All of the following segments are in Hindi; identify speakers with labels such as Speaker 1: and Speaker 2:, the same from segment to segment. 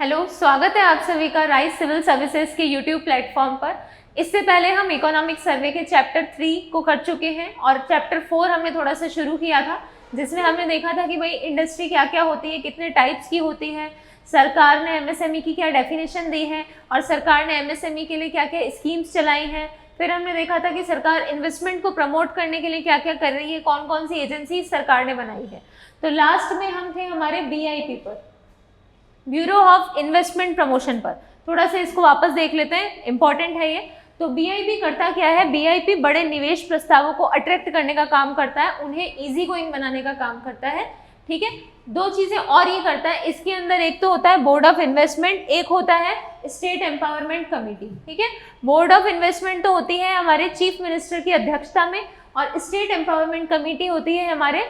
Speaker 1: हेलो, स्वागत है आप सभी का राइस सिविल सर्विसेज के यूट्यूब प्लेटफॉर्म पर। इससे पहले हम इकोनॉमिक सर्वे के चैप्टर 3 को कर चुके हैं और चैप्टर 4 हमने थोड़ा सा शुरू किया था, जिसमें हमने देखा था कि भाई इंडस्ट्री क्या क्या होती है, कितने टाइप्स की होती है, सरकार ने एमएसएमई की क्या डेफिनेशन दी है और सरकार ने एमएसएमई के लिए क्या क्या स्कीम्स चलाई हैं। फिर हमने देखा था कि सरकार इन्वेस्टमेंट को प्रमोट करने के लिए क्या क्या कर रही है, कौन कौन सी एजेंसी सरकार ने बनाई है। तो लास्ट में हम थे हमारे बीआईपी पर, ब्यूरो ऑफ इन्वेस्टमेंट प्रमोशन पर। थोड़ा सा इसको वापस देख लेते हैं, इंपॉर्टेंट है ये। तो बीआईपी करता क्या है? बीआईपी बड़े निवेश प्रस्तावों को अट्रैक्ट करने का काम करता है, उन्हें इजी गोइंग बनाने का काम करता है। ठीक है, दो चीजें और ये करता है इसके अंदर, एक तो होता है बोर्ड ऑफ इन्वेस्टमेंट, एक होता है स्टेट एम्पावरमेंट कमेटी। ठीक है, बोर्ड ऑफ इन्वेस्टमेंट तो होती है हमारे चीफ मिनिस्टर की अध्यक्षता में और स्टेट एम्पावरमेंट कमेटी होती है हमारे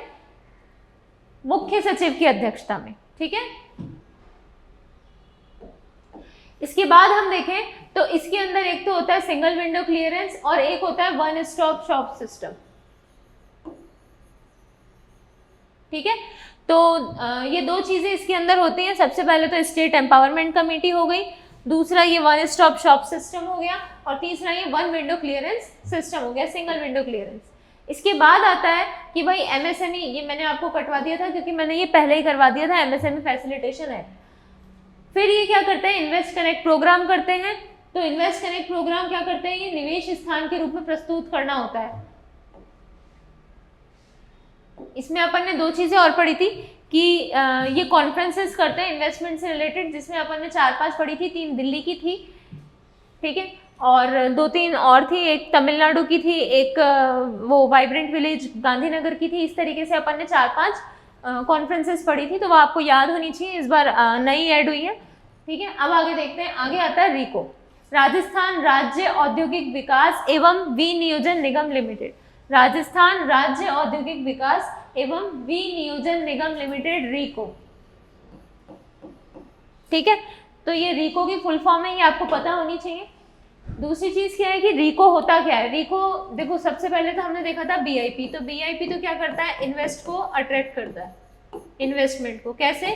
Speaker 1: मुख्य सचिव की अध्यक्षता में। ठीक है, इसके बाद हम देखें तो इसके अंदर एक तो होता है सिंगल विंडो क्लियरेंस और एक होता है वन स्टॉप शॉप सिस्टम। ठीक है, तो ये दो चीजें इसके अंदर होती हैं। सबसे पहले तो स्टेट एम्पावरमेंट कमेटी हो गई, दूसरा ये वन स्टॉप शॉप सिस्टम हो गया और तीसरा ये वन विंडो क्लियरेंस सिस्टम हो गया, सिंगल विंडो क्लियरेंस। इसके बाद आता है कि भाई एमएसएमई, ये मैंने आपको कटवा दिया था क्योंकि मैंने ये पहले ही करवा दिया था, एमएसएमई फैसिलिटेशन एक्ट। फिर ये क्या करते हैं? इन्वेस्ट कनेक्ट प्रोग्राम करते हैं। तो इन्वेस्ट कनेक्ट प्रोग्राम क्या करते हैं? ये निवेश स्थान के रूप में प्रस्तुत करना होता है। इसमें अपन ने दो चीजें और पढ़ी थी कि ये कॉन्फ्रेंसेस करते हैं इन्वेस्टमेंट से रिलेटेड, जिसमें अपन ने 4-5 पढ़ी थी, 3 दिल्ली की थी, ठीक है, और 2-3 और थी, एक तमिलनाडु की थी, एक वो वाइब्रेंट विलेज गांधीनगर की थी। इस तरीके से अपन ने 4-5 कॉन्फ्रेंसेस पढ़ी थी, तो वो आपको याद होनी चाहिए, इस बार नई ऐड हुई है। ठीक है, अब आगे देखते हैं। आगे आता है रीको, राजस्थान राज्य औद्योगिक विकास एवं विनियोजन निगम लिमिटेड। राजस्थान राज्य औद्योगिक विकास एवं विनियोजन निगम लिमिटेड, रीको। ठीक है, तो ये रीको की फुल फॉर्म है, ये आपको पता होनी चाहिए। दूसरी चीज क्या है कि रीको होता क्या है? रीको देखो, सबसे पहले तो हमने देखा था बीआईपी। तो बीआईपी तो क्या करता है? इन्वेस्ट को अट्रैक्ट करता है, इन्वेस्टमेंट को। कैसे?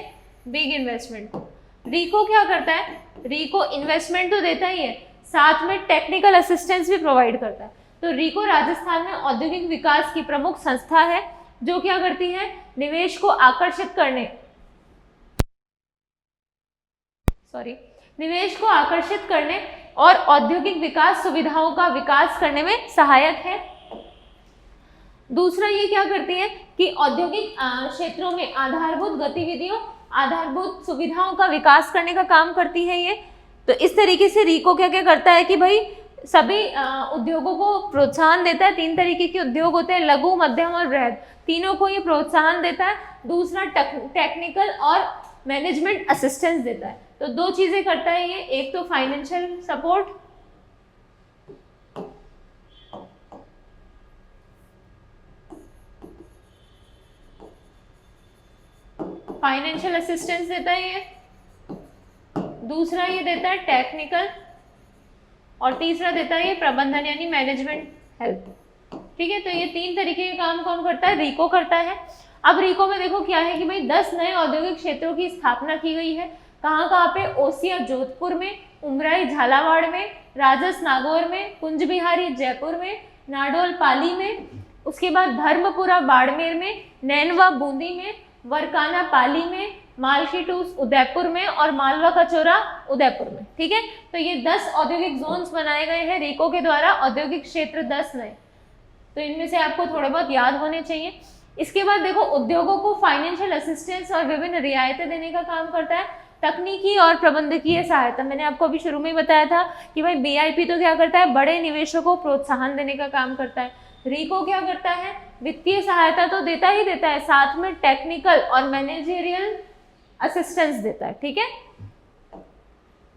Speaker 1: बिग इन्वेस्टमेंट को। रीको क्या करता है? रीको इन्वेस्टमेंट तो देता ही है, साथ में टेक्निकल असिस्टेंस भी प्रोवाइड करता है। तो रीको राजस्थान में औद्योगिक विकास की प्रमुख संस्था है जो क्या करती है? निवेश को आकर्षित करने, निवेश को आकर्षित करने और औद्योगिक विकास सुविधाओं का विकास करने में सहायक है। दूसरा ये क्या करती है कि औद्योगिक क्षेत्रों में आधारभूत गतिविधियों, आधारभूत सुविधाओं का विकास करने का काम करती है ये। तो इस तरीके से रीको क्या क्या करता है कि भाई सभी उद्योगों को प्रोत्साहन देता है। 3 तरीके के उद्योग होते हैं, लघु, मध्यम और बृहद, तीनों को ये प्रोत्साहन देता है। दूसरा टेक्निकल और मैनेजमेंट असिस्टेंस देता है। तो दो चीजें करता है ये, एक तो फाइनेंशियल सपोर्ट, फाइनेंशियल असिस्टेंस देता है ये, दूसरा ये देता है टेक्निकल और तीसरा देता है ये प्रबंधन यानी मैनेजमेंट हेल्प। ठीक है, तो ये 3 तरीके के काम कौन करता है? रीको करता है। अब रीको में देखो क्या है कि भाई 10 नए औद्योगिक क्षेत्रों की स्थापना की गई है। कहाँ कहाँ पे? ओसिया जोधपुर में, उमराई झालावाड़ में, राजस नागौर में, कुंज बिहारी जयपुर में, नाडोल पाली में, उसके बाद धर्मपुरा बाड़मेर में, नैनवा बूंदी में, वरकाना पाली में, मालखीटूस उदयपुर में और मालवा कचौरा उदयपुर में। ठीक है, तो ये 10 औद्योगिक जोन्स बनाए गए हैं रीको के द्वारा, औद्योगिक क्षेत्र 10 नए। तो इनमें से आपको थोड़े बहुत याद होने चाहिए। इसके बाद देखो, उद्योगों को फाइनेंशियल असिस्टेंस और विभिन्न रियायतें देने का काम करता है। तकनीकी और प्रबंधकीय सहायता, मैंने आपको अभी शुरू में ही बताया था कि भाई बीआईपी तो क्या करता है? बड़े निवेशों को प्रोत्साहन देने का काम करता है। रीको क्या करता है? वित्तीय सहायता तो देता ही देता है, साथ में टेक्निकल और मैनेजरियल असिस्टेंस देता है। ठीक है,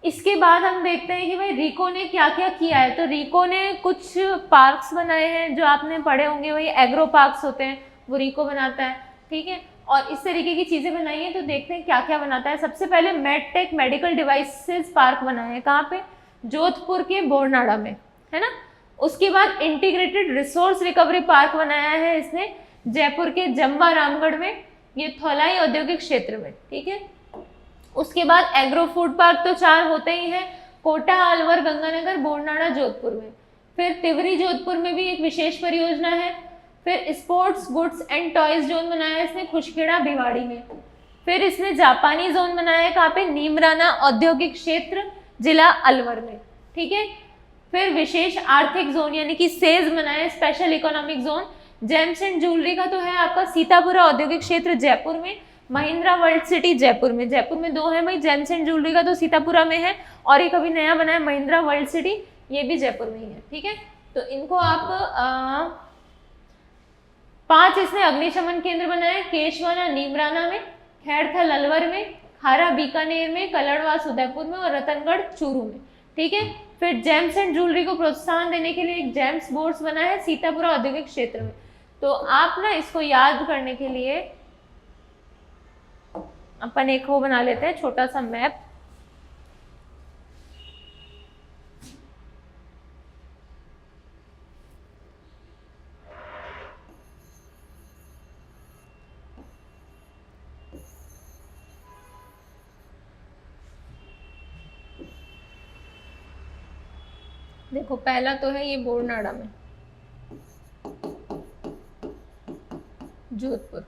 Speaker 1: इसके बाद हम देखते हैं कि भाई रीको ने क्या क्या किया है। तो रीको ने कुछ पार्क्स बनाए हैं, जो आपने पढ़े होंगे, वही एग्रो पार्क्स होते हैं, वो रीको बनाता है। ठीक है, और इस तरीके की चीजें बनाई हैं। तो देखते हैं क्या क्या बनाता है। सबसे पहले मेडटेक मेडिकल डिवाइसेस पार्क बनाया है। कहाँ पे? जोधपुर के बोरनाड़ा में, है ना। उसके बाद इंटीग्रेटेड रिसोर्स रिकवरी पार्क बनाया है इसने जयपुर के जम्वा रामगढ़ में, ये थौलाई औद्योगिक क्षेत्र में। ठीक है, उसके बाद एग्रो फूड पार्क तो 4 होते ही हैं, कोटा, अलवर, गंगानगर, बोरनाड़ा जोधपुर में। फिर तिवरी जोधपुर में भी एक विशेष परियोजना है। फिर sports goods and toys zone बनाया है इसने खुशखेड़ा भिवाड़ी में। फिर इसने जापानी जोन बनाया है कहाँ पे, नीमराना औद्योगिक क्षेत्र, जिला अलवर में, ठीक है। फिर विशेष आर्थिक जोन यानी कि सेज बनाया है, special economic zone. James and jewellery का तो है आपका सीतापुरा औद्योगिक क्षेत्र जयपुर में, महिंद्रा वर्ल्ड सिटी जयपुर में। जयपुर में 2 है भाई, जेम्स एंड ज्वेलरी का तो सीतापुरा में है, और एक अभी नया बना है महिंद्रा वर्ल्ड सिटी, ये भी जयपुर में ही है, ठीक है। तो इनको आप 5 इसने अग्निशमन केंद्र बनाए, केशवाना नीमराना में, खैरथल अलवर में, खारा बीकानेर में, कलड़वास उदयपुर में और रतनगढ़ चूरू में, ठीक है। फिर जेम्स एंड ज्वेलरी को प्रोत्साहन देने के लिए एक जेम्स बोर्ड्स बना है सीतापुरा औद्योगिक क्षेत्र में। तो आप ना इसको याद करने के लिए अपन एक वो बना लेते हैं छोटा सा मैप। देखो पहला तो है ये बोरनाड़ा में, जोधपुर,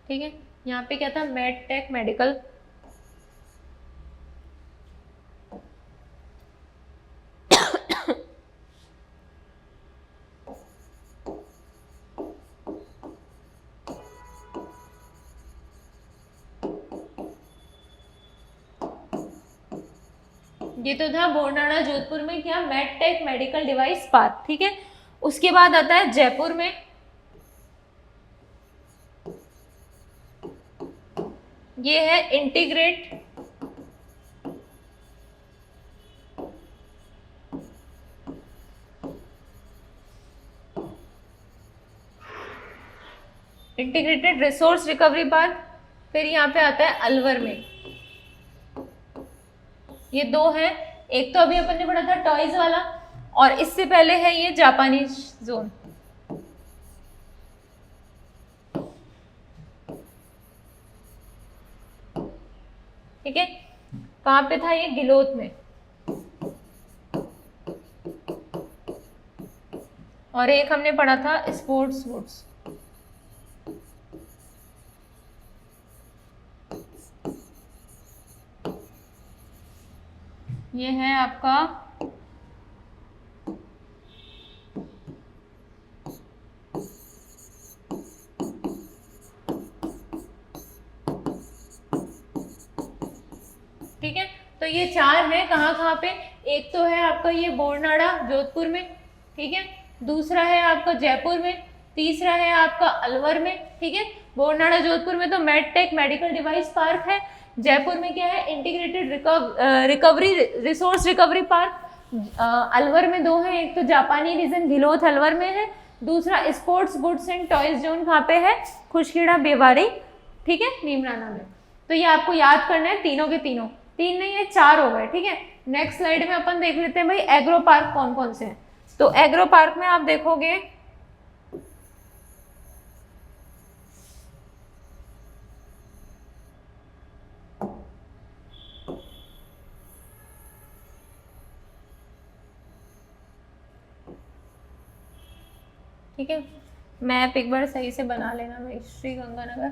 Speaker 1: ठीक है। यहाँ पे क्या था, मेडटेक मेडिकल, ये तो था बोरनाड़ा जोधपुर में क्या, मेडटेक मेडिकल डिवाइस पार्क, ठीक है। उसके बाद आता है जयपुर में, ये है इंटीग्रेटेड रिसोर्स रिकवरी पार्क। फिर यहाँ पे आता है अलवर में, ये 2 है, एक तो अभी अपन ने पढ़ा था टॉयज वाला, और इससे पहले है ये जापानीज जोन, ठीक है। कहाँ पे था ये, गिलोथ में, और एक हमने पढ़ा था स्पोर्ट्स वुड्स, ये है आपका ठीक है। तो ये 4 है, कहाँ कहाँ पे, एक तो है आपका ये बोरनाड़ा जोधपुर में, ठीक है। दूसरा है आपका जयपुर में, तीसरा है आपका अलवर में, ठीक है। बोरनाड़ा जोधपुर में तो मेडटेक मेडिकल डिवाइस पार्क है, जयपुर में क्या है, integrated recovery resource recovery park. Alwar में 2 है, एक तो जापानी रीजन गिलोथ अलवर में है, दूसरा sports goods and toys zone कहाँ पे है, खुशखेड़ा भिवाड़ी, ठीक है, नीमराना में। तो ये आपको याद करना है, तीनों के तीनों, 3 नहीं है 4 हो गए, ठीक है। नेक्स्ट स्लाइड में अपन देख लेते हैं भाई एग्रो पार्क कौन कौन से हैं। तो एग्रो पार्क में आप देखोगे ठीक है, मैप एक बार सही से बना लेना भाई, श्री गंगानगर,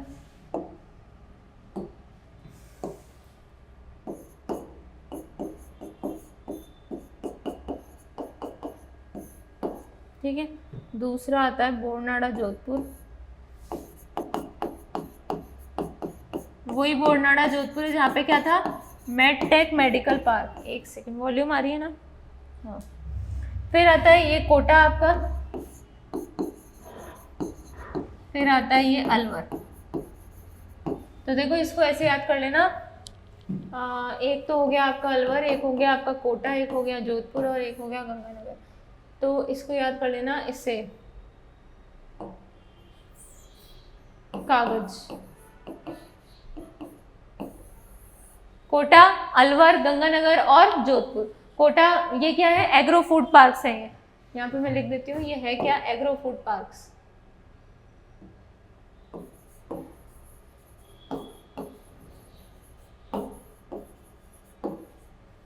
Speaker 1: ठीक है। दूसरा आता है बोरनाड़ा जोधपुर, वही बोरनाड़ा जोधपुर है जहाँ पे क्या था, मेडटेक मेडिकल पार्क। एक सेकंड, वॉल्यूम आ रही है ना, हाँ। फिर आता है ये कोटा आपका, फिर आता है ये अलवर। तो देखो इसको ऐसे याद कर लेना, एक तो हो गया आपका अलवर, एक हो गया आपका कोटा, एक हो गया जोधपुर और एक हो गया गंगानगर। तो इसको याद कर लेना इससे, कागज, कोटा, अलवर, गंगानगर और जोधपुर। कोटा ये क्या है, एग्रो फूड पार्क्स है, ये यहाँ पे मैं लिख देती हूँ, ये है क्या, एग्रो फूड पार्क्स।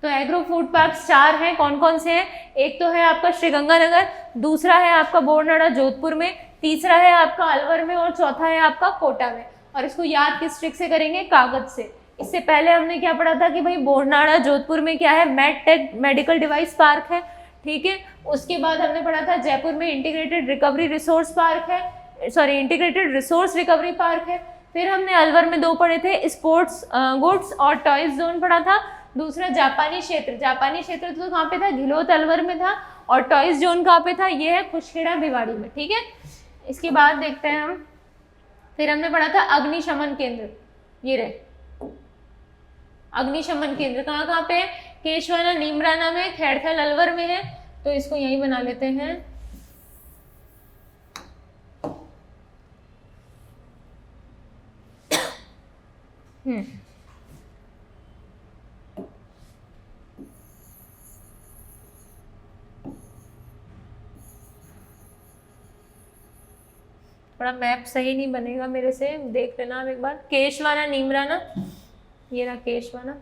Speaker 1: तो एग्रो फूड पार्क्स 4 हैं, कौन कौन से हैं? एक तो है आपका श्रीगंगानगर, दूसरा है आपका बोरनाड़ा जोधपुर में, तीसरा है आपका अलवर में और चौथा है आपका कोटा में। और इसको याद किस ट्रिक से करेंगे? कागज से। इससे पहले हमने क्या पढ़ा था कि भाई बोरनाड़ा जोधपुर में क्या है? मेडटेक मेडिकल डिवाइस पार्क है, ठीक है। उसके बाद हमने पढ़ा था जयपुर में इंटीग्रेटेड रिकवरी रिसोर्स पार्क है, sorry integrated resource recovery park है। फिर हमने अलवर में 2 पढ़े थे, स्पोर्ट्स गुड्स और टॉयज जोन पढ़ा था। दूसरा जापानी क्षेत्र, जापानी क्षेत्र तो कहाँ पे था? घिलोत अलवर में था। और टॉयज जोन कहाँ पे था? ये है खुशखेड़ा भिवाड़ी में, ठीक है। इसके बाद देखते हैं हम, फिर हमने पढ़ा था अग्निशमन केंद्र, ये रहे अग्निशमन केंद्र। कहाँ कहाँ पे है? केशवाना नीमराना में, खैरथल अलवर में है, तो इसको यहीं बना लेते हैं। थोड़ा मैप सही नहीं बनेगा मेरे से, देख लेना आप एक बार। केशवाना नीमराना, ये रहा केशवाना,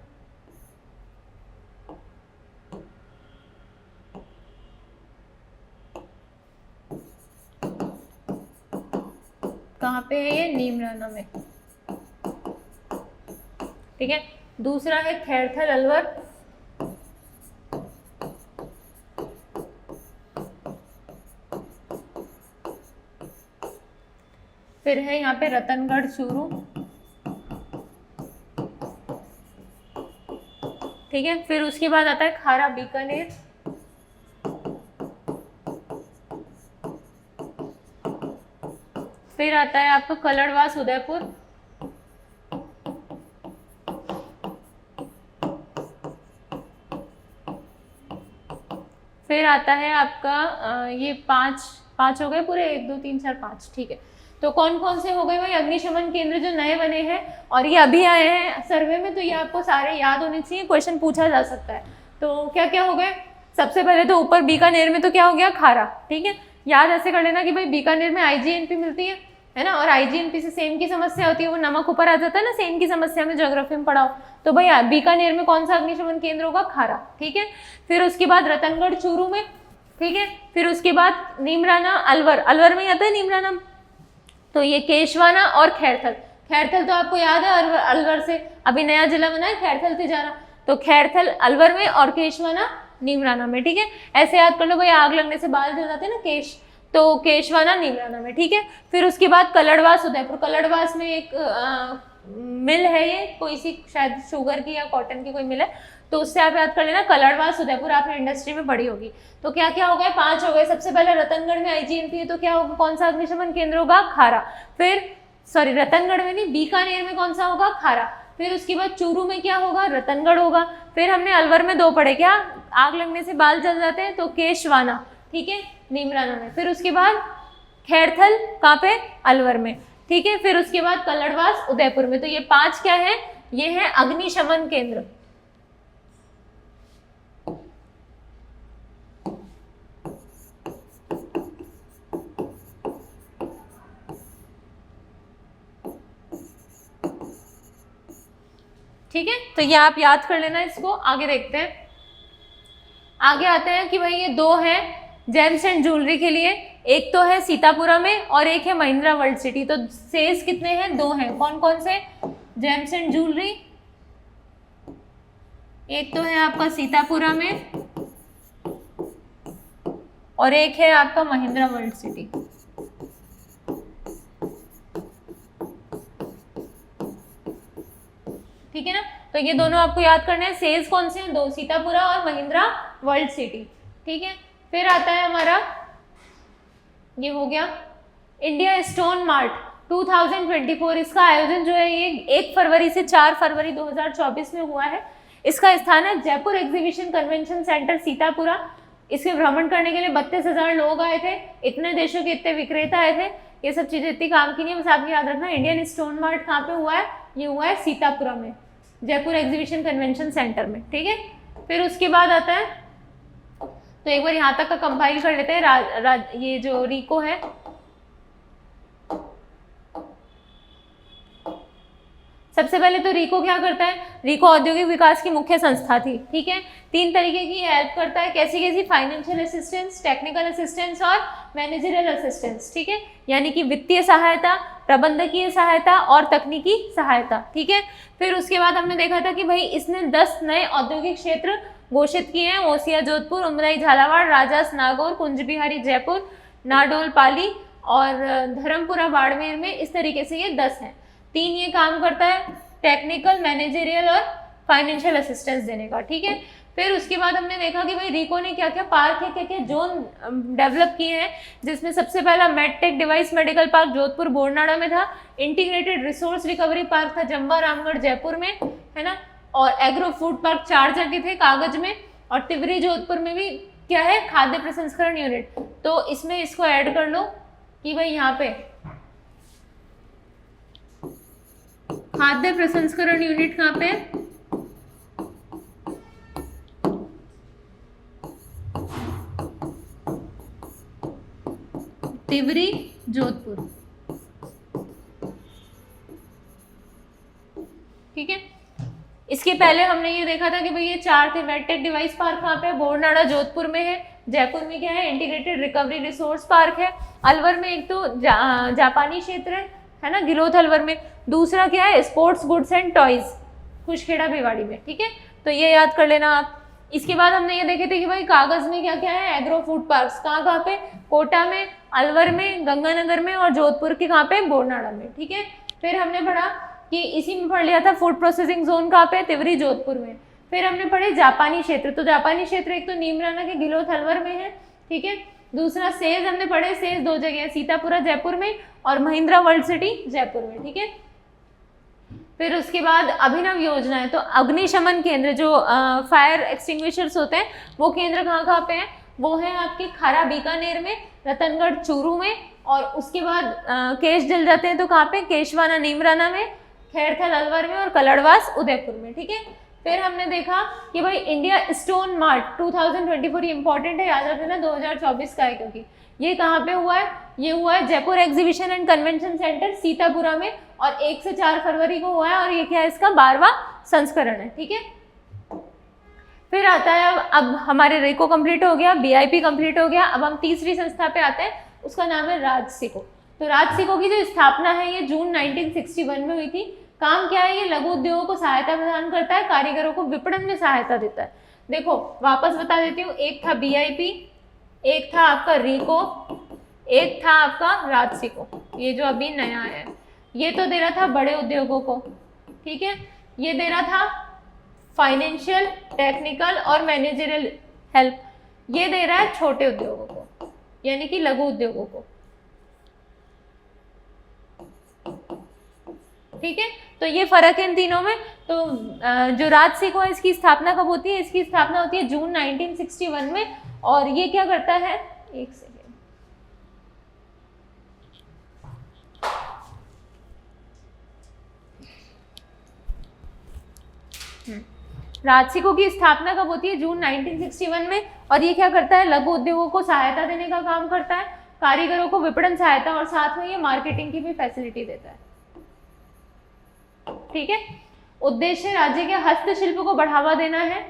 Speaker 1: कहाँ पे है ये? नीमराना में, ठीक है। दूसरा है खैरथल अलवर, फिर है यहाँ पे रतनगढ़ चूरू, ठीक है। फिर उसके बाद आता है खारा बीकानेर, फिर आता है आपका कलड़वास उदयपुर, फिर आता है आपका ये 5 हो गए पूरे, 1 2 3 4 5, ठीक है। तो कौन कौन से हो गए भाई अग्निशमन केंद्र जो नए बने हैं और ये अभी आए हैं सर्वे में, तो ये आपको सारे याद होने चाहिए, क्वेश्चन पूछा जा सकता है। तो क्या क्या हो गए? सबसे पहले तो ऊपर बीकानेर में तो क्या हो गया? खारा, ठीक है। याद ऐसे कर लेना कि भाई बीकानेर में IGNP मिलती है ना, और IGNP से सेम की समस्या होती है, वो नमक ऊपर आ जाता है ना, सेम की समस्या में ज्योग्राफी में पढ़ाओ। तो भाई बीकानेर में कौन सा अग्निशमन केंद्र होगा? खारा, ठीक है। फिर उसके बाद रतनगढ़ चूरू में, ठीक है। फिर उसके बाद नीमराना अलवर, अलवर में आता है नीमराना, तो ये केशवाना और खैरथल, खैरथल तो आपको याद है अलवर से अभी नया जिला बना है खैरथल तिजारा, तो खैरथल अलवर में और केशवाना नीमराना में, ठीक है। ऐसे याद कर लो भाई, आग लगने से बाल जल जाते हैं ना केश, तो केशवाना नीमराना में, ठीक है। फिर उसके बाद कलड़वास उदयपुर, कलड़वास में एक मिल है, ये कोई सी शायद शुगर की या कॉटन की कोई मिल है, तो उससे आप याद कर लेना कलड़वास उदयपुर, आपने इंडस्ट्री में पढ़ी होगी। तो क्या क्या हो गए? 5 हो गए। सबसे पहले रतनगढ़ में IGNP है, तो क्या होगा? कौन सा अग्निशमन केंद्र होगा? खारा। फिर सॉरी रतनगढ़ में नहीं, बीकानेर में कौन सा होगा? खारा। फिर उसके बाद चूरू में क्या होगा? रतनगढ़ होगा। फिर हमने अलवर में 2 पढ़े, क्या आग लगने से बाल जल जाते हैं, तो केशवाना, ठीक है, नीमराना में। फिर उसके बाद खैरथल कहाँ पे? अलवर में, ठीक है। फिर उसके बाद कलड़वास उदयपुर में। तो ये 5 क्या है? ये है अग्निशमन केंद्र। ठीक है, तो ये आप याद कर लेना इसको। आगे देखते हैं, आगे आते हैं कि भाई ये 2 हैं जेम्स एंड ज्वेलरी के लिए, एक तो है सीतापुरा में और एक है महिंद्रा वर्ल्ड सिटी। तो सेल्स कितने हैं? 2 हैं। कौन कौन से? जेम्स एंड ज्वेलरी, एक तो है आपका सीतापुरा में और एक है आपका महिंद्रा वर्ल्ड सिटी, ठीक है ना। तो ये दोनों आपको याद करने हैं। सेल्स कौन से हैं? 2, सीतापुरा और महिंद्रा वर्ल्ड सिटी, ठीक है। फिर आता है हमारा, ये हो गया इंडिया स्टोन मार्ट 2024। इसका आयोजन जो है ये 1 फरवरी से 4 फरवरी 2024 में हुआ है। इसका स्थान है Jaipur exhibition convention centre Sitapura. इसके भ्रमण करने के लिए 32,000 लोग आए थे, इतने देशों के इतने विक्रेता आए थे। ये सब चीजें इतनी काम की नहीं है, बस आपको याद रखना। इंडियन स्टोन मार्ट कहाँ पे हुआ है? ये हुआ है सीतापुरा में, जयपुर एग्जीबिशन कन्वेंशन सेंटर में, ठीक है। फिर उसके बाद आता है, तो एक बार यहाँ तक का कंपाइल कर लेते हैं। ये जो रिको है, सबसे पहले तो रिको क्या करता है, रिको औद्योगिक विकास की मुख्य संस्था थी, ठीक है। 3 तरीके की हेल्प करता है, कैसी कैसी, फाइनेंशियल असिस्टेंस, टेक्निकल असिस्टेंस और मैनेजरियल असिस्टेंस, ठीक है, यानी कि वित्तीय सहायता, प्रबंधकीय सहायता और तकनीकी सहायता, ठीक है। फिर उसके बाद हमने देखा था कि भाई इसने 10 नए औद्योगिक क्षेत्र घोषित किए हैं, ओसिया जोधपुर, उमराई झालावाड़, राजास नागौर, कुंज बिहारी जयपुर, नाडोल पाली और धर्मपुरा बाड़मेर में, इस तरीके से ये 10 हैं। 3 ये काम करता है, टेक्निकल, मैनेजरियल और फाइनेंशियल असिस्टेंस देने का, ठीक है। फिर उसके बाद हमने देखा कि भाई रिको ने क्या क्या पार्क है, क्या क्या जोन डेवलप किए हैं, जिसमें सबसे पहला medtech device medical park Jodhpur Boranada में था, इंटीग्रेटेड रिसोर्स रिकवरी पार्क था जम्बा रामगढ़ जयपुर में, है ना, और एग्रो फूड पार्क 4 जगह थे कागज में, और तिवरी जोधपुर में भी क्या है, खाद्य प्रसंस्करण यूनिट। तो इसमें इसको ऐड कर लो कि भाई यहाँ पे खाद्य प्रसंस्करण यूनिट कहाँ पे है, तिवरी जोधपुर, ठीक है। इसके पहले हमने ये देखा था कि भाई ये 4 थे, मेडटेक डिवाइस पार्क कहाँ पे है, बोरनाड़ा जोधपुर में है, जयपुर में क्या है, इंटीग्रेटेड रिकवरी रिसोर्स पार्क है, अलवर में एक तो जापानी क्षेत्र है ना, गिलोथ अलवर में, दूसरा क्या है, sports goods and toys Khushkhera Bhiwadi में, ठीक है। तो ये याद कर लेना आप। इसके बाद हमने ये देखे थे कि भाई कागज में क्या क्या है, एग्रो फूड पार्क्स कहाँ कहाँ पे, कोटा में, अलवर में, गंगानगर में और जोधपुर के कहाँ पे, बोरनाड़ा में, ठीक है। फिर हमने पढ़ा कि इसी में पढ़ लिया था फूड प्रोसेसिंग जोन कहाँ पे, तिवरी जोधपुर में। फिर हमने पढ़े जापानी क्षेत्र, तो जापानी क्षेत्र एक तो नीमराना के गिलोथ अलवर में है, ठीक है। दूसरा सेज हमने पढ़े, सेज 2 जगह है, सीतापुरा जयपुर में और महिंद्रा वर्ल्ड सिटी जयपुर में, ठीक है। फिर उसके बाद अभिनव योजनाएं, तो अग्निशमन केंद्र जो फायर एक्सटिंग्विशर्स होते हैं वो केंद्र कहाँ कहाँ पे हैं, वो है आपके खारा बीकानेर में, रतनगढ़ चूरू में, और उसके बाद केश जल जाते हैं तो कहाँ पे, केशवाना नीमराना में, खैरथल अलवर में और कलड़वास उदयपुर में, ठीक है। फिर हमने देखा कि भाई इंडिया स्टोन मार्ट 2024 इंपॉर्टेंट है, याद रखना 2024 का है, क्योंकि ये कहाँ पे हुआ है, ये हुआ है Jaipur exhibition and convention centre Sitapura में, और 1 से 4 फरवरी को हुआ है, और ये क्या है, इसका 12वां संस्करण है, ठीक है। फिर आता है अब हमारे रेको कंप्लीट हो गया, बीआईपी कंप्लीट हो गया, अब हम तीसरी संस्था पे आते हैं, उसका नाम है राजसिको। तो राजसिको की जो स्थापना है ये जून 1961 में हुई थी। काम क्या है, ये लघु उद्योगों को सहायता प्रदान करता है, कारीगरों को विपणन में सहायता देता है। देखो वापस बता देती हूँ, एक था बीआईपी, एक था आपका रिको, एक था आपका राजसिको, ये जो अभी नया है, ये तो दे रहा था बड़े उद्योगों को, ठीक है, ये दे रहा था फाइनेंशियल, टेक्निकल और मैनेजरियल हेल्प, ये दे रहा है छोटे उद्योगों को, यानी कि लघु उद्योगों को, ठीक है। तो ये फर्क है इन तीनों में। तो जो राजसिको है इसकी स्थापना कब होती है, इसकी स्थापना होती है जून 1961 में, और ये क्या करता है, एक सेकेंड, राजसिको की स्थापना कब होती है, जून 1961 में, और ये क्या करता है, लघु उद्योगों को सहायता देने का काम करता है, कारीगरों को विपणन सहायता, और साथ में ये मार्केटिंग की भी फैसिलिटी देता है, ठीक है। उद्देश्य राज्य के हस्तशिल्प को बढ़ावा देना है।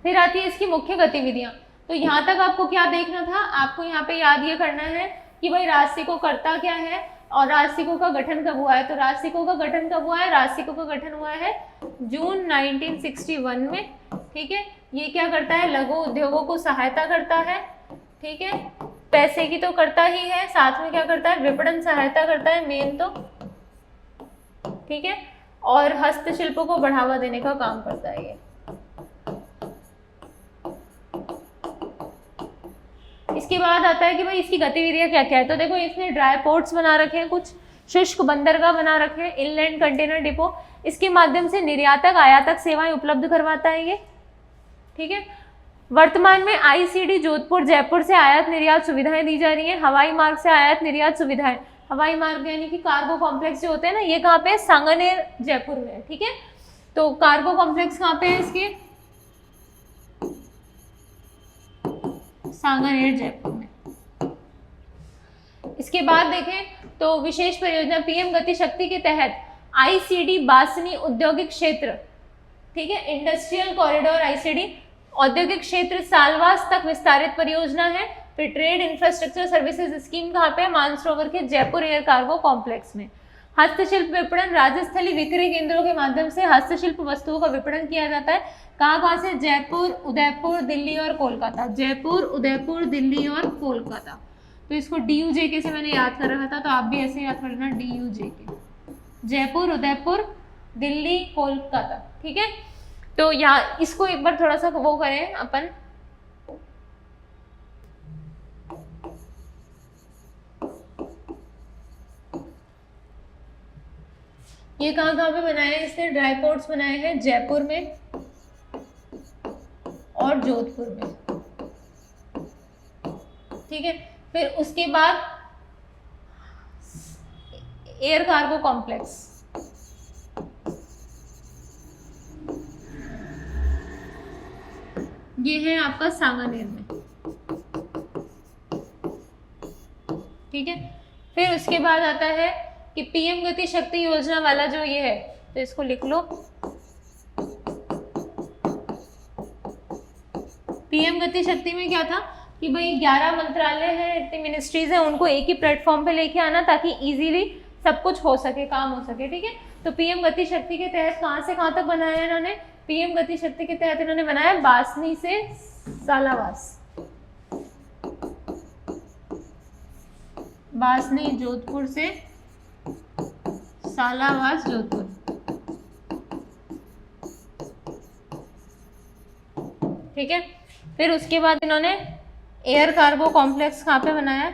Speaker 1: फिर आती है इसकी मुख्य गतिविधियां। तो यहाँ तक आपको क्या देखना था, आपको यहाँ पे याद ये करना है कि भाई राजसिको करता क्या है और राजसिको का गठन कब हुआ है। तो राजसिको का गठन कब हुआ है, राजसिको का गठन हुआ है जून 1961 में, ठीक है। ये क्या करता है, लघु उद्योगों को सहायता करता है, ठीक है, पैसे की तो करता ही है, साथ में क्या करता है, विपणन सहायता करता है मेन तो, ठीक है, और हस्तशिल्पों को बढ़ावा देने का काम करता है ये। इसके बाद आता है कि भाई इसकी गतिविधियां क्या क्या है। तो देखो इसने ड्राई पोर्ट्स बना रखे हैं, कुछ शुष्क बंदरगाह बना रखे हैं, इनलैंड कंटेनर डिपो, इसके माध्यम से निर्यातक आयातक सेवाएं उपलब्ध करवाता है ये, ठीक है। वर्तमान में आईसीडी जोधपुर जयपुर से आयात निर्यात सुविधाएं दी जा रही हैं, हवाई मार्ग से आयात निर्यात सुविधाएं, हवाई मार्ग यानी कि कार्गो कॉम्प्लेक्स जो होते हैं ना, ये कहाँ पे है, सांगानेर जयपुर में है, ठीक है। तो कार्गो कॉम्प्लेक्स कहाँ पे है इसके, सांगानेर जयपुर में। इसके बाद देखें तो विशेष परियोजना पीएम गति शक्ति के तहत आईसीडी बासनी औद्योगिक क्षेत्र, ठीक है, इंडस्ट्रियल कॉरिडोर आईसीडी औद्योगिक क्षेत्र सालवास तक विस्तारित परियोजना है। फिर ट्रेड इंफ्रास्ट्रक्चर सर्विसेज स्कीम कहाँ पे है? मानसरोवर के जयपुर एयर कार्गो कॉम्प्लेक्स में। हस्तशिल्प विपणन राजस्थली विक्रय केंद्रों के माध्यम से हस्तशिल्प वस्तुओं का विपणन किया जाता है। कहाँ कहाँ से? जयपुर, उदयपुर, दिल्ली और कोलकाता। जयपुर, उदयपुर, दिल्ली और कोलकाता। तो इसको DUJK से मैंने याद कर रखा था, तो आप भी ऐसे याद कर लेना, DUJK, जयपुर, उदयपुर, दिल्ली, कोलकाता, ठीक है। तो यहाँ इसको एक बार थोड़ा सा वो करें अपन, ये कहाँ कहाँ पे बनाए हैं इसने? ड्राई पोर्ट्स बनाए हैं जयपुर में और जोधपुर में, ठीक है। फिर उसके बाद एयर कार्गो कॉम्प्लेक्स, ये है आपका सांगानेर में, ठीक है। फिर उसके बाद आता है कि पीएम गति शक्ति योजना वाला जो ये है, तो इसको लिख लो। पीएम गति शक्ति में क्या था कि भाई 11 मंत्रालय हैं, इतनी मिनिस्ट्रीज हैं, उनको एक ही प्लेटफॉर्म पे लेके आना ताकि इजीली सब कुछ हो सके, काम हो सके, ठीक है। तो पीएम गति शक्ति के तहत कहाँ से कहाँ तक बनाया है इन्होंने? पीएम गति शक्ति के तहत इन्होंने बनाया बासनी से सालावास, बासनी जोधपुर से सालावास जोधपुर, ठीक है। फिर उसके बाद इन्होंने एयर कार्गो कॉम्प्लेक्स कहाँ पे बनाया?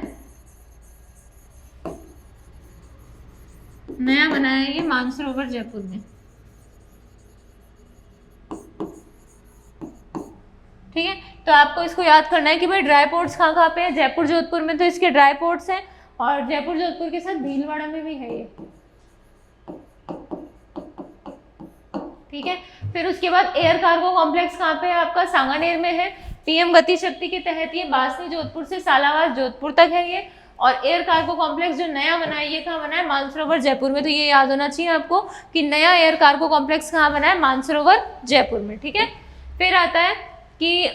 Speaker 1: नया बनाया है ये मानसरोवर जयपुर में, ठीक है। तो आपको इसको याद करना है कि भाई ड्राई पोर्ट्स कहाँ कहाँ पे है? जयपुर जोधपुर में तो इसके ड्राई पोर्ट्स हैं, और जयपुर जोधपुर के साथ भीलवाड़ा में भी है ये, ठीक है। फिर उसके बाद एयर कार्गो कॉम्प्लेक्स कहाँ पे है आपका? सांगानेर में है। पीएम गति शक्ति के तहत ये बासनी जोधपुर से सालावास जोधपुर तक है ये, और एयर कार्गो कॉम्प्लेक्स जो नया बना है ये कहाँ बना है? मानसरोवर जयपुर में। तो ये याद होना चाहिए आपको कि नया एयर कार्गो कॉम्प्लेक्स कहाँ बना है? मानसरोवर जयपुर में, ठीक है। फिर आता है कि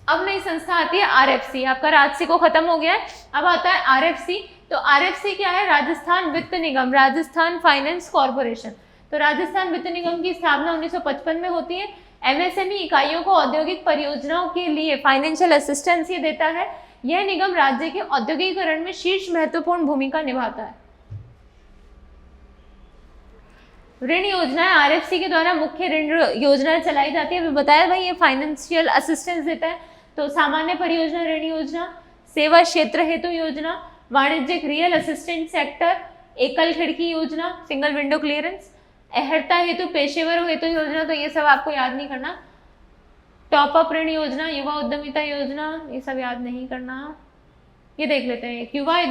Speaker 1: अब नई संस्था आती है RFC, आपका राजसी को खत्म हो गया है, अब आता है RFC। तो RFC क्या है? राजस्थान वित्त निगम, राजस्थान फाइनेंस कॉर्पोरेशन। तो राजस्थान वित्त निगम की स्थापना 1955 में होती है। MSME इकाइयों को औद्योगिक परियोजनाओं के लिए फाइनेंशियल असिस्टेंस ये देता है। यह निगम राज्य के औद्योगिकीकरण में शीर्ष महत्वपूर्ण भूमिका निभाता है। ऋण योजनाएं RFC के द्वारा मुख्य ऋण योजनाएं चलाई जाती है। बताया भाई ये फाइनेंशियल असिस्टेंस देता है। तो सामान्य परियोजना ऋण योजना, सेवा क्षेत्र हेतु योजना, वाणिज्यिक रियल असिस्टेंट सेक्टर, एकल खिड़की योजना, सिंगल विंडो क्लियरेंस, अहर्ता हेतु पेशेवरों हेतु योजना, तो ये सब आपको याद नहीं करना। टॉप अप ऋण योजना, युवा उद्यमिता योजना, ये सब याद नहीं करना, ये देख लेते हैं। युवा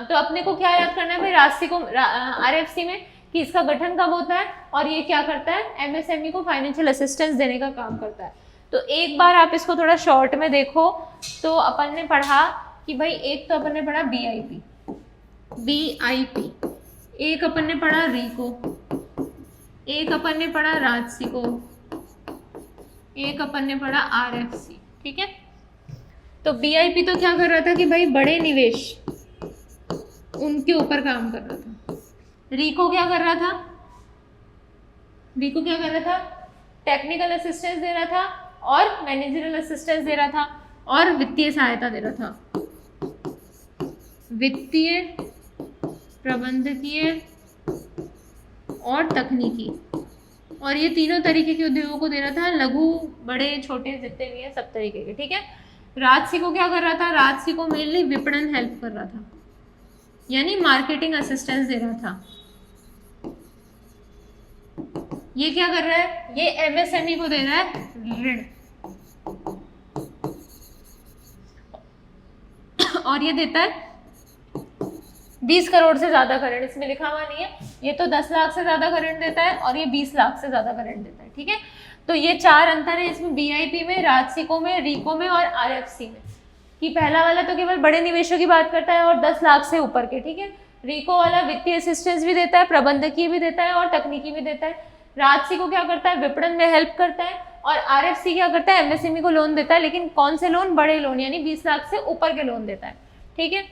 Speaker 1: तो अपने को क्या याद करना है भाई? राशि को RFC में कि इसका गठन कब होता है और ये क्या करता है? MSME को फाइनेंशियल असिस्टेंस देने का काम करता है। तो एक बार आप इसको थोड़ा शॉर्ट में देखो तो अपन ने पढ़ा कि भाई एक तो अपन ने पढ़ा BIP, एक अपन ने पढ़ा RICO, एक अपन ने पढ़ा राजसिको, एक अपन ने पढ़ा RFC, ठीक है। तो BIP तो क्या कर रहा था कि भाई बड़े निवेश उनके ऊपर काम कर रहा था। RICO क्या कर रहा था? RICO क्या कर रहा था? टेक्निकल असिस्टेंस दे रहा था और मैनेजरियल असिस्टेंस दे रहा था और वित्तीय सहायता दे रहा था, वित्तीय, प्रबंधकीय और तकनीकी, और ये तीनों तरीके के उद्योगों को दे रहा था, लघु, बड़े, छोटे जितने भी हैं सब तरीके के, ठीक है। राजसी को क्या कर रहा था? राजसी को मेनली विपणन हेल्प कर रहा था, यानी मार्केटिंग असिस्टेंस दे रहा था। ये क्या कर रहा है? ये MSME को दे रहा है ऋण, और ये देता है 20 करोड़ से ज्यादा का ऋण। इसमें लिखा हुआ नहीं है, ये तो 10 लाख से ज्यादा का ऋण देता है और ये 20 लाख से ज्यादा का ऋण देता है, ठीक है। तो ये चार अंतर है इसमें, BIP में, राजसिको में, RICO में और RFC में। कि पहला वाला तो केवल बड़े निवेशों की बात करता है और 10 लाख से ऊपर के, ठीक है। रिको वाला वित्तीय असिस्टेंस भी देता है, प्रबंधकीय भी देता है और तकनीकी भी देता है। राजसी को क्या करता है, विपणन में हेल्प करता है। और आरएफसी क्या करता है, एमएसएमई को लोन देता है, लेकिन कौन से लोन, बड़े लोन, यानी 20 लाख से ऊपर के लोन देता है, ठीक है।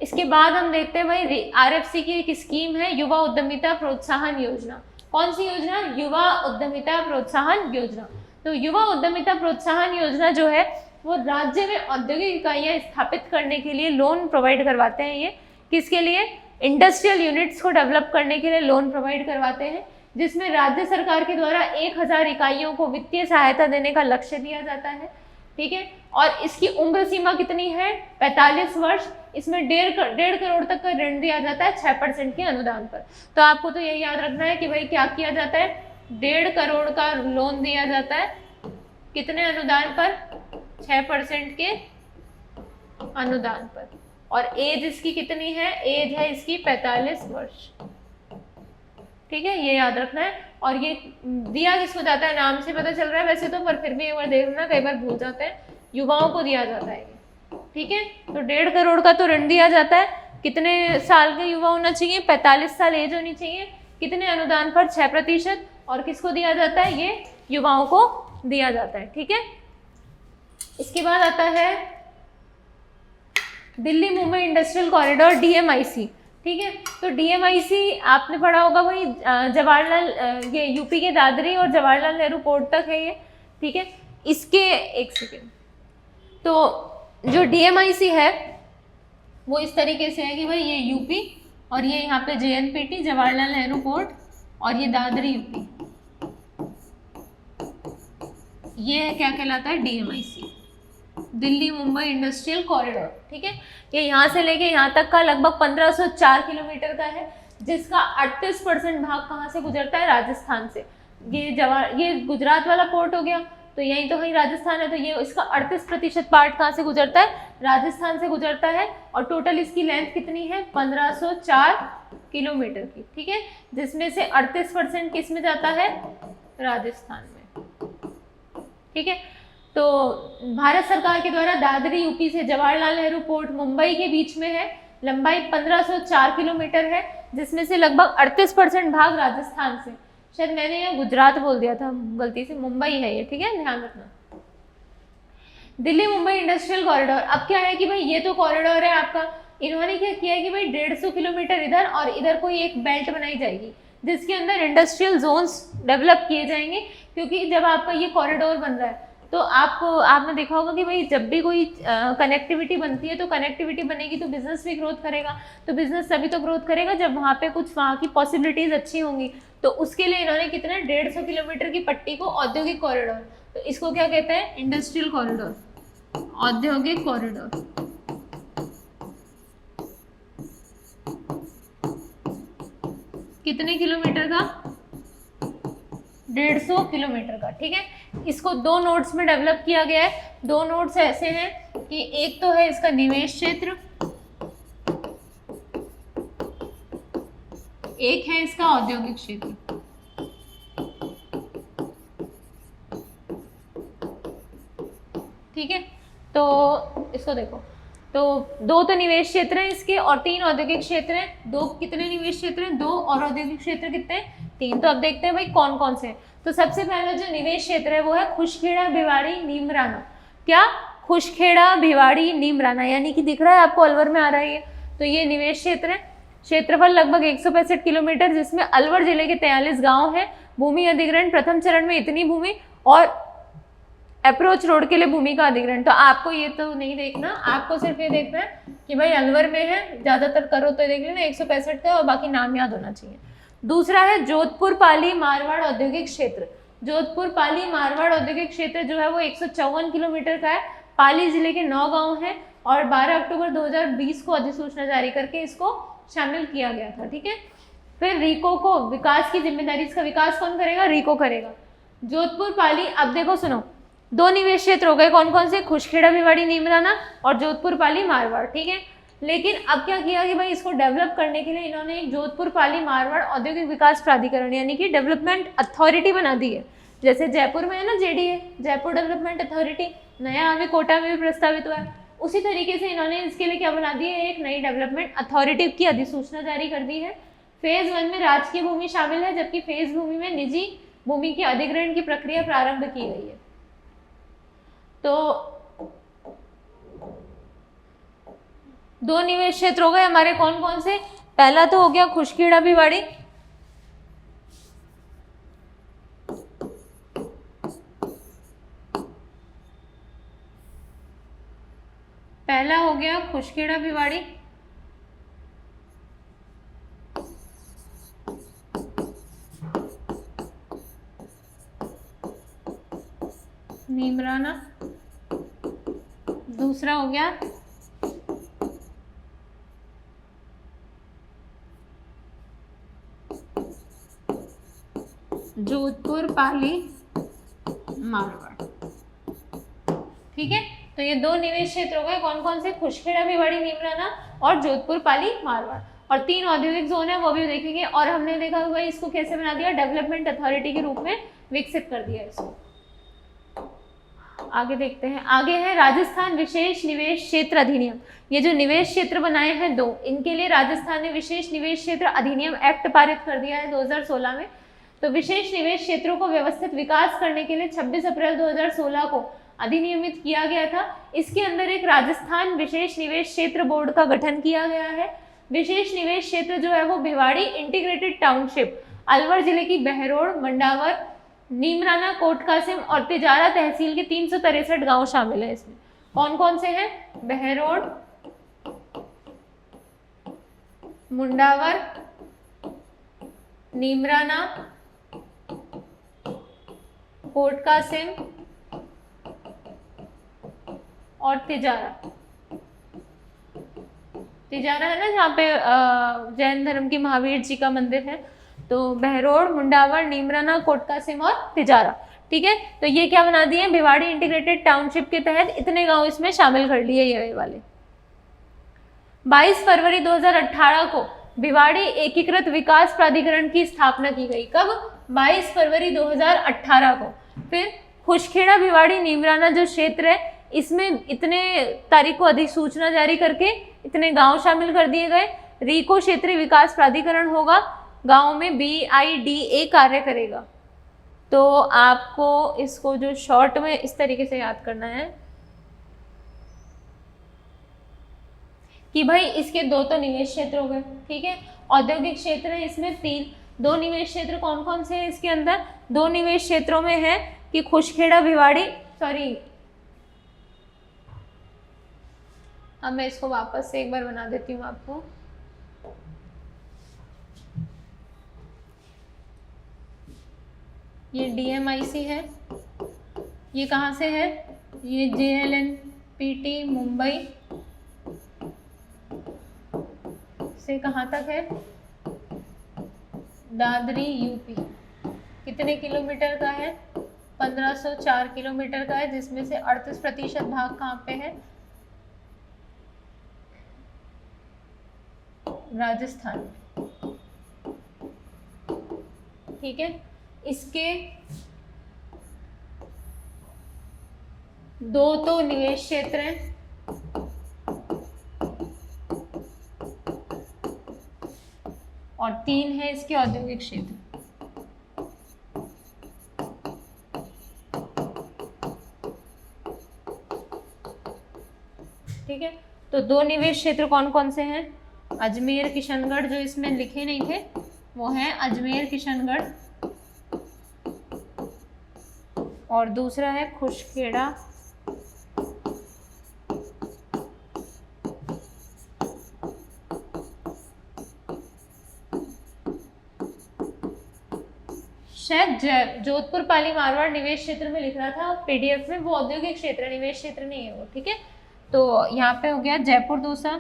Speaker 1: इसके बाद हम देखते हैं भाई आरएफसी की एक स्कीम है युवा उद्यमिता प्रोत्साहन योजना। कौन सी योजना, युवा उद्यमिता प्रोत्साहन योजना। तो युवा उद्यमिता प्रोत्साहन योजना जो है वो राज्य में औद्योगिक इकाइयां स्थापित करने के लिए लोन प्रोवाइड करवाते हैं। ये किसके लिए, इंडस्ट्रियल यूनिट्स को डेवलप करने के लिए लोन प्रोवाइड करवाते हैं, जिसमें राज्य सरकार के द्वारा 1000 इकाइयों को वित्तीय सहायता देने का लक्ष्य दिया जाता है, ठीक है। और इसकी उम्र सीमा कितनी है, 45 वर्ष। इसमें 1.5 करोड़ तक का ऋण दिया जाता है 6% के अनुदान पर। तो आपको तो यही याद रखना है कि भाई क्या किया जाता है, 1.5 करोड़ का लोन दिया जाता है, कितने अनुदान पर, 6% के अनुदान पर। और एज इसकी कितनी है, एज है इसकी 45 वर्ष, ठीक है, ये याद रखना है। और ये दिया किसको जाता है, नाम से पता चल रहा है वैसे तो, पर फिर भी एक बार देखना, कई बार भूल जाते हैं, युवाओं को दिया जाता है, ठीक है। तो 1.5 करोड़ का तो ऋण दिया जाता है, कितने साल के युवा होना चाहिए, 45 साल एज होनी चाहिए, कितने अनुदान पर, 6%। और किसको दिया जाता है, ये युवाओं को दिया जाता है, ठीक है। इसके बाद आता है Delhi Mumbai industrial corridor, DMIC, ठीक है। तो डीएमआईसी आपने पढ़ा होगा भाई, जवाहरलाल, ये यूपी के दादरी और जवाहरलाल नेहरू पोर्ट तक है ये, ठीक है। इसके एक सेकेंड, तो जो डीएमआईसी है वो इस तरीके से है कि भाई ये यूपी और ये यहाँ पे जेएनपीटी जवाहरलाल नेहरू पोर्ट और ये दादरी यूपी, ये क्या कहलाता है, DMIC, Delhi Mumbai industrial corridor, ठीक है। ये यहाँ से लेके यहाँ तक का लगभग 1504 किलोमीटर का है, जिसका 38% भाग कहाँ से गुजरता है, राजस्थान से। ये गुजरात वाला पोर्ट हो गया, तो यही तो कहीं राजस्थान है, तो ये इसका 38% पार्ट कहाँ से गुजरता है, राजस्थान से गुजरता है। और टोटल इसकी लेंथ कितनी है, 1504 किलोमीटर की, ठीक है, जिसमें से 38% किस में जाता है, राजस्थान में, ठीक है। तो भारत सरकार के द्वारा दादरी यूपी से जवाहरलाल नेहरू पोर्ट मुंबई के बीच में है, लंबाई 1504 किलोमीटर है, जिसमें से लगभग 38% भाग राजस्थान से, शायद मैंने यहाँ गुजरात बोल दिया था गलती से, मुंबई है ये, ठीक है, ध्यान रखना। दिल्ली मुंबई इंडस्ट्रियल कॉरिडोर, अब क्या है कि भाई ये तो कॉरिडोर है आपका, इन्होंने क्या किया है कि भाई 150 किलोमीटर इधर और इधर कोई एक बेल्ट बनाई जाएगी, जिसके अंदर इंडस्ट्रियल जोन्स डेवलप किए जाएंगे। क्योंकि जब आपका ये कॉरिडोर बन रहा है तो आपने देखा होगा कि भाई जब भी कोई कनेक्टिविटी बनती है तो कनेक्टिविटी बनेगी तो बिजनेस भी ग्रोथ करेगा, तो बिजनेस तभी तो ग्रोथ करेगा जब वहाँ पे कुछ वहाँ की पॉसिबिलिटीज अच्छी होंगी। तो उसके लिए इन्होंने कितना 150 किलोमीटर की पट्टी को औद्योगिक कॉरिडोर, तो इसको क्या कहते हैं, इंडस्ट्रियल कॉरिडोर, औद्योगिक कॉरिडोर। कितने किलोमीटर का, 150 किलोमीटर का, ठीक है। इसको 2 नोड्स में डेवलप किया गया है। 2 नोड्स ऐसे हैं कि एक तो है इसका निवेश क्षेत्र, एक है इसका औद्योगिक क्षेत्र, ठीक है। तो इसको देखो, तो 2 तो निवेश क्षेत्र हैं इसके और 3 औद्योगिक क्षेत्र हैं। 2 कितने निवेश क्षेत्र हैं, 2 और औद्योगिक क्षेत्र कितने हैं, 3। तो अब देखते हैं भाई कौन कौन से हैं। तो सबसे पहला जो निवेश क्षेत्र है वो है खुशखेड़ा भिवाड़ी नीमराना। क्या, खुशखेड़ा भिवाड़ी नीमराना, यानी कि दिख रहा है आपको, अलवर में आ रहा है ये। तो ये निवेश क्षेत्र है, क्षेत्रफल लगभग 165 किलोमीटर, जिसमें अलवर जिले के 43 गांव हैं। भूमि अधिग्रहण प्रथम चरण में इतनी भूमि और अप्रोच रोड के लिए भूमि का अधिग्रहण। तो आपको ये तो नहीं देखना, आपको सिर्फ ये देखना है कि भाई अलवर में है, ज्यादातर करो तो देख लेना 165 का, और बाकी नाम याद होना चाहिए। दूसरा है जोधपुर पाली मारवाड़ औद्योगिक क्षेत्र। जोधपुर पाली मारवाड़ औद्योगिक क्षेत्र जो है वो 154 किलोमीटर का है। पाली जिले के 9 गांव हैं और 12 अक्टूबर 2020 को अधिसूचना जारी करके इसको शामिल किया गया था, ठीक है। फिर रीको को विकास की जिम्मेदारी, इसका विकास कौन करेगा, रीको करेगा। जोधपुर पाली, अब देखो सुनो, 2 निवेश क्षेत्र हो गए, कौन कौन से, खुशखेड़ा भिवाड़ी नीमराना और जोधपुर पाली मारवाड़, ठीक है। लेकिन अब क्या किया कि भाई इसको डेवलप करने के लिए इन्होंने एक जोधपुर पाली मारवाड़ औद्योगिक विकास प्राधिकरण यानी कि डेवलपमेंट अथॉरिटी बना दी है। जैसे जयपुर में है ना जेडीए, जयपुर डेवलपमेंट अथॉरिटी, नया अभी कोटा में भी प्रस्तावित हुआ है। उसी तरीके से इन्होंने इसके लिए क्या बना दी है, एक नई डेवलपमेंट अथॉरिटी की अधिसूचना जारी कर दी है। फेज 1 में राजकीय भूमि शामिल है, जबकि फेज भूमि में निजी भूमि के अधिग्रहण की प्रक्रिया प्रारंभ की गई है। तो 2 निवेश क्षेत्र हो गए हमारे, कौन कौन से? पहला तो हो गया खुशखेड़ा भिवाड़ी, पहला हो गया खुशखेड़ा भिवाड़ी। नीमराना। दूसरा हो गया जोधपुर पाली मारवाड़। ठीक है, तो ये 2 निवेश क्षेत्र हो गए, कौन कौन से? खुशखेड़ा भिवाड़ी नीमराना और जोधपुर पाली मारवाड़। और 3 औद्योगिक जोन है, वो भी देखेंगे। और हमने देखा भाई इसको कैसे बना दिया, डेवलपमेंट अथॉरिटी के रूप में विकसित कर दिया इसको। आगे देखते हैं, आगे है राजस्थान विशेष निवेश क्षेत्र अधिनियम। ये जो निवेश क्षेत्र बनाए हैं 2, इनके लिए राजस्थान ने विशेष निवेश क्षेत्र अधिनियम एक्ट पारित कर दिया है 2016 में। तो विशेष निवेश क्षेत्रों को व्यवस्थित विकास करने के लिए 26 अप्रैल 2016 को अधिनियमित किया गया था। इसके अंदर एक राजस्थान विशेष निवेश क्षेत्र बोर्ड का गठन किया गया है। विशेष निवेश क्षेत्र जो है वो भिवाड़ी इंटीग्रेटेड टाउनशिप, अलवर जिले की बहरोड, मंडावर, नीमराना, कोटकासिम और तिजारा तहसील के 363 गांव शामिल है। इसमें कौन कौन से हैं? बहरोड, मुंडावर, नीमराना, कोटकासिम और तिजारा। तिजारा है ना जहाँ पे जैन धर्म के महावीर जी का मंदिर है। तो बहरोड, मुंडावर, नीमराना, कोटकासिम और तिजारा। ठीक है, तो ये क्या बना दिए? भिवाड़ी इंटीग्रेटेड टाउनशिप के तहत इतने गांव इसमें शामिल कर लिए ये वाले। 22 फरवरी 2018 को भिवाड़ी एकीकृत विकास प्राधिकरण की स्थापना की गई। कब? 22 फरवरी 2018 को। फिर खुशखेड़ा भिवाड़ी नीमराना जो क्षेत्र है, इसमें इतने तारीख को अधिसूचना जारी करके इतने गांव शामिल कर दिए गए। रीको क्षेत्रीय विकास प्राधिकरण होगा, गांव में BIDA कार्य करेगा। तो आपको इसको जो शॉर्ट में इस तरीके से याद करना है कि भाई इसके 2 तो निवेश क्षेत्र हो गए। ठीक है, औद्योगिक क्षेत्र है इसमें 3। 2 निवेश क्षेत्र कौन कौन से हैं इसके अंदर? 2 निवेश क्षेत्रों में है कि खुशखेड़ा भिवाड़ी, सॉरी अब मैं इसको वापस से एक बार बना देती हूँ आपको। ये DMIC है, ये कहाँ से है? ये JLNPT मुंबई से कहाँ तक है? दादरी UP। कितने किलोमीटर का है? 1504 किलोमीटर का है, जिसमें से 38% भाग कहाँ पे है? राजस्थान। ठीक है, इसके 2 तो निवेश क्षेत्र हैं और 3 है इसके औद्योगिक क्षेत्र। ठीक है, तो 2 निवेश क्षेत्र कौन कौन से हैं? अजमेर किशनगढ़, जो इसमें लिखे नहीं थे वो हैं अजमेर किशनगढ़, और दूसरा है खुशखेड़ा शायद जोधपुर पाली मारवाड़ निवेश क्षेत्र में लिख रहा था PDF में, वो औद्योगिक क्षेत्र निवेश क्षेत्र नहीं है वो। ठीक है, तो यहाँ पे हो गया जयपुर दूसरा,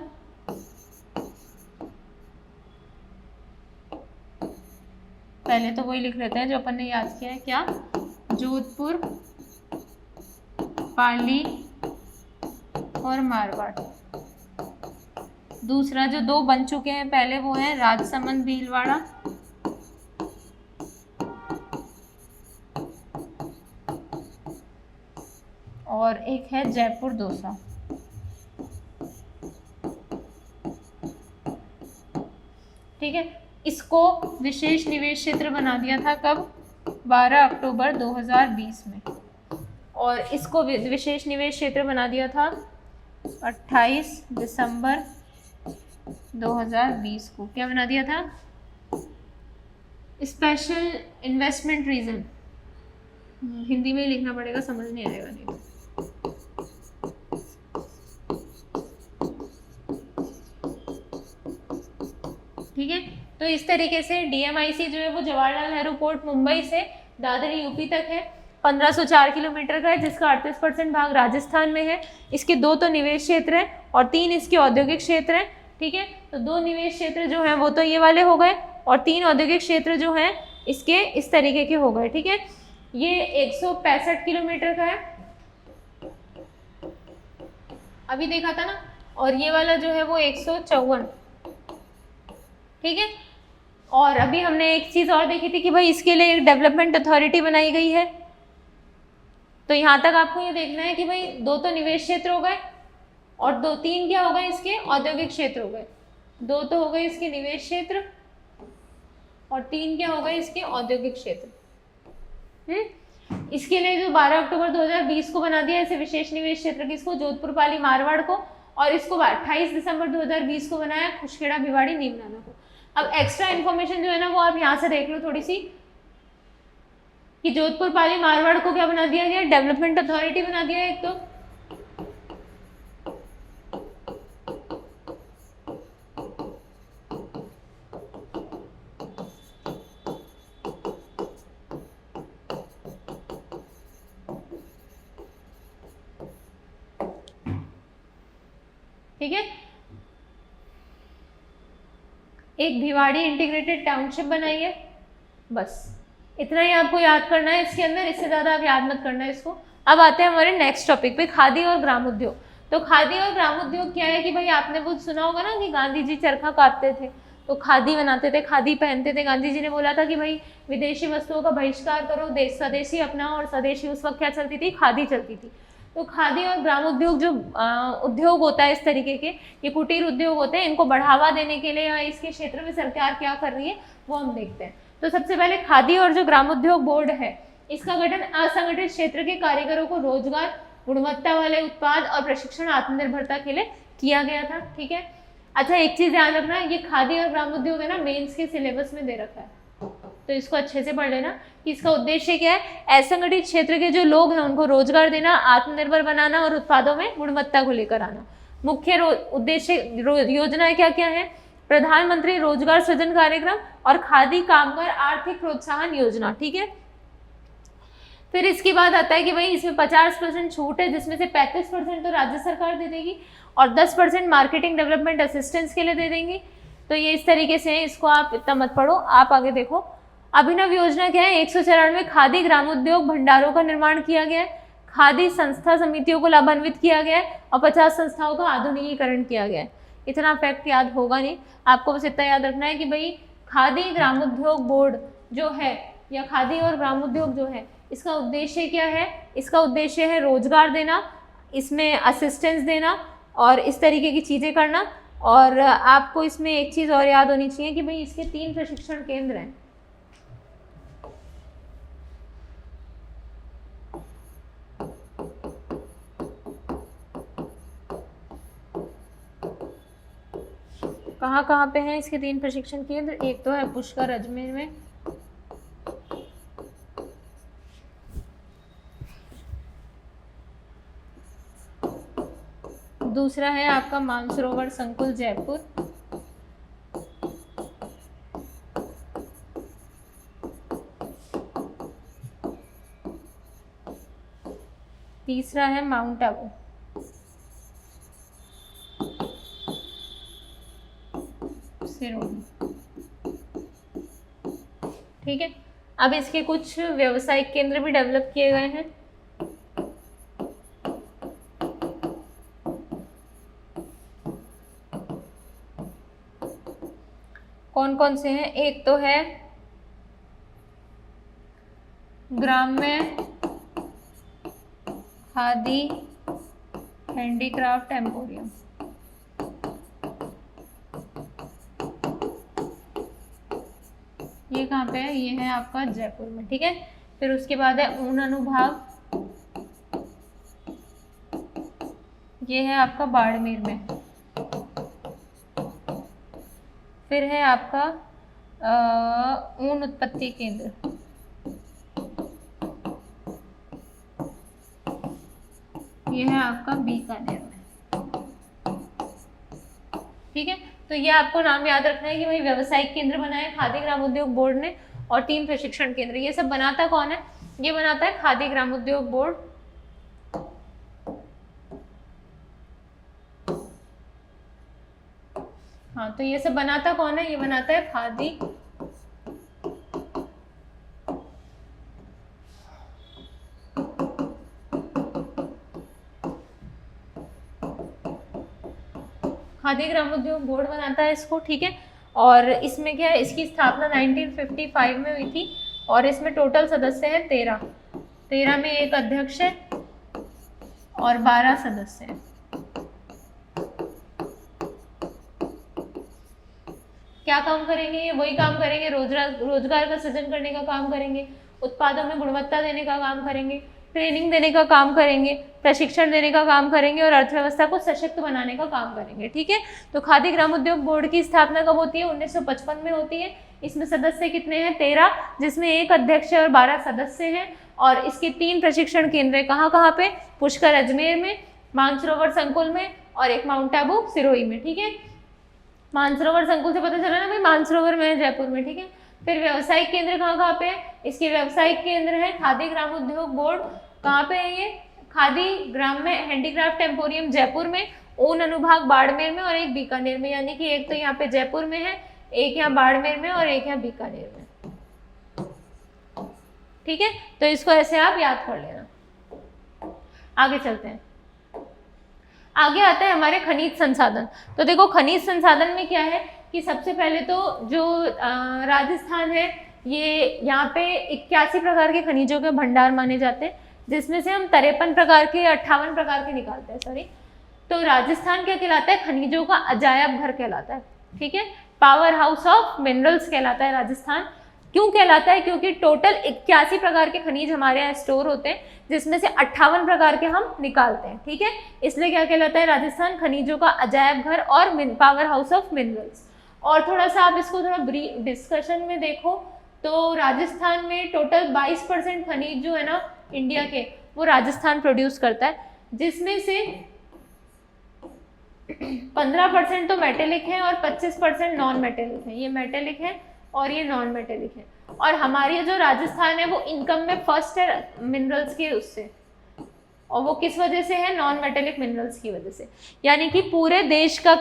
Speaker 1: पहले तो वही लिख लेते हैं जो अपन ने याद किया है। क्या? जोधपुर, पाली और मारवाड़। दूसरा जो 2 बन चुके हैं पहले वो है राजसमंद भीलवाड़ा और एक है जयपुर दौसा। ठीक है। इसको विशेष निवेश क्षेत्र बना दिया था कब? 12 अक्टूबर 2020 में। और इसको विशेष निवेश क्षेत्र बना दिया था 28 दिसंबर 2020 को। क्या बना दिया था? स्पेशल इन्वेस्टमेंट रीजन, हिंदी में ही लिखना पड़ेगा, समझ नहीं आएगा नहीं तो। ठीक है, तो इस तरीके से DMIC जो है वो जवाहरलाल नेहरू पोर्ट मुंबई से दादरी यूपी तक है, 1504 किलोमीटर का है, जिसका 38% भाग राजस्थान में है। इसके 2 तो निवेश क्षेत्र हैं और 3 इसके औद्योगिक क्षेत्र हैं। ठीक है, तो 2 निवेश क्षेत्र जो हैं वो तो ये वाले हो गए और 3 औद्योगिक क्षेत्र जो हैं इसके इस तरीके के हो गए। ठीक है, ये 165 किलोमीटर का है, अभी देखा था ना, और ये वाला जो है वो 154। ठीक है, और अभी हमने एक चीज और देखी थी कि भाई इसके लिए एक डेवलपमेंट अथॉरिटी बनाई गई है। तो यहाँ तक आपको ये देखना है कि भाई 2 तो निवेश क्षेत्र हो गए और 3 क्या हो गए इसके औद्योगिक क्षेत्र हो गए। 2 तो हो गए इसके निवेश क्षेत्र और 3 क्या हो गए इसके औद्योगिक क्षेत्र। इसके लिए जो 12 अक्टूबर 2020 को बना दिया इसे विशेष निवेश क्षेत्र किसको? जोधपुर पाली मारवाड़ को। और इसको 28 दिसंबर 2020 को बनाया खुशखेड़ा भिवाड़ी नीमनाना को। अब एक्स्ट्रा इन्फॉर्मेशन जो है ना वो आप यहाँ से देख लो थोड़ी सी, कि जोधपुर पाली मारवाड़ को क्या बना दिया गया? डेवलपमेंट अथॉरिटी बना दिया एक तो। ठीक है, एक भिवाड़ी इंटीग्रेटेड टाउनशिप बनाई है, बस इतना ही आपको याद करना है इसके अंदर, इससे ज़्यादा आप याद मत करना है इसको। अब आते हैं हमारे नेक्स्ट टॉपिक पे, खादी और ग्राम उद्योग। तो खादी और ग्राम उद्योग क्या है कि भाई आपने वो सुना होगा ना कि गांधी जी चरखा काटते थे तो खादी बनाते थे, खादी पहनते थे। गांधी जी ने बोला था कि भाई विदेशी वस्तुओं का बहिष्कार करो, देश स्वदेशी अपनाओ, और स्वदेशी उस वक्त क्या चलती थी? खादी चलती थी। तो खादी और ग्राम उद्योग जो उद्योग होता है इस तरीके के, ये कुटीर उद्योग होते हैं, इनको बढ़ावा देने के लिए इसके क्षेत्र में सरकार क्या कर रही है वो हम देखते हैं। तो सबसे पहले खादी और जो ग्रामोद्योग बोर्ड है इसका गठन असंगठित क्षेत्र के कारीगरों को रोजगार, गुणवत्ता वाले उत्पाद और प्रशिक्षण, आत्मनिर्भरता के लिए किया गया था। ठीक है, अच्छा एक चीज ध्यान रखना, ये खादी और ग्रामोद्योग है ना मेंस के सिलेबस में दे रखा है, तो इसको अच्छे से पढ़ लेना कि इसका उद्देश्य क्या है। असंगठित क्षेत्र के जो लोग हैं उनको रोजगार देना, आत्मनिर्भर बनाना और उत्पादों में गुणवत्ता को लेकर आना। मुख्य उद्देश्य योजनाएं क्या क्या है? प्रधानमंत्री रोजगार सृजन कार्यक्रम और खादी कामगार आर्थिक प्रोत्साहन योजना। ठीक है, फिर इसके बाद आता है कि भाई इसमें 50% छूट है, जिसमें से 35% तो राज्य सरकार दे देगी और 10% मार्केटिंग डेवलपमेंट असिस्टेंस के लिए दे देंगी। तो ये इस तरीके से है, इसको आप इतना मत पढ़ो, आप आगे देखो। अभिनव योजना क्या है? 194 खादी ग्रामोद्योग भंडारों का निर्माण किया गया है, खादी संस्था समितियों को लाभान्वित किया गया है और 50 संस्थाओं का आधुनिकीकरण किया गया है। इतना फैक्ट याद होगा नहीं, आपको बस इतना याद रखना है कि भाई खादी ग्रामोद्योग बोर्ड जो है या खादी और ग्रामोद्योग जो है इसका उद्देश्य क्या है? इसका उद्देश्य है रोजगार देना, इसमें असिस्टेंस देना और इस तरीके की चीज़ें करना। और आपको इसमें एक चीज़ और याद होनी चाहिए कि भाई इसके 3 प्रशिक्षण केंद्र हैं। कहाँ कहाँ पे हैं इसके 3 प्रशिक्षण केंद्र? एक तो है पुष्कर अजमेर में, दूसरा है आपका मानसरोवर संकुल जयपुर, तीसरा है माउंट आबू। ठीक है, अब इसके कुछ व्यावसायिक केंद्र भी डेवलप किए गए हैं। कौन कौन से हैं? एक तो है ग्राम्य खादी हैंडीक्राफ्ट एम्पोरियम, ये कहाँ पे है, ये है आपका जयपुर में, ठीक है। फिर उसके बाद है ऊन अनुभाग, ये है आपका बाड़मेर में। फिर है आपका ऊन उत्पत्ति केंद्र, ये है आपका बीकानेर में, ठीक है। तो ये आपको नाम याद रखना है कि भाई व्यवसायिक केंद्र बनाए खादी ग्राम उद्योग बोर्ड ने, और 3 प्रशिक्षण केंद्र। ये सब बनाता कौन है, ये बनाता है खादी ग्राम उद्योग बोर्ड। हाँ, तो ये सब बनाता कौन है, ये बनाता है खादी खादी ग्राम उद्योग बोर्ड बनाता है इसको, ठीक है। और इसमें क्या है, इसकी स्थापना 1955 में हुई थी, और इसमें टोटल सदस्य है 13 में एक अध्यक्ष है और 12 सदस्य हैं। क्या काम करेंगे, ये वही काम करेंगे, रोजगार का सृजन करने का काम करेंगे, उत्पादों में गुणवत्ता देने का काम करेंगे, ट्रेनिंग देने का काम करेंगे, प्रशिक्षण देने का काम करेंगे, और अर्थव्यवस्था को सशक्त बनाने का काम करेंगे, ठीक है। तो खादी ग्राम उद्योग बोर्ड की स्थापना कब होती है, 1955 में होती है। इसमें सदस्य कितने हैं, 13, जिसमें एक अध्यक्ष और 12 सदस्य हैं। और इसके 3 प्रशिक्षण केंद्र है, कहाँ कहाँ पे, पुष्कर अजमेर में, मानसरोवर संकुल में, और एक माउंट आबू सिरोही में, ठीक है। मानसरोवर संकुल से पता चला ना भाई, मानसरोवर में है जयपुर में, ठीक है। फिर व्यवसायिक केंद्र कहाँ कहाँ पे है, इसके व्यवसायिक केंद्र है खादी ग्राम उद्योग बोर्ड, कहाँ पे है ये, खादी ग्राम में, हैंडीक्राफ्ट एम्पोरियम जयपुर में, ऊन अनुभाग बाड़मेर में, और एक बीकानेर में। यानी कि एक तो यहाँ पे जयपुर में है, एक यहाँ बाड़मेर में, और एक यहाँ बीकानेर में, ठीक है। तो इसको ऐसे आप याद कर लेना। आगे चलते हैं, आगे आता है हमारे खनिज संसाधन। तो देखो खनिज संसाधन में क्या है कि सबसे पहले तो जो राजस्थान है, ये यहाँ पे 81 प्रकार के खनिजों के भंडार माने जाते हैं, जिसमें से हम 53 प्रकार के, 58 प्रकार के निकालते हैं, सॉरी। तो राजस्थान क्या कहलाता है, खनिजों का अजायब घर कहलाता है, ठीक है। पावर हाउस ऑफ मिनरल्स कहलाता है राजस्थान। क्यों कहलाता है, क्योंकि टोटल 81 प्रकार के खनिज हमारे यहाँ स्टोर होते हैं, जिसमें से 58 प्रकार के हम निकालते हैं, ठीक है। इसलिए क्या कहलाता है राजस्थान, खनिजों का अजायब घर और पावर हाउस ऑफ मिनरल्स। और थोड़ा सा आप इसको थोड़ा ब्रीफ डिस्कशन में देखो तो राजस्थान में टोटल 22% खनिज जो है ना इंडिया के, वो राजस्थान प्रोड्यूस करता है, जिसमें से 15% तो मेटेलिक है और 25% नॉन मेटेलिक है। ये मेटेलिक है और ये नॉन मेटेलिक है। और हमारी जो राजस्थान है वो इनकम में फर्स्ट है मिनरल्स के उससे, और वो किस वजह से है, नॉन मेटेलिक मिनरल्स की वजह से। यानी कि पूरे देश का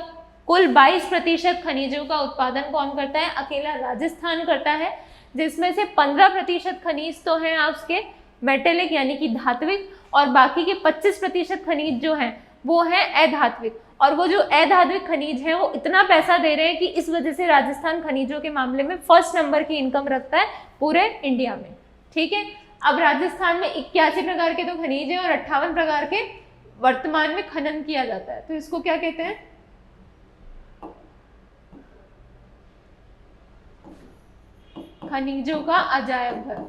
Speaker 1: कुल 22% खनिजों का उत्पादन कौन करता है, अकेला राजस्थान करता है, जिसमें से 15% खनिज तो हैं आपके मेटेलिक यानी कि धात्विक, और बाकी के 25% खनिज जो हैं वो हैं अधात्विक। और वो जो अधात्विक खनिज हैं वो इतना पैसा दे रहे हैं कि इस वजह से राजस्थान खनिजों के मामले में फर्स्ट नंबर की इनकम रखता है पूरे इंडिया में, ठीक है। अब राजस्थान में 81 प्रकार के तो खनिज हैं और 58 प्रकार के वर्तमान में खनन किया जाता है। तो इसको क्या कहते हैं, खनिजों का अजायब घर।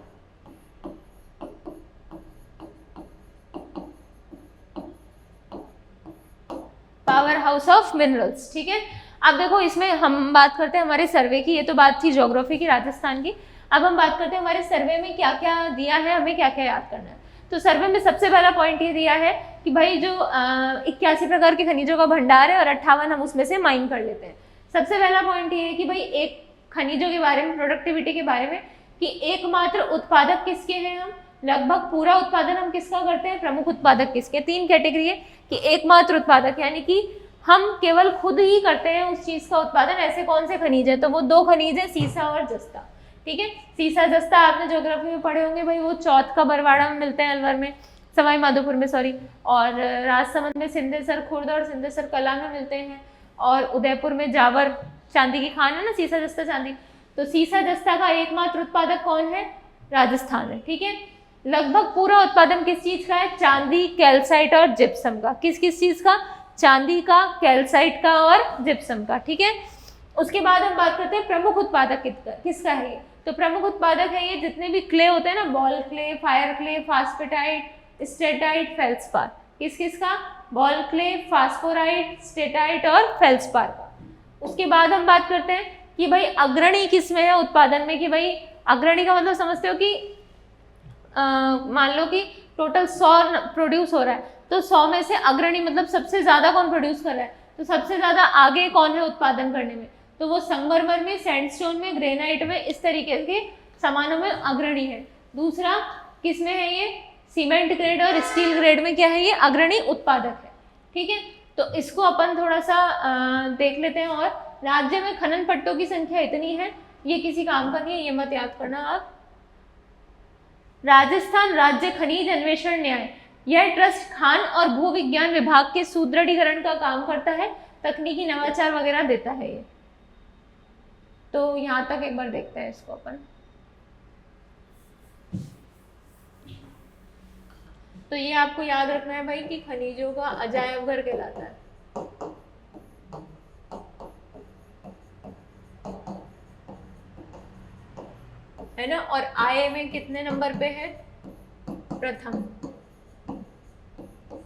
Speaker 1: पावर हाउस ऑफ मिनरल्स, ठीक है। अब देखो इसमें हम बात करते हैं हमारे सर्वे की, ये तो बात थी ज्योग्राफी की राजस्थान की। अब हम बात करते हैं हमारे सर्वे में क्या क्या दिया है, हमें क्या क्या याद करना है। तो सर्वे में सबसे पहला पॉइंट ये दिया है कि भाई जो 81 प्रकार के खनिजों का भंडार है और 58 हम उसमें से माइन कर लेते हैं। सबसे पहला पॉइंट ये है कि भाई एक खनिजों के बारे में, प्रोडक्टिविटी के बारे में, कि एकमात्र उत्पादक किसके हैं हम, लगभग पूरा उत्पादन हम किसका करते हैं, प्रमुख उत्पादक किसके। 3 कैटेगरी है कि एकमात्र उत्पादक यानी कि हम केवल खुद ही करते हैं उस चीज का उत्पादन। ऐसे कौन से खनिज है, तो वो 2 खनिज है, सीसा और जस्ता, ठीक है। सीसा जस्ता आपने ज्योग्राफी में पढ़े होंगे भाई, वो चौथ का बरवाड़ा में मिलते हैं, अलवर में, सवाई माधोपुर में सॉरी, और राजसमंद में सिंधेसर खुर्द और सिंधेसर कला में मिलते हैं, और उदयपुर में जावर चांदी की खान है ना, सीसा जस्ता चांदी। तो सीसा जस्ता का एकमात्र उत्पादक कौन है, राजस्थान है, ठीक है। लगभग पूरा उत्पादन किस चीज का है, चांदी, कैल्साइट और जिप्सम का। किस किस चीज का, चांदी का, कैल्साइट का और जिप्सम का, ठीक है। उसके बाद हम बात करते हैं प्रमुख उत्पादक किसका है ये। तो प्रमुख उत्पादक है ये जितने भी क्ले होते हैं ना, ball clay, fire clay, phosphatite, steatite, feldspar, किस किस का, बॉल क्ले, फास्फोराइट, स्टेटाइट और फेल्सपार का। उसके बाद हम बात करते हैं कि भाई अग्रणी किस में है उत्पादन में, कि भाई अग्रणी का मतलब समझते हो कि मान लो कि टोटल 100 प्रोड्यूस हो रहा है, तो 100 में से अग्रणी मतलब सबसे ज्यादा कौन प्रोड्यूस कर रहा है, तो सबसे ज्यादा आगे कौन है उत्पादन करने में, तो वो संगमरमर में, सैंडस्टोन में, ग्रेनाइट में, इस तरीके के सामानों में अग्रणी है। दूसरा किस में है ये, सीमेंट ग्रेड और स्टील ग्रेड में क्या है ये, अग्रणी उत्पादक है। ठीक है, तो इसको अपन थोड़ा सा देख लेते हैं। और राज्य में खनन पट्टों की संख्या इतनी है, ये किसी काम का नहीं है, ये मत याद करना आप। राजस्थान राज्य खनिज अन्वेषण न्याय, यह ट्रस्ट खान और भू विज्ञान विभाग के सुदृढ़ीकरण का काम करता है, तकनीकी नवाचार वगैरह देता है ये। तो यहाँ तक एक बार देखते हैं इसको अपन। तो ये आपको याद रखना है भाई कि खनिजों का अजायब घर कहलाता है। है ना, और आय में कितने नंबर पे है, प्रथम,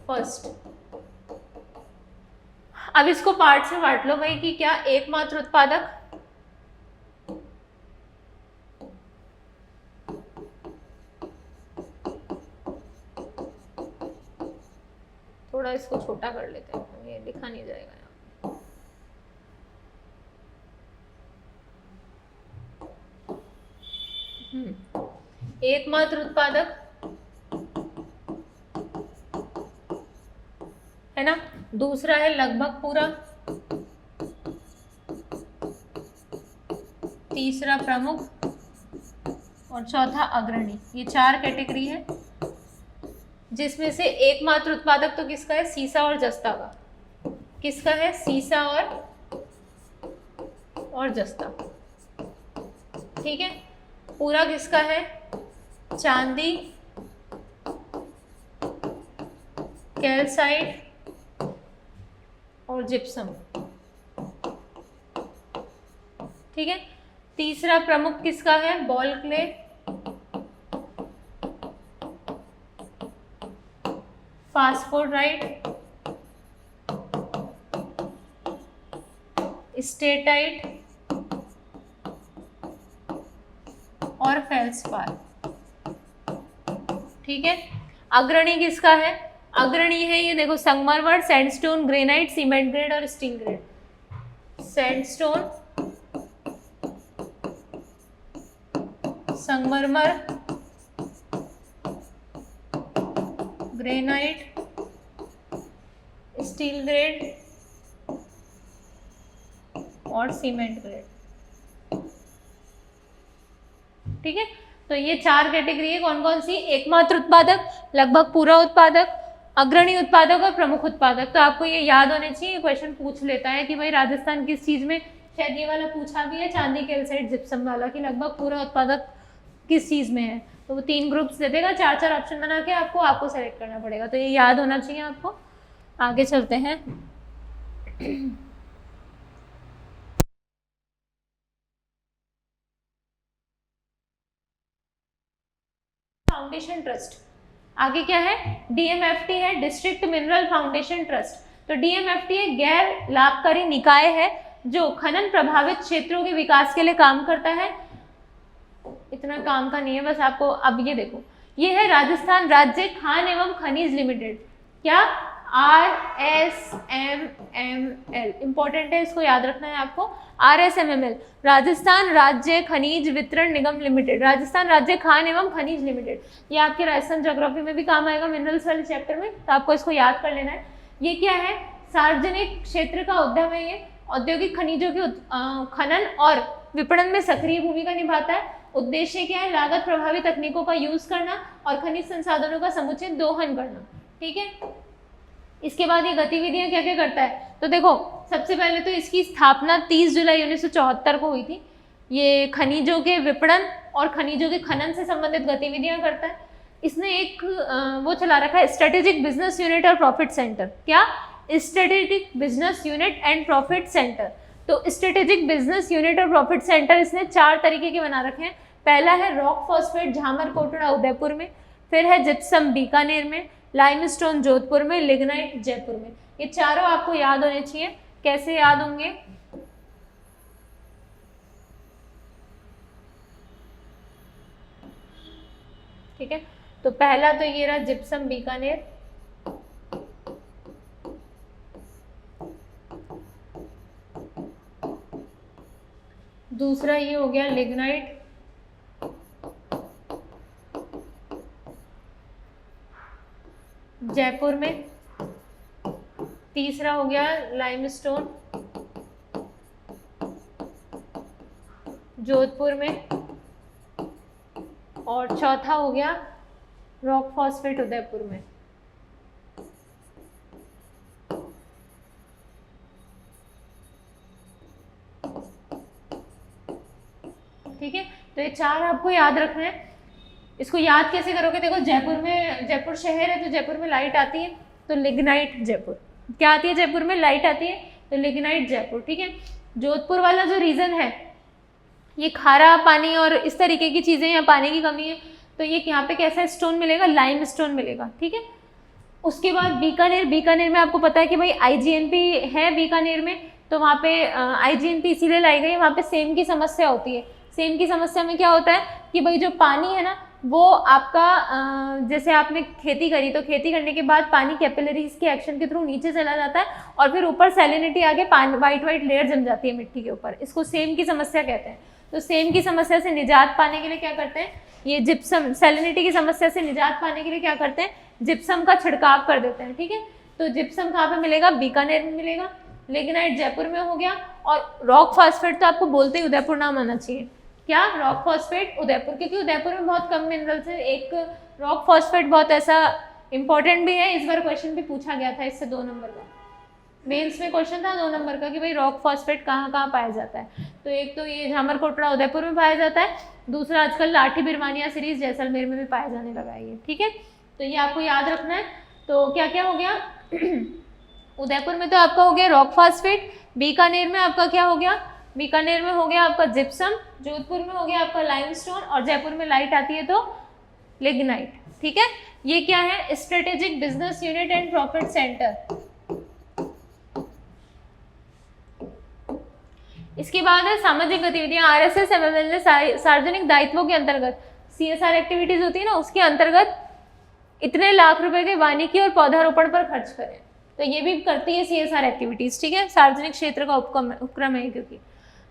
Speaker 1: फर्स्ट। अब इसको पार्ट्स में बांट लो भाई कि क्या एकमात्र उत्पादक, थोड़ा इसको छोटा कर लेते हैं, ये लिखा नहीं जाएगा यहाँ। एकमात्र उत्पादक है ना, दूसरा है लगभग पूरा, तीसरा प्रमुख और चौथा अग्रणी। ये 4 कैटेगरी है, जिसमें से एकमात्र उत्पादक तो किसका है, सीसा और जस्ता का। किसका है, सीसा और जस्ता। ठीक है, पूरा किसका है, चांदी, कैल्साइट और जिप्सम। ठीक है, तीसरा प्रमुख किसका है, बॉल क्ले, फास्फोराइट, स्टेटाइट और फेल्सपार। ठीक है, अग्रणी किसका है, अग्रणी है ये देखो, संगमरमर, सैंडस्टोन, ग्रेनाइट, सीमेंट ग्रेड और स्टील ग्रेड। सैंडस्टोन, संगमरमर, ग्रेनाइट, स्टील ग्रेड और सीमेंट ग्रेड। ठीक है, तो ये 4 कैटेगरी है, कौन कौन सी, एकमात्र उत्पादक, लगभग पूरा उत्पादक, अग्रणी उत्पादक और प्रमुख उत्पादक। तो आपको ये याद होने चाहिए, क्वेश्चन पूछ लेता है कि भाई राजस्थान किस चीज में, शायद ये वाला पूछा भी है, चांदी, कैल्साइट, जिप्सम वाला, कि लगभग पूरा उत्पादक किस चीज में है। तो वो 3 ग्रुप्स दे देगा, 4 ऑप्शन बना के आपको सेलेक्ट करना पड़ेगा। तो ये याद होना चाहिए आपको। आगे चलते हैं। फाउंडेशन ट्रस्ट, आगे क्या है, डीएमएफटी है, डिस्ट्रिक्ट मिनरल फाउंडेशन ट्रस्ट। तो डीएमएफटी एक गैर लाभकारी निकाय है जो खनन प्रभावित क्षेत्रों के विकास के लिए काम करता है। इतना काम का नहीं है, बस आपको अब ये देखो, ये है राजस्थान राज्य खान एवं खनिज लिमिटेड, क्या, RSMML, इंपॉर्टेंट है, इसको याद रखना है आपको, RSMML, राजस्थान राज्य खनिज वितरण निगम लिमिटेड, राजस्थान राज्य खान एवं खनिज लिमिटेड। ये आपके राजस्थान ज्योग्राफी में भी काम आएगा, मिनरल्स वाले चैप्टर में, तो आपको इसको याद कर लेना है। ये क्या है, सार्वजनिक क्षेत्र का उद्यम है, ये औद्योगिक खनिजों के खनन और विपणन में सक्रिय भूमिका निभाता है। उद्देश्य क्या है, लागत प्रभावी तकनीकों का यूज करना और खनिज संसाधनों का समुचित दोहन करना। ठीक है, इसके बाद ये गतिविधियां क्या क्या करता है, तो देखो सबसे पहले तो इसकी स्थापना 30 जुलाई 1974 को हुई थी। ये खनिजों के विपणन और खनिजों के खनन से संबंधित गतिविधियां करता है। इसने एक वो चला रखा है, स्ट्रेटेजिक बिजनेस यूनिट और प्रॉफिट सेंटर। क्या, strategic business unit and profit centre. तो स्ट्रेटेजिक बिजनेस यूनिट और प्रॉफिट सेंटर इसने 4 तरीके के बना रखे हैं। पहला है रॉक फॉस्फेट झामर कोटड़ा उदयपुर में, फिर है जिप्सम बीकानेर में, लाइमस्टोन जोधपुर में, लिग्नाइट जयपुर में। ये चारों आपको याद होने चाहिए। कैसे याद होंगे? ठीक है, तो पहला तो ये रहा जिप्सम बीकानेर, दूसरा ये हो गया लिग्नाइट, जयपुर में, तीसरा हो गया लाइमस्टोन जोधपुर में, और चौथा हो गया रॉक फॉस्फेट उदयपुर में। ठीक है, तो ये 4 आपको याद रखना है। इसको याद कैसे करोगे? देखो जयपुर शहर है तो जयपुर में लाइट आती है, तो लिग्नाइट जयपुर। क्या आती है? जयपुर में लाइट आती है, तो लिग्नाइट जयपुर। ठीक है, जोधपुर वाला जो रीजन है ये खारा पानी और इस तरीके की चीजें, यहाँ पानी की कमी है, तो ये यहाँ पे कैसा स्टोन मिलेगा? लाइम स्टोन मिलेगा। ठीक है, उसके बाद बीकानेर में आपको पता है कि भाई आईजीएनपी है बीकानेर में, तो वहाँ पे आईजीएनपी इसीलिए लाई गई है, वहाँ पे सेम की समस्या होती है। सेम की समस्या में क्या होता है कि भाई जो पानी है ना वो आपका जैसे आपने खेती करी, तो खेती करने के बाद पानी कैपिलरीज के एक्शन के थ्रू नीचे चला जाता है और फिर ऊपर सैलिनिटी आके वाइट लेयर जम जाती है मिट्टी के ऊपर। इसको सेम की समस्या कहते हैं। तो सेम की समस्या से निजात पाने के लिए क्या करते हैं? ये जिप्सम, सैलिनिटी की समस्या से निजात पाने के लिए क्या करते हैं? जिप्सम का छिड़काव कर देते हैं। ठीक है, तो जिप्सम कहाँ पे मिलेगा? बीकानेर में मिलेगा, लिग्नाइट जयपुर में हो गया, और रॉक फॉस्फेट तो आपको बोलते ही उदयपुर नाम आना चाहिए। क्या? रॉक फॉस्फेट उदयपुर, क्योंकि उदयपुर में बहुत कम मिनरल्स है। एक रॉक फॉस्फेट बहुत ऐसा इंपॉर्टेंट भी है, इस बार क्वेश्चन भी पूछा गया था इससे 2 नंबर का, मेंस में क्वेश्चन था 2 नंबर का कि भाई रॉक फॉस्फेट कहाँ कहाँ पाया जाता है। तो एक तो ये झामर कोटड़ा उदयपुर में पाया जाता है, दूसरा आजकल लाठी बिरवानिया सीरीज जैसलमेर में भी पाया जाने लगा है ये। ठीक है, तो ये आपको याद रखना है। तो क्या क्या हो गया? उदयपुर में तो आपका हो गया रॉक फॉस्फेट, बीकानेर में आपका क्या हो गया? बीकानेर में हो गया आपका जिप्सम, जोधपुर में हो गया आपका लाइमस्टोन, और जयपुर में लाइट आती है तो लिग्नाइट। ठीक है, ये क्या है? Strategic business unit and profit centre. इसके बाद है सामाजिक गतिविधियां। आरएसएस एमएमएल ने सार्वजनिक दायित्वों के अंतर्गत सीएसआर एक्टिविटीज होती है ना, उसके अंतर्गत इतने लाख रुपए के वानिकी और पौधारोपण पर खर्च करें। तो ये भी करती है सीएसआर एक्टिविटीज। ठीक है, सार्वजनिक क्षेत्र का उपक्रम है। क्योंकि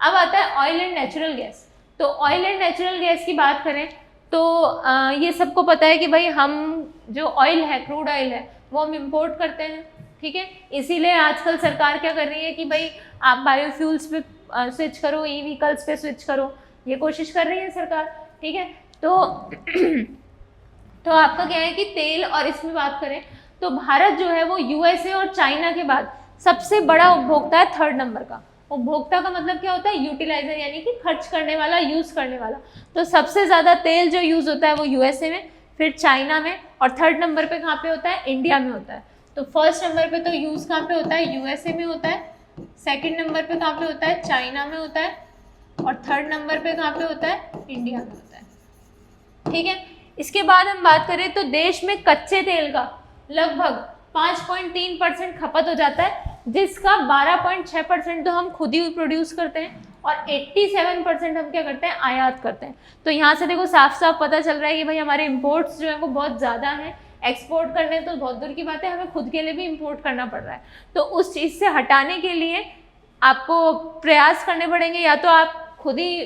Speaker 1: अब आता है ऑयल एंड नेचुरल गैस। तो ऑयल एंड नेचुरल गैस की बात करें तो ये सबको पता है कि भाई हम जो ऑयल है, क्रूड ऑयल है, वो हम इम्पोर्ट करते हैं। ठीक है, इसीलिए आजकल सरकार क्या कर रही है कि भाई आप बायोफ्यूल्स पे स्विच करो, ई व्हीकल्स पे स्विच करो, ये कोशिश कर रही है सरकार। ठीक है, तो आपका क्या है कि तेल, और इसमें बात करें तो भारत जो है वो यूएसए और चाइना के बाद सबसे बड़ा उपभोक्ता है, 3rd नंबर का। उपभोक्ता का मतलब क्या होता है? यूटिलाइजर, यानी कि खर्च करने वाला, यूज करने वाला। तो सबसे ज्यादा तेल जो यूज होता है वो यूएसए में, फिर चाइना में, और 3rd नंबर पे कहाँ पे होता है? इंडिया में होता है। तो 1st नंबर पे तो यूज कहाँ पे होता है? यूएसए में होता है, 2nd नंबर पे कहाँ पे होता है? चाइना में होता है, और 3rd नंबर पे कहाँ पे होता है? इंडिया में होता है। ठीक है, इसके बाद हम बात करें तो देश में कच्चे तेल का लगभग 5.3% खपत हो जाता है, जिसका 12.6% तो हम खुद ही प्रोड्यूस करते हैं, और 87% हम क्या करते हैं? आयात करते हैं। तो यहाँ से देखो साफ साफ पता चल रहा है कि भाई हमारे इम्पोर्ट्स जो है वो बहुत ज़्यादा हैं। एक्सपोर्ट करने तो बहुत दूर की बात है, हमें खुद के लिए भी इम्पोर्ट करना पड़ रहा है। तो उस चीज़ से हटाने के लिए आपको प्रयास करने पड़ेंगे, या तो आप खुद ही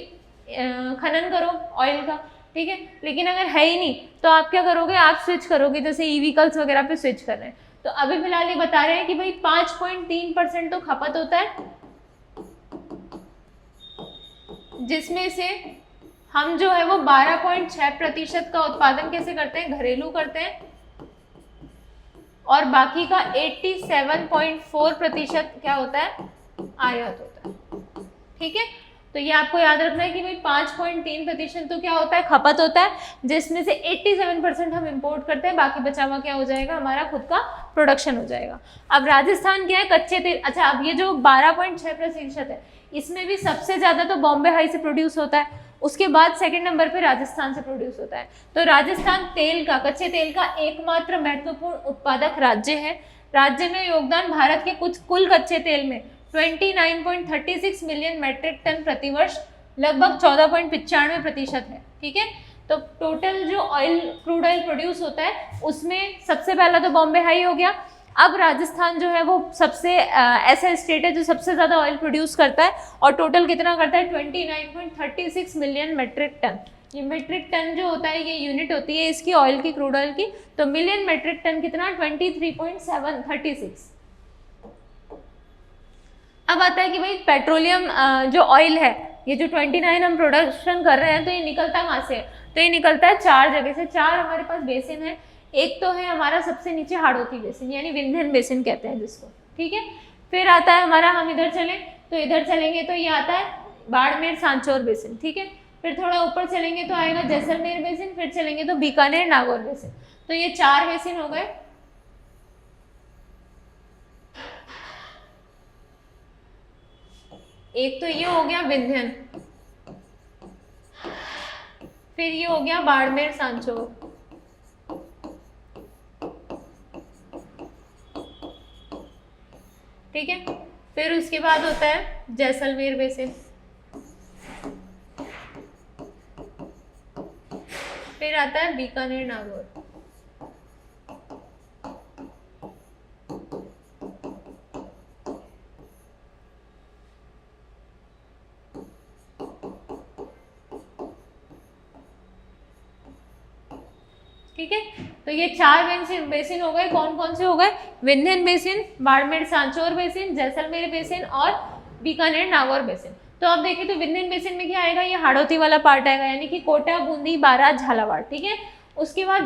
Speaker 1: खनन करो ऑयल का। ठीक है, लेकिन अगर है ही नहीं तो आप क्या करोगे? आप स्विच करोगे, जैसे ई व्हीकल्स वगैरह पे स्विच कर रहे हैं। तो अभी फिलहाल ये बता रहे हैं कि भाई 5.3% तो खपत होता है, जिसमें से हम जो है वो 12.6% का उत्पादन कैसे करते हैं? घरेलू करते हैं, और बाकी का 87.4% क्या होता है? आयात होता है। ठीक है, तो ये आपको याद रखना है कि भाई 5.3% तो क्या होता है? खपत होता है, जिसमें से 87% हम इंपोर्ट करते हैं, बाकी बचा हुआ क्या हो जाएगा? हमारा खुद का प्रोडक्शन हो जाएगा। अब राजस्थान क्या है? कच्चे तेल। अच्छा, अब ये जो 12.6% है, इसमें भी सबसे ज़्यादा तो बॉम्बे हाई से प्रोड्यूस होता है, उसके बाद सेकंड नंबर पे राजस्थान से प्रोड्यूस होता है। तो राजस्थान तेल का, कच्चे तेल का एकमात्र महत्वपूर्ण उत्पादक राज्य है। राज्य में योगदान भारत के कुल कच्चे तेल में 29.36 मिलियन मेट्रिक टन प्रतिवर्ष, लगभग 14.95% है। ठीक है, तो टोटल जो ऑयल, क्रूड ऑयल प्रोड्यूस होता है उसमें सबसे पहला तो बॉम्बे हाई हो गया। अब राजस्थान जो है वो सबसे ऐसा स्टेट है जो सबसे ज़्यादा ऑयल प्रोड्यूस करता है, और टोटल कितना करता है 29.36 मिलियन मेट्रिक टन। ये मेट्रिक टन जो होता है ये यूनिट होती है इसकी ऑयल की, क्रूड ऑयल की, तो मिलियन मेट्रिक टन कितना 23.736। अब आता है कि भाई पेट्रोलियम जो ऑयल है, ये जो 29 हम प्रोडक्शन कर रहे हैं, तो ये निकलता कहाँ से है? तो ये निकलता है 4 जगह से। 4 हमारे पास बेसिन है। एक तो है हमारा सबसे नीचे हाड़ौती बेसिन, यानी विंध्यन बेसिन कहते हैं जिसको। ठीक है, फिर आता है हमारा, हम इधर चलें तो इधर चलेंगे तो ये आता है बाड़मेर सांचौर बेसिन। ठीक है, फिर थोड़ा ऊपर चलेंगे तो आएगा जैसलमेर बेसिन, फिर चलेंगे तो बीकानेर नागौर बेसिन। तो ये 4 बेसिन हो गए। एक तो ये हो गया विंध्यन, फिर ये हो गया बाड़मेर सांचौर, ठीक है, फिर उसके बाद होता है जैसलमेर बेसिन, फिर आता है बीकानेर नागौर। ठीक है, तो ये 4 बेसिन हो गए। कौन कौन से हो गए? Vindhyan basin, Barmer Sanchore basin, Jaisalmer basin और बीकानेर नागौर बेसिन। तो अब देखिए तो विंध्यन बेसिन में क्या आएगा? ये हाड़ौती वाला पार्ट आएगा, यानी कि कोटा, बूंदी, बारात, झालावाड़। ठीक है, उसके बाद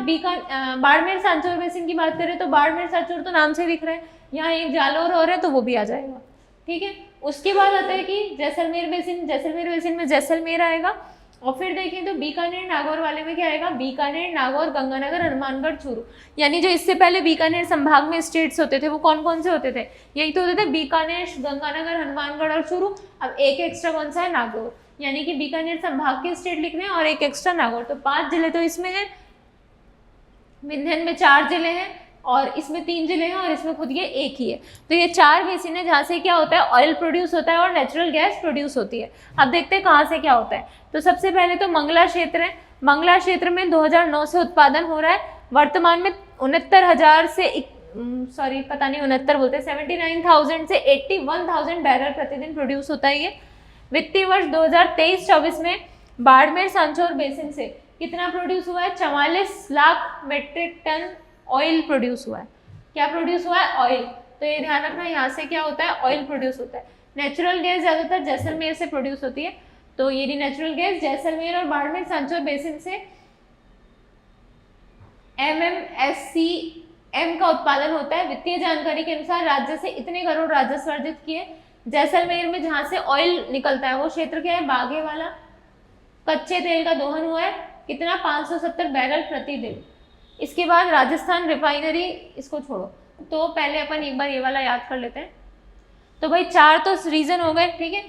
Speaker 1: बाड़मेर सांचौर बेसिन की बात करें तो बाड़मेर सांचौर तो नाम से दिख रहा है, यहाँ एक जालोर और है तो वो भी आ जाएगा। ठीक है, उसके बाद आता है कि जैसलमेर बेसिन, जैसलमेर बेसिन में जैसलमेर आएगा। और फिर देखें तो बीकानेर नागौर वाले में क्या आएगा? बीकानेर, नागौर, गंगानगर, हनुमानगढ़, चूरू। यानी जो इससे पहले बीकानेर संभाग में स्टेट्स होते थे वो कौन कौन से होते थे? यही तो होते थे, बीकानेर, गंगानगर, हनुमानगढ़ और चूरू। अब एक एक्स्ट्रा कौन सा है? नागौर। यानी कि बीकानेर संभाग के स्टेट लिख रहे हैं और एक एक्स्ट्रा नागौर। तो 5 जिले तो इसमें है। विंध्यन में 4 जिले हैं और इसमें 3 जिले हैं और इसमें खुद ये एक ही है। तो ये 4 बेसिन है जहाँ से क्या होता है? ऑयल प्रोड्यूस होता है और नेचुरल गैस प्रोड्यूस होती है। अब देखते हैं कहाँ से क्या होता है। तो सबसे पहले तो मंगला क्षेत्र है। मंगला क्षेत्र में 2009 से उत्पादन हो रहा है। वर्तमान में 69,000 से 79,000 से 81,000 बैरल प्रतिदिन प्रोड्यूस होता है ये। वित्तीय वर्ष 2023-24 में बाड़मेर सांचौर बेसिन से कितना प्रोड्यूस हुआ है? 44 lakh metric ton oil produce हुआ है। क्या प्रोड्यूस हुआ है? ऑयल। तो ये ध्यान रखना, यहाँ से क्या होता है? ऑयल प्रोड्यूस होता है। नेचुरल गैस ज़्यादातर जैसलमेर से प्रोड्यूस होती है। तो ये नेचुरल गैस जैसलमेर और बाड़मेर सांचौर बेसिन से MMSCM का उत्पादन होता है। वित्तीय जानकारी के अनुसार राज्य से इतने करोड़ राजस्व अर्जित किए। जैसलमेर में जहाँ से ऑयल निकलता है वो क्षेत्र क्या है? बाघे वाला। कच्चे तेल का दोहन हुआ है कितना? 570 बैरल प्रतिदिन। इसके बाद राजस्थान रिफाइनरी, इसको छोड़ो, तो पहले अपन एक बार ये वाला याद कर लेते हैं। तो भाई 4 तो रीजन हो गए। ठीक है,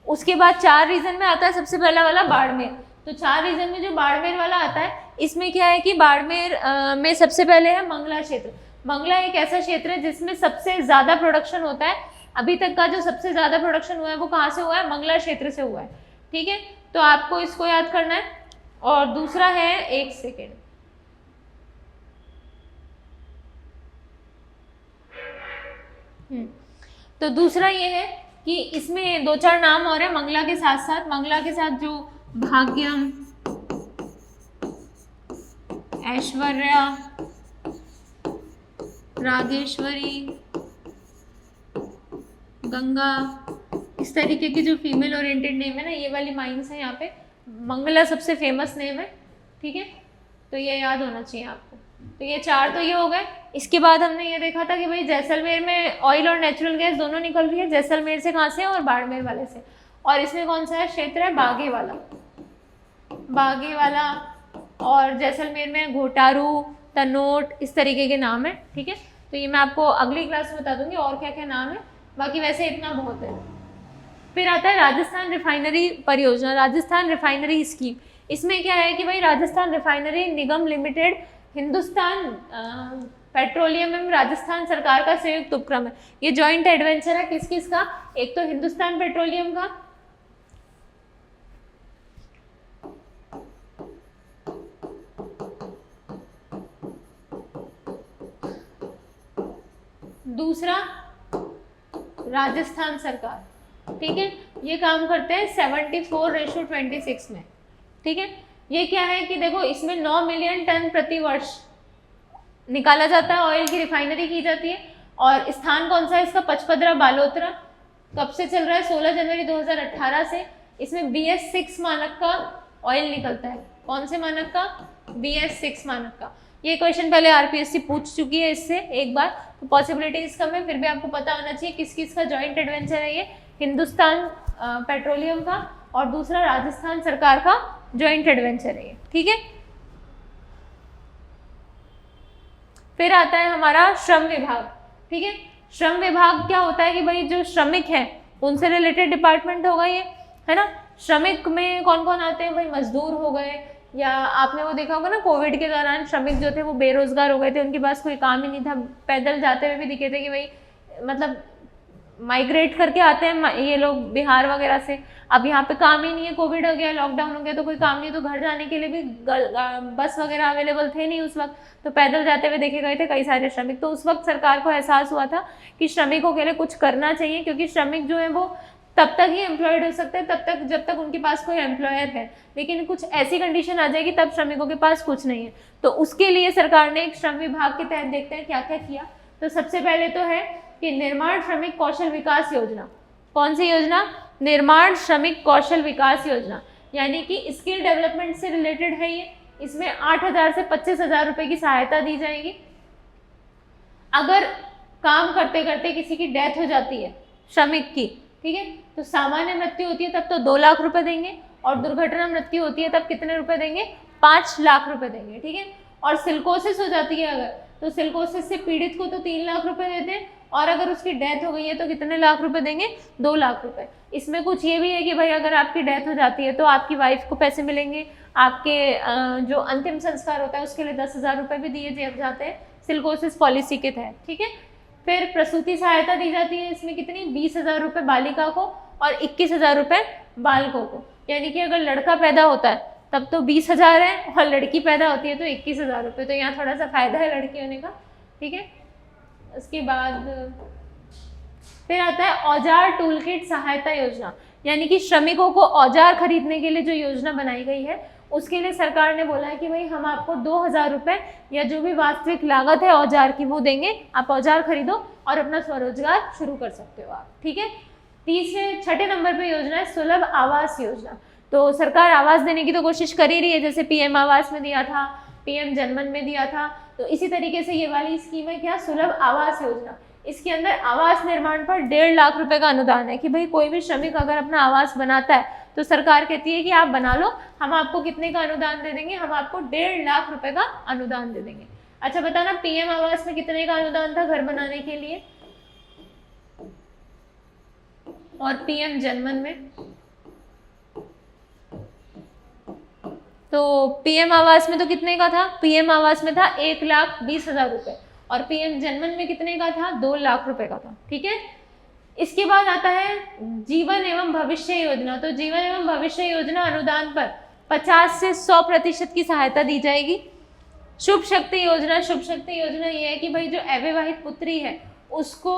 Speaker 1: उसके बाद 4 रीजन में आता है सबसे पहला वाला बाड़मेर। तो 4 रीजन में जो बाड़मेर वाला आता है इसमें क्या है कि बाड़मेर में सबसे पहले है मंगला क्षेत्र। मंगला एक ऐसा क्षेत्र है जिसमें सबसे ज़्यादा प्रोडक्शन होता है। अभी तक का जो सबसे ज़्यादा प्रोडक्शन हुआ है वो कहाँ से हुआ है? मंगला क्षेत्र से हुआ है। ठीक है, तो आपको इसको याद करना है। और दूसरा है, एक सेकेंड, तो दूसरा ये है कि इसमें 2-4 नाम और है मंगला के साथ साथ। मंगला के साथ जो भाग्यम, ऐश्वर्या, रागेश्वरी, गंगा, इस तरीके की जो फीमेल ओरिएंटेड नेम है ना, ये वाली माइंस है यहाँ पे। मंगला सबसे फेमस नेम है। ठीक है, तो ये याद होना चाहिए आपको। तो ये 4 तो ये हो गए। इसके बाद हमने ये देखा था कि भाई जैसलमेर में ऑयल और नेचुरल गैस दोनों निकल रही है। जैसलमेर से कहाँ से? और बाड़मेर वाले से। और इसमें कौन सा है क्षेत्र है? बाघे वाला। बाघे वाला। और जैसलमेर में घोटारू, तनोट, इस तरीके के नाम है। ठीक है, तो ये मैं आपको अगली क्लास में बता दूंगी और क्या क्या नाम है। बाकी वैसे इतना बहुत है। फिर आता है राजस्थान रिफाइनरी परियोजना, राजस्थान रिफाइनरी स्कीम। इसमें क्या है कि भाई राजस्थान रिफाइनरी निगम लिमिटेड हिंदुस्तान पेट्रोलियम एवं राजस्थान सरकार का संयुक्त उपक्रम है। ये जॉइंट एडवेंचर है किस किस का, एक तो हिंदुस्तान पेट्रोलियम का, दूसरा राजस्थान सरकार। ठीक है, ये काम करते हैं 74:26 में। ठीक है, ये क्या है कि देखो इसमें 9 मिलियन टन प्रति वर्ष निकाला जाता है, ऑयल की रिफाइनरी की जाती है। और स्थान कौन सा है इसका, पचपदरा बालोतरा। कब से चल रहा है, 16 जनवरी 2018 से। इसमें BS6 मानक का ऑयल निकलता है। कौन से मानक का, BS6 मानक का। ये क्वेश्चन पहले RPSC पूछ चुकी है इससे एक बार, तो पॉसिबिलिटीज कम है, फिर भी आपको पता होना चाहिए किस किस का जॉइंट एडवेंचर है ये, हिंदुस्तान पेट्रोलियम का और दूसरा राजस्थान सरकार का जॉइंट एडवेंचर है ये। ठीक है, फिर आता है हमारा श्रम विभाग। ठीक है, श्रम विभाग क्या होता है कि भाई जो श्रमिक हैं उनसे रिलेटेड डिपार्टमेंट होगा ये, है ना। श्रमिक में कौन कौन आते हैं भाई, मजदूर हो गए, या आपने वो देखा होगा ना कोविड के दौरान श्रमिक जो थे वो बेरोजगार हो गए थे, उनके पास कोई काम ही नहीं था, पैदल जाते हुए भी दिखे थे कि भाई मतलब माइग्रेट करके आते हैं ये लोग बिहार वगैरह से। अब यहाँ पे काम ही नहीं है, कोविड हो गया, लॉकडाउन हो गया, तो कोई काम नहीं, तो घर जाने के लिए भी बस वगैरह अवेलेबल थे नहीं उस वक्त, तो पैदल जाते हुए देखे गए थे कई सारे श्रमिक। तो उस वक्त सरकार को एहसास हुआ था कि श्रमिकों के लिए कुछ करना चाहिए, क्योंकि श्रमिक जो है वो तब तक ही एम्प्लॉयड हो सकते हैं तब तक जब तक उनके पास कोई एम्प्लॉयर है, लेकिन कुछ ऐसी कंडीशन आ जाएगी तब श्रमिकों के पास कुछ नहीं है। तो उसके लिए सरकार ने एक श्रम विभाग के तहत देखते हैं क्या क्या किया। तो सबसे पहले तो है कि निर्माण श्रमिक कौशल विकास योजना। कौन सी योजना, निर्माण श्रमिक कौशल विकास योजना, यानी कि स्किल डेवलपमेंट से रिलेटेड है ये। इसमें 8,000 से 25,000 रुपए की सहायता दी जाएगी। अगर काम करते करते किसी की डेथ हो जाती है श्रमिक की, ठीक है, तो सामान्य मृत्यु होती है तब तो 2 लाख रुपए देंगे, और दुर्घटना मृत्यु होती है तब कितने रुपए देंगे, 5 लाख रुपए देंगे। ठीक है, और सिलिकोसिस हो जाती है अगर, तो सिलिकोसिस से पीड़ित को तो 3 लाख रुपए देते हैं, और अगर उसकी डेथ हो गई है तो कितने लाख रुपए देंगे, 2 लाख रुपए। इसमें कुछ ये भी है कि भाई अगर आपकी डेथ हो जाती है तो आपकी वाइफ को पैसे मिलेंगे, आपके जो अंतिम संस्कार होता है उसके लिए 10,000 रुपए भी दिए जाते हैं सिलिकोसिस पॉलिसी के तहत। ठीक है, फिर प्रसूति सहायता दी जाती है, इसमें कितनी, 20,000 रुपये बालिका को और 21,000 रुपये बालकों को। यानी कि अगर लड़का पैदा होता है तब तो 20,000 है, और लड़की पैदा होती है तो 21,000 रुपये। तो यहाँ थोड़ा सा फायदा है लड़की होने का। ठीक है, उसके बाद फिर आता है औजार टूल किट सहायता योजना, यानी कि श्रमिकों को औजार खरीदने के लिए जो योजना बनाई गई है उसके लिए सरकार ने बोला है कि भाई हम आपको 2,000 रुपये या जो भी वास्तविक लागत है औजार की वो देंगे, आप औजार खरीदो और अपना स्वरोजगार शुरू कर सकते हो आप। ठीक है, छठे नंबर पे योजना है सुलभ आवास योजना। तो सरकार आवास देने की तो कोशिश कर ही रही है, जैसे PM आवास में दिया था, PM जनमन में दिया था, तो इसी तरीके से ये वाली स्कीम है क्या, सुलभ आवास योजना। इसके अंदर आवास निर्माण पर 1.5 लाख रुपए का अनुदान है कि भाई कोई भी श्रमिक अगर अपना आवास बनाता है तो सरकार कहती है कि आप बना लो, हम आपको कितने का अनुदान दे देंगे, हम आपको 1.5 लाख रुपए का अनुदान दे देंगे। अच्छा बताना, PM आवास में कितने का अनुदान था घर बनाने के लिए, और PM जनमन में? तो PM आवास में तो कितने का था, PM आवास में था 1,20,000 रुपए, और PM जनमन में कितने का था, 2 लाख रुपए का था। ठीक है, इसके बाद आता है जीवन एवं भविष्य योजना। तो जीवन एवं भविष्य योजना अनुदान पर 50 से 100% की सहायता दी जाएगी। शुभ शक्ति योजना, शुभ शक्ति योजना ये है कि भाई जो अविवाहित पुत्री है उसको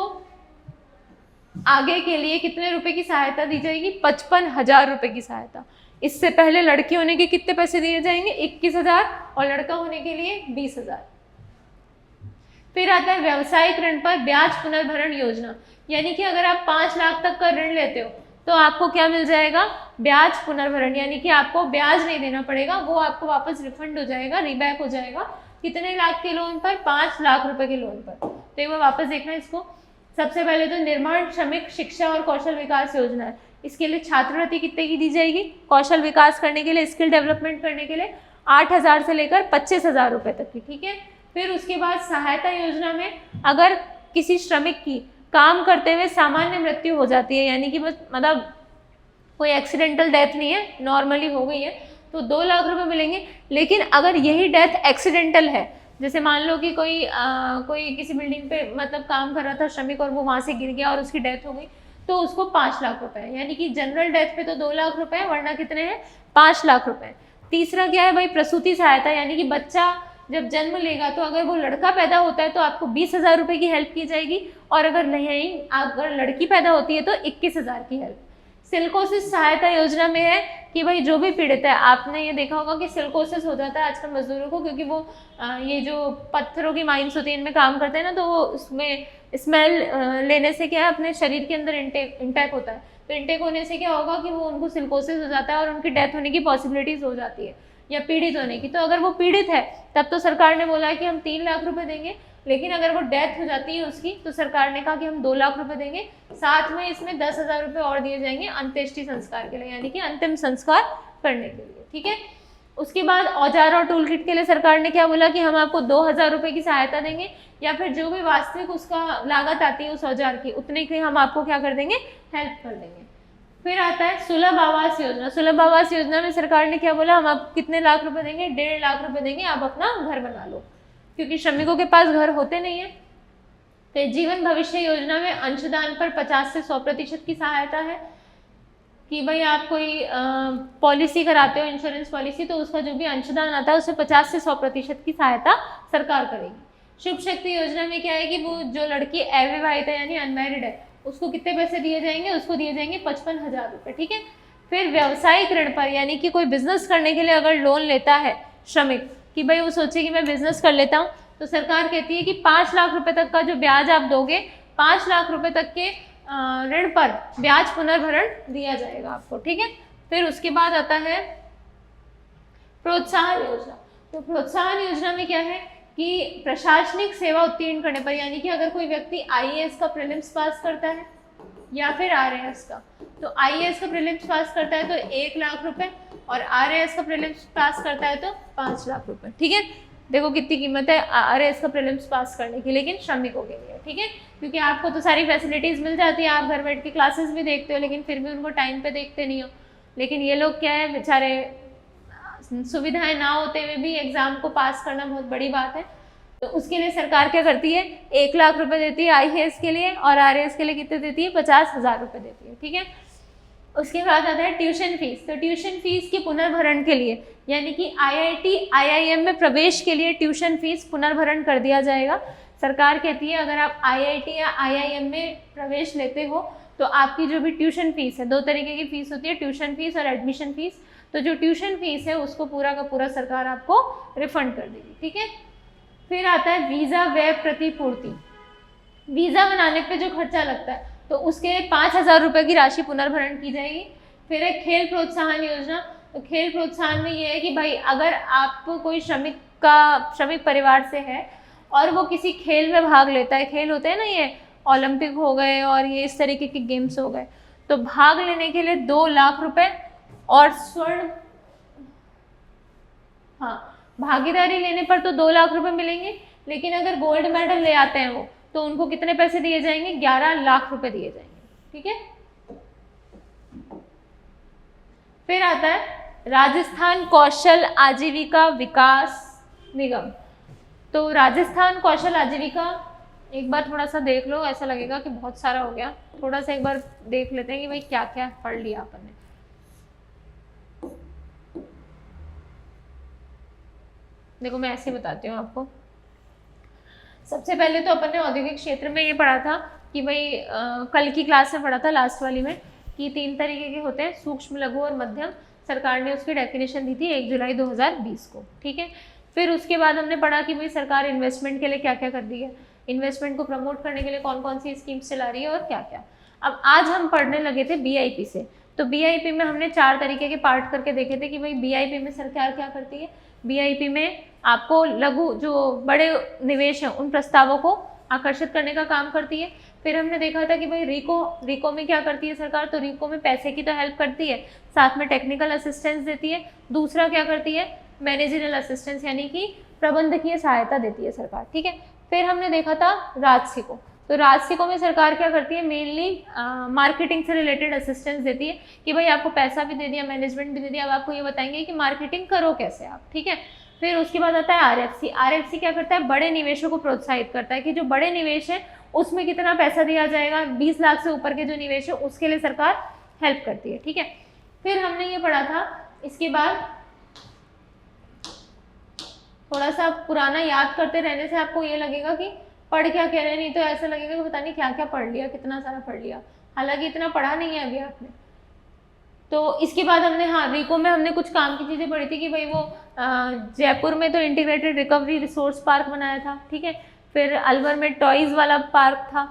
Speaker 1: आगे के लिए कितने रुपए की सहायता दी जाएगी, 55,000 रुपए की सहायता। इससे पहले लड़की होने के कितने पैसे दिए जाएंगे, 21,000, और लड़का होने के लिए 20,000। फिर आता है व्यावसायिक ऋण पर ब्याज पुनर्भरण योजना, यानी कि अगर आप 5 लाख तक का ऋण लेते हो तो आपको क्या मिल जाएगा, ब्याज पुनर्भरण, यानी कि आपको ब्याज नहीं देना पड़ेगा, वो आपको वापस रिफंड हो जाएगा, रीबैक हो जाएगा। कितने लाख के लोन पर, 5 लाख रुपए के लोन पर। तो एक बार वापस देखना इसको। सबसे पहले तो निर्माण श्रमिक शिक्षा और कौशल विकास योजना है, इसके लिए छात्रवृत्ति कितने की दी जाएगी, कौशल विकास करने के लिए, स्किल डेवलपमेंट करने के लिए 8,000 से लेकर 25,000 रुपए तक की। ठीक है, फिर उसके बाद सहायता योजना में अगर किसी श्रमिक की काम करते हुए सामान्य मृत्यु हो जाती है, यानी कि मतलब कोई एक्सीडेंटल डेथ नहीं है, नॉर्मली हो गई है तो 2 लाख रुपए मिलेंगे। लेकिन अगर यही डेथ एक्सीडेंटल है, जैसे मान लो कि कोई किसी बिल्डिंग पे मतलब काम कर रहा था श्रमिक और वो वहाँ से गिर गया और उसकी डेथ हो गई, तो उसको 5 लाख रुपए है। यानी कि जनरल डेथ पे तो 2 लाख रुपए है, वरना कितने हैं 5 लाख रुपए। तीसरा क्या है भाई, प्रसूति सहायता, यानी कि बच्चा जब जन्म लेगा तो अगर वो लड़का पैदा होता है तो आपको 20,000 रुपये की हेल्प की जाएगी, और अगर नहीं, अगर लड़की पैदा होती है तो 21,000 की हेल्प। सिलिकोसिस सहायता योजना में है कि भाई जो भी पीड़ित है, आपने ये देखा होगा कि सिलिकोसिस हो जाता है आजकल मजदूरों को, क्योंकि वो ये जो पत्थरों की माइंस होती है इनमें काम करते हैं ना, तो वो उसमें स्मेल लेने से क्या है अपने शरीर के अंदर इंटेक होता है, तो इंटेक होने से क्या होगा कि वो उनको सिलिकोसिस हो जाता है और उनकी डेथ होने की पॉसिबिलिटीज हो जाती है या पीड़ित होने की। तो अगर वो पीड़ित है तब तो सरकार ने बोला है कि हम 3 लाख रुपए देंगे, लेकिन अगर वो डेथ हो जाती है उसकी तो सरकार ने कहा कि हम 2 लाख रुपए देंगे, साथ में इसमें 10,000 रुपये और दिए जाएंगे अंत्येष्टि संस्कार के लिए, यानी कि अंतिम संस्कार करने के लिए। ठीक है, उसके बाद औजार और टूल किट के लिए सरकार ने क्या बोला कि हम आपको 2,000 रुपये की सहायता देंगे, या फिर जो भी वास्तविक उसका लागत आती है उस औजार की उतने की हम आपको क्या कर देंगे, हेल्प कर देंगे। फिर आता है सुलभ आवास योजना। सुलभ आवास योजना में सरकार ने क्या बोला, हम आपको कितने लाख रुपए देंगे, 1.5 लाख रुपए देंगे, आप अपना घर बना लो, क्योंकि श्रमिकों के पास घर होते नहीं है। तो जीवन भविष्य योजना में अंशदान पर 50 से 100% की सहायता है कि भाई आप कोई पॉलिसी कराते हो, इंश्योरेंस पॉलिसी, तो उसका जो भी अंशदान आता है उससे 50 से 100% की सहायता सरकार करेगी। शुभ शक्ति योजना में क्या है कि वो जो लड़की अविवाहित है यानी अनमैरिड है उसको कितने पैसे दिए जाएंगे, उसको दिए जाएंगे 55,000 रुपये। ठीक है, फिर व्यावसायिक ऋण पर, यानी कि कोई बिजनेस करने के लिए अगर लोन लेता है श्रमिक कि भाई वो सोचे कि मैं बिजनेस कर लेता हूँ, तो सरकार कहती है कि 5 लाख रुपए तक का जो ब्याज आप दोगे, 5 लाख रुपए तक के ऋण पर ब्याज पुनर्भरण दिया जाएगा आपको। ठीक है, फिर उसके बाद आता है प्रोत्साहन योजना। तो प्रोत्साहन योजना में क्या है कि प्रशासनिक सेवा उत्तीर्ण करने पर, यानी कि अगर कोई व्यक्ति आईएएस का प्रीलिम्स पास करता है या फिर आरएएस का, तो आईएएस का प्रीलिम्स पास करता है तो 1 लाख रुपए, और आरएएस का प्रीलिम्स पास करता है तो 5 लाख रुपए। ठीक है, देखो कितनी कीमत है आरएएस का प्रीलिम्स पास करने की, लेकिन श्रमिकों के लिए। ठीक है, क्योंकि आपको तो सारी फैसिलिटीज मिल जाती है, आप घर बैठ के क्लासेस भी देखते हो, लेकिन फिर भी उनको टाइम पे देखते नहीं हो। लेकिन ये लोग क्या है बेचारे, सुविधाएं ना होते हुए भी एग्जाम को पास करना बहुत बड़ी बात है, तो उसके लिए सरकार क्या करती है, 1 लाख रुपए देती है आईएएस के लिए, और आरएएस के लिए कितने देती है, 50,000 रुपये देती है। ठीक है, उसके बाद आता है ट्यूशन फीस। तो ट्यूशन फीस के पुनर्भरण के लिए, यानी कि आईआईटी आईआईएम में प्रवेश के लिए ट्यूशन फीस पुनर्भरण कर दिया जाएगा। सरकार कहती है अगर आप आईआईटी या आईआईएम में प्रवेश लेते हो तो आपकी जो भी ट्यूशन फीस है, 2 तरीके की फीस होती है, ट्यूशन फीस और एडमिशन फीस, तो जो ट्यूशन फीस है उसको पूरा का पूरा सरकार आपको रिफंड कर देगी। ठीक है, फिर आता है वीज़ा व्यय प्रतिपूर्ति। वीज़ा बनाने पे जो खर्चा लगता है तो उसके 5,000 रुपये की राशि पुनर्भरण की जाएगी। फिर है खेल प्रोत्साहन योजना। तो खेल प्रोत्साहन में ये है कि भाई अगर आप कोई श्रमिक परिवार से है और वो किसी खेल में भाग लेता है, खेल होते हैं ना ये ओलंपिक हो गए और ये इस तरीके के गेम्स हो गए, तो भाग लेने के लिए 2 लाख रुपए और स्वर्ण, हाँ भागीदारी लेने पर तो 2 लाख रुपए मिलेंगे, लेकिन अगर गोल्ड मेडल ले आते हैं वो तो उनको कितने पैसे दिए जाएंगे, 11 लाख रुपए दिए जाएंगे। ठीक है, फिर आता है राजस्थान कौशल आजीविका विकास निगम। तो राजस्थान कौशल आजीविका, एक बार थोड़ा सा देख लो, ऐसा लगेगा कि बहुत सारा हो गया, थोड़ा सा एक बार देख लेते हैं कि भाई क्या क्या पढ़ लिया अपन ने। देखो मैं ऐसे बताती हूँ आपको। सबसे पहले तो अपन ने औद्योगिक क्षेत्र में ये पढ़ा था कि भाई कल की क्लास में पढ़ा था लास्ट वाली में कि 3 तरीके के होते हैं, सूक्ष्म, लघु और मध्यम। सरकार ने उसकी डेफिनेशन दी थी 1 जुलाई 2020 को। ठीक है, फिर उसके बाद हमने पढ़ा कि भाई सरकार इन्वेस्टमेंट के लिए क्या क्या कर रही है, इन्वेस्टमेंट को प्रमोट करने के लिए कौन कौन सी स्कीम्स चला रही है और क्या क्या। अब आज हम पढ़ने लगे थे बीआईपी से। तो बीआईपी में हमने 4 तरीके के पार्ट करके देखे थे कि भाई बीआईपी में सरकार क्या करती है। बीआईपी में आपको लघु जो बड़े निवेश हैं उन प्रस्तावों को आकर्षित करने का काम करती है। फिर हमने देखा था कि भाई रिको में क्या करती है सरकार, तो रिको में पैसे की तो हेल्प करती है, साथ में टेक्निकल असिस्टेंस देती है। दूसरा क्या करती है, मैनेजरियल असिस्टेंस यानी कि प्रबंधकीय सहायता देती है सरकार। ठीक है, फिर हमने देखा था राजसी को। तो तो राजसिको में सरकार क्या करती है, मेनली मार्केटिंग से रिलेटेड असिस्टेंस देती है कि भाई आपको पैसा भी दे दिया, मैनेजमेंट भी दे दिया, अब आपको ये बताएंगे कि मार्केटिंग करो कैसे आप, ठीक है। फिर उसके बाद आता है आरएफसी। आरएफसी क्या करता है, बड़े निवेशों को प्रोत्साहित करता है कि जो बड़े निवेश है उसमें कितना पैसा दिया जाएगा, 20 लाख से ऊपर के जो निवेश है उसके लिए सरकार हेल्प करती है, ठीक है। फिर हमने ये पढ़ा था, इसके बाद थोड़ा सा पुराना याद करते रहने से आपको ये लगेगा कि पढ़ क्या कह रहे हैं, नहीं तो ऐसा लगेगा कि पता नहीं क्या क्या पढ़ लिया, कितना सारा पढ़ लिया, हालांकि इतना पढ़ा नहीं है अभी आपने। तो इसके बाद हमने, हाँ, रिको में हमने कुछ काम की चीज़ें पढ़ी थी कि भाई वो जयपुर में तो इंटीग्रेटेड रिकवरी रिसोर्स पार्क बनाया था, ठीक है। फिर अलवर में टॉयज़ वाला पार्क था,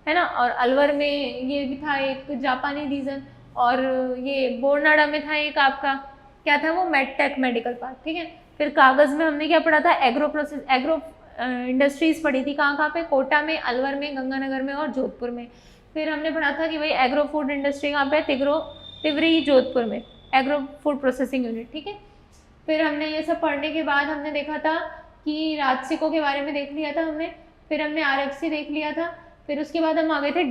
Speaker 1: है ना, और अलवर में ये भी था एक जापानी रीजन, और ये बोरनाडा में था एक आपका क्या था वो, मेडटेक मेडिकल पार्क, ठीक है। फिर कागज़ में हमने क्या पढ़ा था, एग्रो इंडस्ट्रीज़ पढ़ी थी, कहाँ पे, कोटा में, अलवर में, गंगानगर में और जोधपुर में। फिर हमने पढ़ा था कि भाई एग्रो फूड इंडस्ट्री कहाँ पे, तिवरी जोधपुर में, एग्रो फूड प्रोसेसिंग यूनिट, ठीक है। फिर हमने ये सब पढ़ने के बाद हमने देखा था कि राजसिको के बारे में देख लिया था हमने, फिर हमने आरएफसी देख लिया था, फिर उसके बाद हम आ गए थे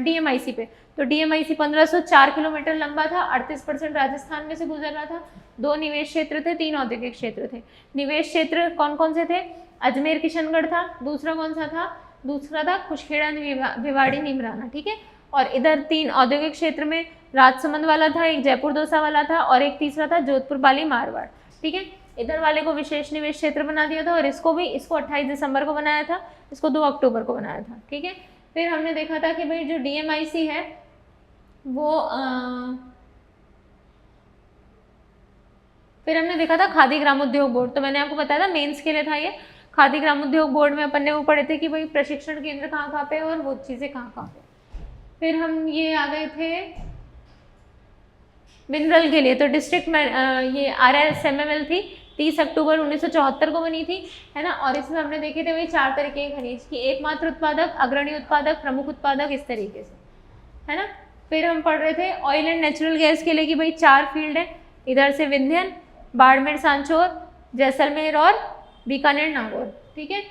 Speaker 1: डीएमआईसी पे। तो डीएमआईसी 1504 किलोमीटर लंबा था, 38% राजस्थान में से गुजर रहा था, 2 निवेश क्षेत्र थे, 3 औद्योगिक क्षेत्र थे। निवेश क्षेत्र कौन कौन से थे, अजमेर किशनगढ़ था, दूसरा कौन सा था, दूसरा था खुशखेड़ा भिवाड़ी नीमराना, ठीक है। और इधर 3 औद्योगिक क्षेत्र में राजसमंद वाला था, एक जयपुर दौसा वाला था, और एक तीसरा था जोधपुर पाली मारवाड़, ठीक है। इधर वाले को विशेष निवेश क्षेत्र बना दिया था, और इसको 28 दिसंबर को बनाया था, इसको 2 अक्टूबर को बनाया था, ठीक है। फिर हमने देखा था कि भाई जो डीएमआईसी है वो फिर हमने देखा था खादी ग्रामोद्योग बोर्ड। तो मैंने आपको बताया था मेंस के लिए था ये। खादी ग्रामोद्योग बोर्ड में अपन ने वो पढ़े थे कि भाई प्रशिक्षण केंद्र कहाँ पे और वो चीज़ें कहाँ पे। फिर हम ये आ गए थे मिनरल के लिए। तो डिस्ट्रिक्ट में ये RSMML थी, 30 अक्टूबर 1974 को बनी थी, है ना। और इसमें हमने देखे थे वही 4 तरीके के खनिज की, एकमात्र उत्पादक, अग्रणी उत्पादक, प्रमुख उत्पादक, इस तरीके से, है ना। फिर हम पढ़ रहे थे ऑयल एंड नेचुरल गैस के लिए कि भाई 4 फील्ड है, इधर से विंध्यन, बाड़मेर सांचौर, जैसलमेर और बीकानेर नागौर, ठीक है।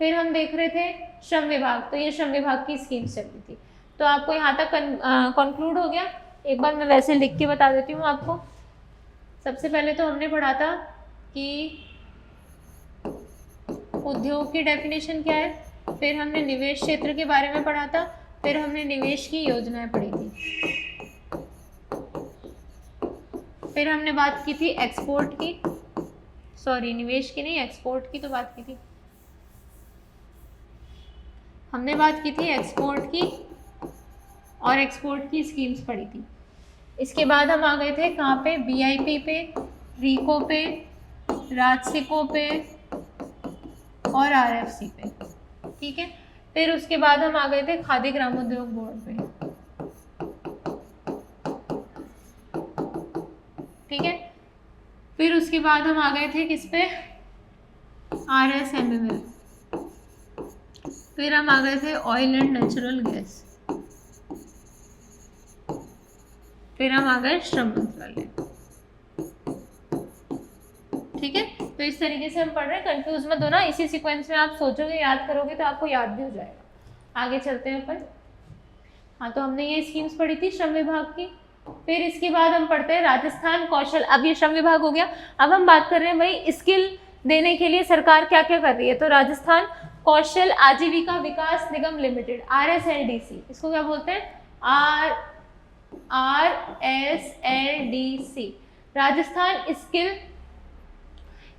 Speaker 1: फिर हम देख रहे थे श्रम विभाग। तो ये श्रम विभाग की स्कीम चल रही थी। तो आपको यहाँ तक कंक्लूड हो गया। एक बार मैं वैसे लिख के बता देती हूँ आपको। सबसे पहले तो हमने पढ़ा था कि उद्योग की डेफिनेशन क्या है, फिर हमने निवेश क्षेत्र के बारे में पढ़ा था, फिर हमने निवेश की योजनाएं पढ़ी थी, फिर हमने बात की थी एक्सपोर्ट की, सॉरी निवेश की नहीं, एक्सपोर्ट की तो बात की थी, हमने बात की थी एक्सपोर्ट की और एक्सपोर्ट की स्कीम्स पढ़ी थी। इसके बाद हम आ गए थे कहाँ पे, बीआईपी पे, रीको पे, राजसिको पे और आरएफसी पे, ठीक है। फिर उसके बाद हम आ गए थे खादी ग्रामोद्योग बोर्ड पे, ठीक है। फिर उसके बाद हम आ गए थे किस पे, RSMML। फिर हम आ गए थे ऑयल एंड नेचुरल गैस, फिर हम आ गए श्रम मंत्रालय, ठीक है। तो इस तरीके से हम पढ़ रहे हैं, कंफ्यूज मत होना, इसी सीक्वेंस में आप सोचोगे, याद करोगे तो आपको याद भी हो जाएगा। आगे चलते हैं अपन। हाँ, तो हमने ये स्कीम्स पढ़ी थी श्रम विभाग की। फिर इसके बाद हम पढ़ते हैं राजस्थान कौशल। अब ये श्रम विभाग हो गया। अब हम बात कर रहे हैं भाई स्किल देने के लिए सरकार क्या क्या कर रही है। तो राजस्थान कौशल आजीविका विकास निगम लिमिटेड, RSLDC, इसको क्या बोलते हैं, RSLDC, Rajasthan skill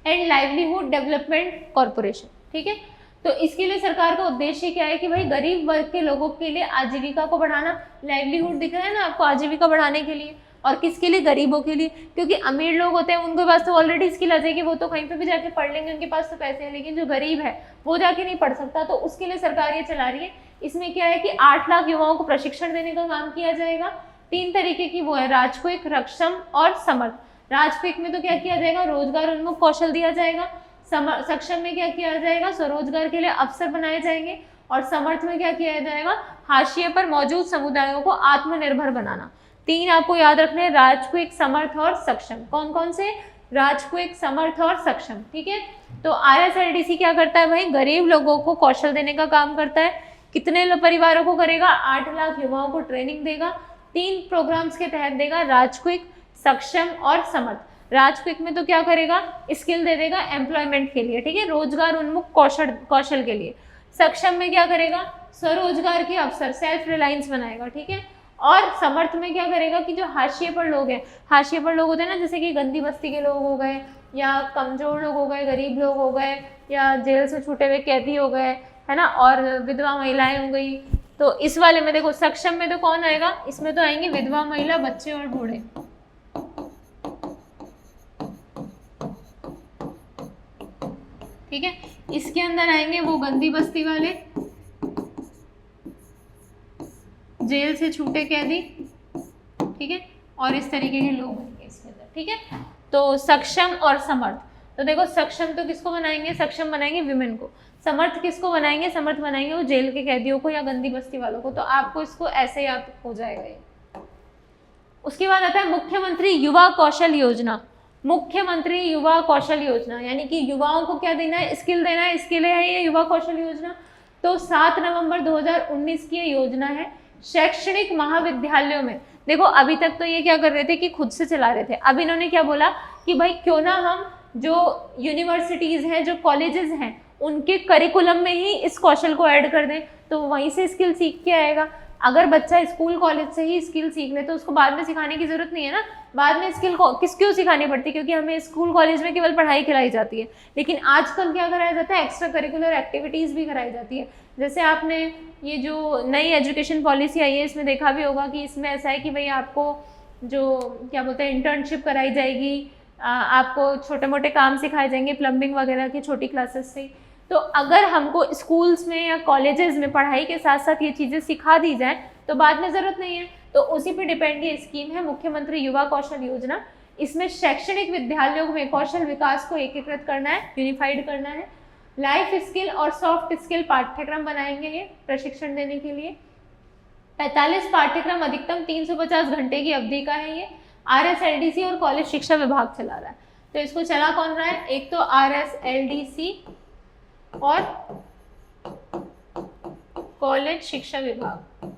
Speaker 1: and livelihood development corporation, ठीक है। तो इसके लिए सरकार का उद्देश्य क्या है कि भाई गरीब वर्ग के लोगों के लिए आजीविका को बढ़ाना, लाइवलीहुड दिख रहा है ना आपको, आजीविका बढ़ाने के लिए। और किसके लिए, गरीबों के लिए, क्योंकि अमीर लोग होते हैं उनके पास तो ऑलरेडी स्किल आ जाएगी, वो तो कहीं पे भी जाके पढ़ लेंगे, उनके पास तो पैसे हैं। लेकिन जो गरीब है वो जाके नहीं पढ़ सकता, तो उसके लिए सरकार ये चला रही है। इसमें क्या है कि 8 लाख युवाओं को प्रशिक्षण देने का काम किया जाएगा। 3 तरीके की वो है, राजक्विक, रक्षम और समर्थ। राजक्विक में तो क्या किया जाएगा, रोजगार उन्मुख कौशल दिया जाएगा। सक्षम में क्या किया जाएगा, स्वरोजगार के लिए अवसर बनाए जाएंगे। और समर्थ में क्या किया जाएगा, हाशिए पर मौजूद समुदायों को आत्मनिर्भर बनाना। 3 आपको याद रखने हैं, राजक्विक, समर्थ और सक्षम। कौन कौन से, राजक्विक, समर्थ और सक्षम, ठीक है। तो RSLDC क्या करता है भाई, गरीब लोगों को कौशल देने का काम करता है। कितने परिवारों को करेगा? 8 लाख युवाओं को ट्रेनिंग देगा। 3 प्रोग्राम्स के तहत देगा, राजक्विक, सक्षम और समर्थ। राजक्विक में तो क्या करेगा? स्किल दे देगा एम्प्लॉयमेंट के लिए, ठीक है, रोजगार उन्मुख कौशल के लिए। सक्षम में क्या करेगा? स्वरोजगार के अवसर, सेल्फ रिलायंस बनाएगा, ठीक है। और समर्थ में क्या करेगा कि जो हाशिए पर लोग हैं, हाशिए पर लोग होते हैं ना, जैसे कि गंदी बस्ती के लोग हो गए, या कमजोर लोग हो गए, गरीब लोग हो गए, या जेल से छूटे हुए कैदी हो गए, है ना, और विधवा महिलाएं हो गई। तो इस वाले में देखो सक्षम में तो कौन आएगा? इसमें तो आएंगे विधवा महिला, बच्चे और बूढ़े, ठीक है। इसके अंदर आएंगे वो गंदी बस्ती वाले, जेल से छूटे कैदी, ठीक है, और इस तरीके के लोग होंगे इसके अंदर, ठीक है। तो सक्षम और समर्थ, तो देखो सक्षम तो किसको बनाएंगे? सक्षम बनाएंगे विमेन को। समर्थ किसको बनाएंगे? समर्थ बनाएंगे वो जेल के कैदियों को या गंदी बस्ती वालों को। तो आपको इसको ऐसे याद हो जाएगा ये। उसके बाद आता है मुख्यमंत्री युवा कौशल योजना। मुख्यमंत्री युवा कौशल योजना यानी कि युवाओं को क्या देना है? स्किल देना है, इसके लिए है ये युवा कौशल योजना। तो 7 नवंबर 2019 की ये योजना है। शैक्षणिक महाविद्यालयों में, देखो अभी तक तो ये क्या कर रहे थे कि खुद से चला रहे थे, अब इन्होंने क्या बोला कि भाई क्यों ना हम जो यूनिवर्सिटीज़ हैं, जो कॉलेजेस हैं, उनके करिकुलम में ही इस कौशल को ऐड कर दें, तो वहीं से स्किल सीख के आएगा। अगर बच्चा स्कूल कॉलेज से ही स्किल सीख ले तो उसको बाद में सिखाने की ज़रूरत नहीं है ना। बाद में स्किल को क्यों सिखानी पड़ती? क्योंकि हमें स्कूल कॉलेज में केवल पढ़ाई कराई जाती है, लेकिन आजकल क्या कराया जाता है? एक्स्ट्रा करिकुलर एक्टिविटीज़ भी कराई जाती है। जैसे आपने ये जो नई एजुकेशन पॉलिसी आई है इसमें देखा भी होगा कि इसमें ऐसा है कि भाई आपको जो क्या बोलते हैं इंटर्नशिप कराई जाएगी, आपको छोटे मोटे काम सिखाए जाएंगे, प्लम्बिंग वगैरह की छोटी क्लासेस से। तो अगर हमको स्कूल्स में या कॉलेजेस में पढ़ाई के साथ साथ ये चीज़ें सिखा दी जाए तो बाद में ज़रूरत नहीं है। तो उसी पे डिपेंड ये स्कीम है मुख्यमंत्री युवा कौशल योजना। इसमें शैक्षणिक विद्यालयों में कौशल विकास को एकीकृत करना है, यूनिफाइड करना है। लाइफ स्किल और सॉफ्ट स्किल पाठ्यक्रम बनाएंगे ये प्रशिक्षण देने के लिए। 45 पाठ्यक्रम अधिकतम 350 घंटे की अवधि का है ये। RSLDC और कॉलेज शिक्षा विभाग चला रहा है। तो इसको चला कौन रहा है? एक तो RSLDC और कॉलेज शिक्षा विभाग,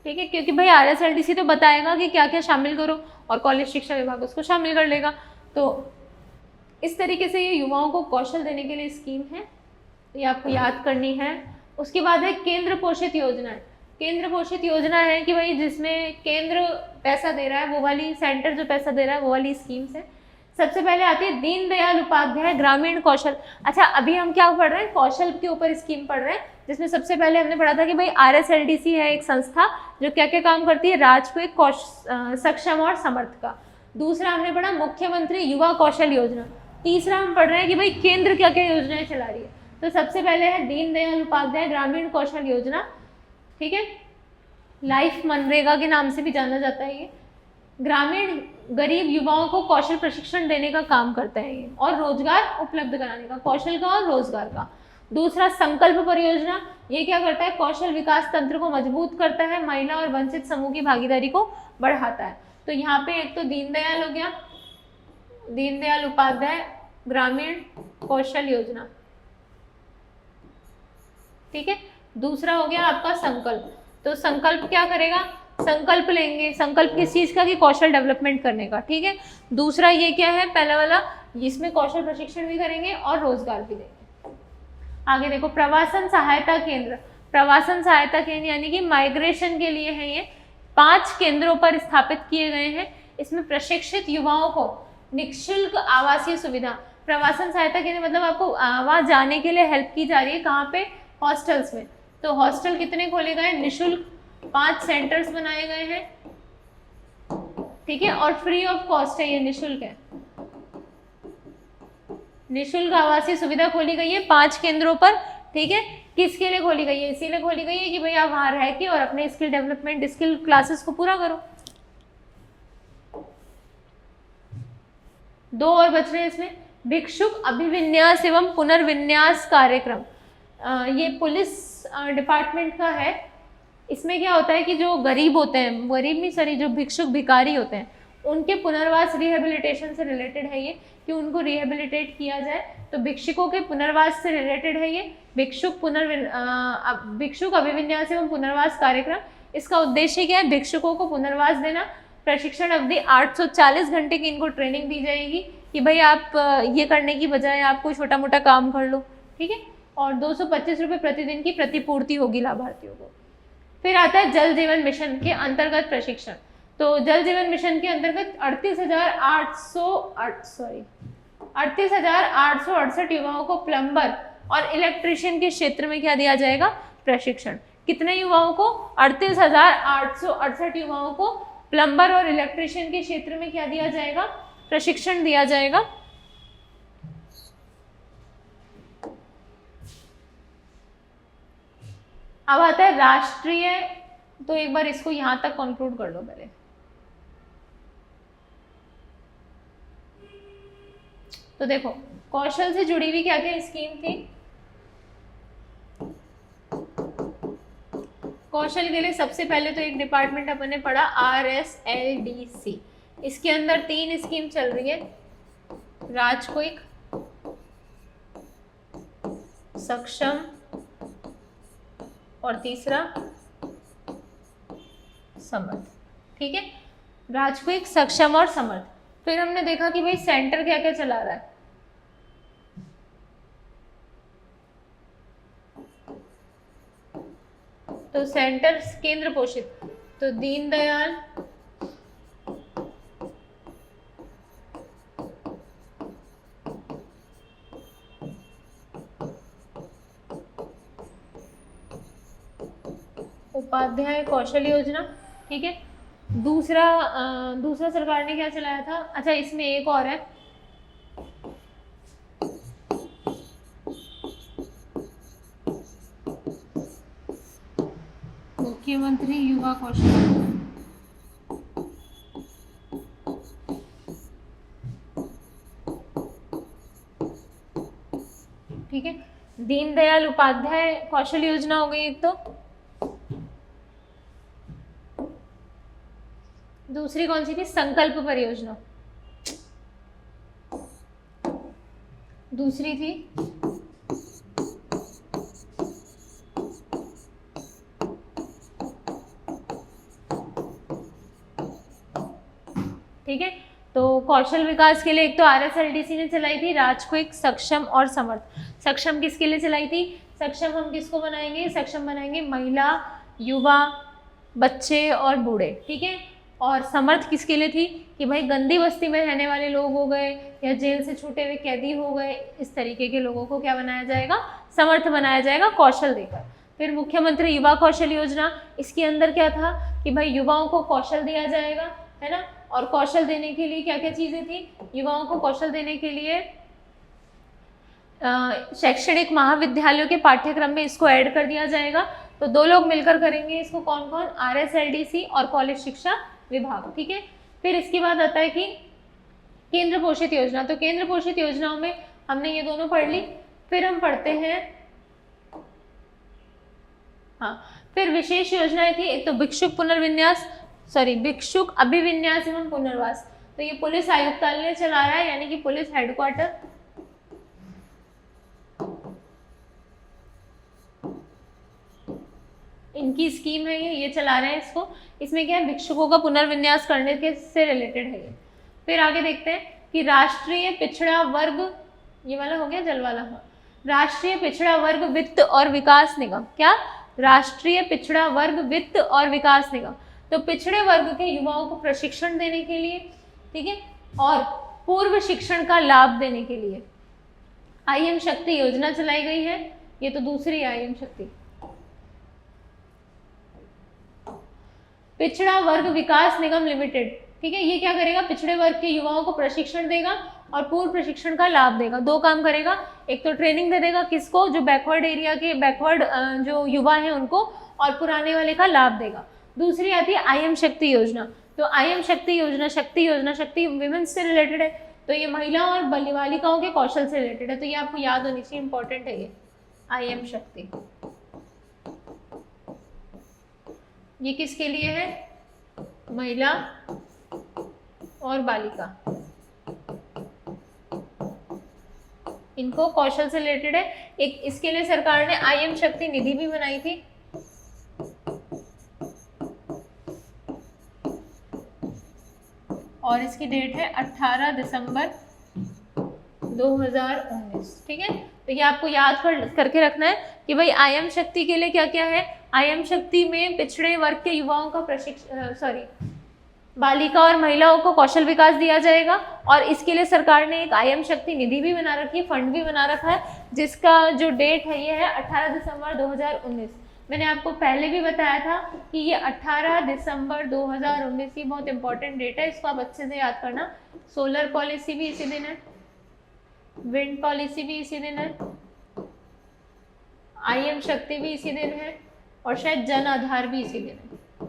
Speaker 1: ठीक है, क्योंकि भाई RSLDC तो बताएगा कि क्या क्या शामिल करो और कॉलेज शिक्षा विभाग उसको शामिल कर लेगा। तो इस तरीके से ये युवाओं को कौशल देने के लिए स्कीम है, ये आपको याद करनी है। उसके बाद है केंद्र पोषित योजना। केंद्र पोषित योजना है कि भाई जिसमें केंद्र पैसा दे रहा है वो वाली, सेंटर जो पैसा दे रहा है वो वाली स्कीम्स है। सबसे पहले आती है दीनदयाल उपाध्याय ग्रामीण कौशल। अच्छा अभी हम क्या पढ़ रहे हैं? कौशल के ऊपर स्कीम पढ़ रहे हैं, जिसमें सबसे पहले हमने पढ़ा था कि भाई RSLDC है एक संस्था जो क्या क्या काम करती है, राजक्विक, सक्षम और समर्थ का। दूसरा हमने पढ़ा मुख्यमंत्री युवा कौशल योजना। तीसरा हम पढ़ रहे हैं कि भाई केंद्र क्या क्या योजनाएं चला रही है। तो सबसे पहले है दीनदयाल उपाध्याय ग्रामीण कौशल योजना, ठीक है, लाइफ मनरेगा के नाम से भी जाना जाता है ये। ग्रामीण गरीब युवाओं को कौशल प्रशिक्षण देने का काम करता है ये, और रोजगार उपलब्ध कराने का, कौशल का और रोजगार का। दूसरा संकल्प परियोजना, ये क्या करता है? कौशल विकास तंत्र को मजबूत करता है, महिला और वंचित समूह की भागीदारी को बढ़ाता है। तो यहाँ पे एक तो दीनदयाल हो गया, दीनदयाल उपाध्याय ग्रामीण कौशल योजना, ठीक है। दूसरा हो गया आपका संकल्प। तो संकल्प क्या करेगा? संकल्प लेंगे, संकल्प किस चीज़ का? कि कौशल डेवलपमेंट करने का, ठीक है। दूसरा ये क्या है? पहला वाला, इसमें कौशल प्रशिक्षण भी करेंगे और रोजगार भी देंगे। आगे देखो प्रवासन सहायता केंद्र। प्रवासन सहायता केंद्र यानी कि माइग्रेशन के लिए है ये। 5 केंद्रों पर स्थापित किए गए हैं। इसमें प्रशिक्षित युवाओं को निःशुल्क आवासीय सुविधा। प्रवासन सहायता केंद्र मतलब आपको वहाँ जाने के लिए हेल्प की जा रही है। कहाँ पे? हॉस्टल्स में। तो हॉस्टल कितने खोले गए? निःशुल्क 5 सेंटर्स बनाए गए हैं, ठीक है, और फ्री ऑफ कॉस्ट है, ये निःशुल्क है। निःशुल्क आवासीय सुविधा खोली गई है 5 केंद्रों पर, ठीक है। किसके लिए खोली गई है? इसीलिए खोली गई है कि भाई आप वहां रह के और अपने स्किल डेवलपमेंट, स्किल क्लासेस को पूरा करो। 2 और बच रहे हैं इसमें। भिक्षुक अभिविन्यास एवं पुनर्विन्यास कार्यक्रम, ये पुलिस डिपार्टमेंट का है। इसमें क्या होता है कि जो गरीब होते हैं, गरीब नहीं सॉरी, जो भिक्षुक भिखारी होते हैं उनके पुनर्वास रिहेबिलिटेशन से रिलेटेड है ये, कि उनको रिहेबिलिटेट किया जाए। तो भिक्षुकों के पुनर्वास से रिलेटेड है ये भिक्षुक अभिविन्यास एवं पुनर्वास कार्यक्रम। इसका उद्देश्य क्या है? भिक्षुकों को पुनर्वास देना। प्रशिक्षण अवधि 840 घंटे की इनको ट्रेनिंग दी जाएगी कि भाई आप ये करने की बजाय आप कोई छोटा मोटा काम कर लो, ठीक है। और 225 रुपये प्रतिदिन की प्रतिपूर्ति होगी लाभार्थियों को। फिर आता है जल जीवन मिशन के अंतर्गत प्रशिक्षण। तो जल जीवन मिशन के अंतर्गत 38,868 युवाओं को प्लम्बर और इलेक्ट्रीशियन के क्षेत्र में क्या दिया जाएगा? प्रशिक्षण। कितने युवाओं को? 38,868 युवाओं को प्लम्बर और इलेक्ट्रीशियन के क्षेत्र में क्या दिया जाएगा? प्रशिक्षण दिया जाएगा। अब आता है राष्ट्रीय, तो एक बार इसको यहां तक कंक्लूड कर लो पहले। तो देखो कौशल से जुड़ी हुई क्या क्या स्कीम थी? कौशल के लिए सबसे पहले तो एक डिपार्टमेंट अपन ने पढ़ा RSLDC। इसके अंदर 3 स्कीम चल रही है, राजक्विक, सक्षम और तीसरा समर्थ, ठीक है। राजक्विक, सक्षम और समर्थ। फिर हमने देखा कि भाई सेंटर क्या क्या चला रहा है। तो सेंटर केंद्र पोषित, तो दीनदयाल उपाध्याय कौशल योजना, ठीक है। दूसरा सरकार ने क्या चलाया था? अच्छा इसमें एक और है, मुख्यमंत्री युवा कौशल। ठीक है, दीनदयाल उपाध्याय कौशल योजना हो गई एक। तो दूसरी कौन सी थी? संकल्प परियोजना। दूसरी थी ठीक है। तो कौशल विकास के लिए एक तो RSLDC ने चलाई थी राजक्विक, सक्षम और समर्थ। सक्षम किसके लिए चलाई थी? सक्षम हम किसको बनाएंगे? सक्षम बनाएंगे महिला, युवा, बच्चे और बूढ़े, ठीक है। और समर्थ किसके लिए थी? कि भाई गंदी बस्ती में रहने वाले लोग हो गए या जेल से छूटे हुए कैदी हो गए, इस तरीके के लोगों को क्या बनाया जाएगा? समर्थ बनाया जाएगा कौशल देकर। फिर मुख्यमंत्री युवा कौशल योजना, इसके अंदर क्या था कि भाई युवाओं को कौशल दिया जाएगा, है ना। और कौशल देने के लिए क्या क्या चीजें थी? युवाओं को कौशल देने के लिए शैक्षणिक महाविद्यालयों के पाठ्यक्रम में इसको ऐड कर दिया जाएगा। तो 2 लोग मिलकर करेंगे इसको, कौन कौन? RSLDC और कॉलेज शिक्षा विभाग, ठीक है। फिर इसके बाद आता है कि केंद्र पोषित योजना। तो केंद्र पोषित योजनाओं में हमने ये दोनों पढ़ ली। फिर हम पढ़ते हैं, फिर विशेष योजनाएं थी। एक तो भिक्षुक अभिविन्यास एवं पुनर्वास। तो ये पुलिस आयुक्तालय चला रहा है, यानी कि पुलिस हेडक्वार्टर। इनकी स्कीम है ये चला रहे हैं इसको। इसमें क्या है? भिक्षुकों का पुनर्विन्यास करने के से रिलेटेड है ये। फिर आगे देखते हैं कि राष्ट्रीय पिछड़ा वर्ग, ये वाला हो गया जल वाला। राष्ट्रीय पिछड़ा वर्ग वित्त और विकास निगम। क्या? राष्ट्रीय पिछड़ा वर्ग वित्त और विकास निगम। तो पिछड़े वर्ग के युवाओं को प्रशिक्षण देने के लिए, ठीक है, और पूर्व शिक्षण का लाभ देने के लिए IM शक्ति योजना चलाई गई है। ये तो दूसरी IM शक्ति। पिछड़ा वर्ग विकास निगम लिमिटेड, ठीक है, ये क्या करेगा? पिछड़े वर्ग के युवाओं को प्रशिक्षण देगा और पूर्व प्रशिक्षण का लाभ देगा। 2 काम करेगा, एक तो ट्रेनिंग दे देगा किसको? जो बैकवर्ड एरिया के जो युवा हैं उनको, और पुराने वाले का लाभ देगा। दूसरी आती है IM शक्ति योजना। तो IM शक्ति योजना, शक्ति विमेंस से रिलेटेड है। तो ये महिला और बालिकाओं के कौशल से रिलेटेड है। तो ये आपको याद होनी चाहिए, इंपॉर्टेंट है ये IM शक्ति। ये किसके लिए है? महिला और बालिका, इनको कौशल से रिलेटेड है। एक इसके लिए सरकार ने आईएम शक्ति निधि भी बनाई थी। और इसकी डेट है 18 दिसंबर 2019। ठीक है, तो ये आपको याद करके रखना है कि भाई आईएम शक्ति के लिए क्या क्या है। आईएम शक्ति में पिछड़े वर्ग के युवाओं का बालिका और महिलाओं को कौशल विकास दिया जाएगा। और इसके लिए सरकार ने एक आईएम शक्ति निधि भी बना रखी है, फंड भी बना रखा है, जिसका जो डेट है ये है 18 दिसंबर 2019। मैंने आपको पहले भी बताया था कि ये 18 दिसंबर 2019 की बहुत इंपॉर्टेंट डेट है, इसको आप अच्छे से याद करना। सोलर पॉलिसी भी इसी दिन है, विंड पॉलिसी भी इसी दिन है, आईएम शक्ति भी इसी दिन है, और शायद जन आधार भी इसी दिन है।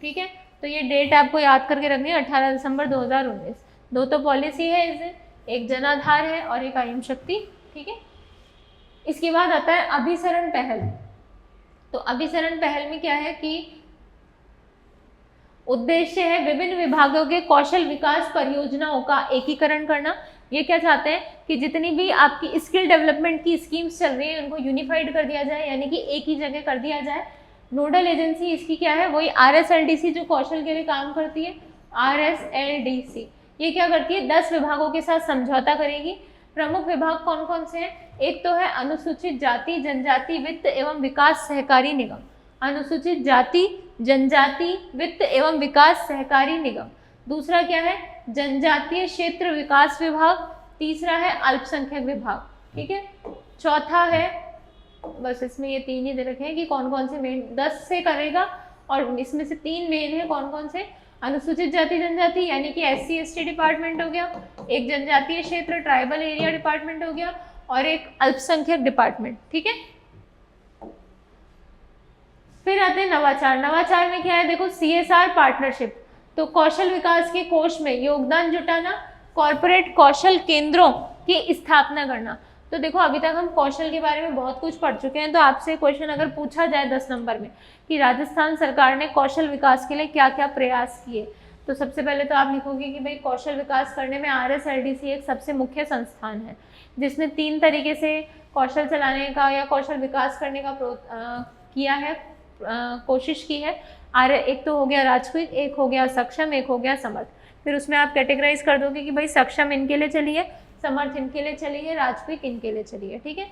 Speaker 1: ठीक है, तो ये डेट आपको याद करके रखनी है, 18 दिसंबर 2019। दो तो पॉलिसी है इस दिन, एक जन आधार है और एक आईएम शक्ति। ठीक है, इसके बाद आता है अभिसरण पहल। तो अभिसरण पहल में क्या है कि उद्देश्य है विभिन्न विभागों के कौशल विकास परियोजनाओं का एकीकरण करना। ये क्या चाहते हैं कि जितनी भी आपकी स्किल डेवलपमेंट की स्कीम्स चल रही है उनको यूनिफाइड कर दिया जाए, यानी कि एक ही जगह कर दिया जाए। नोडल एजेंसी इसकी क्या है, वही RSLDC जो कौशल के लिए काम करती है, RSLDC। ये क्या करती है, 10 विभागों के साथ समझौता करेगी। प्रमुख विभाग कौन कौन से हैं, एक तो है अनुसूचित जाति जनजाति वित्त एवं विकास सहकारी निगम, अनुसूचित जाति जनजाति वित्त एवं विकास सहकारी निगम। दूसरा क्या है, जनजातीय क्षेत्र विकास विभाग। तीसरा है अल्पसंख्यक विभाग। ठीक है, चौथा है, बस इसमें ये 3 ही दे रखे हैं कि कौन कौन से मेन 10 से करेगा, और इसमें से 3 मेन है। कौन कौन से, अनुसूचित जाति जनजाति यानी कि SC ST डिपार्टमेंट हो गया, एक जनजातीय क्षेत्र ट्राइबल एरिया डिपार्टमेंट हो गया, और एक अल्पसंख्यक डिपार्टमेंट। ठीक है, फिर आते हैं नवाचार। नवाचार में क्या है, देखो CSR पार्टनरशिप, तो कौशल विकास के कोष में योगदान जुटाना, कॉर्पोरेट कौशल केंद्रों की स्थापना करना। तो देखो अभी तक हम कौशल के बारे में बहुत कुछ पढ़ चुके हैं, तो आपसे क्वेश्चन अगर पूछा जाए 10 नंबर में कि राजस्थान सरकार ने कौशल विकास के लिए क्या क्या प्रयास किए, तो सबसे पहले तो आप लिखोगे कि भाई कौशल विकास करने में RSLDC एक सबसे मुख्य संस्थान है, जिसने 3 तरीके से कौशल चलाने का या कौशल विकास करने का किया है, कोशिश की है। एक तो हो गया राजक्विक, एक हो गया सक्षम, एक हो गया समर्थ। फिर उसमें आप कैटेगराइज कर दोगे कि भाई सक्षम इनके लिए चलिए, समर्थ इनके लिए चलिए, राजक्विक इनके लिए चलिए। ठीक है,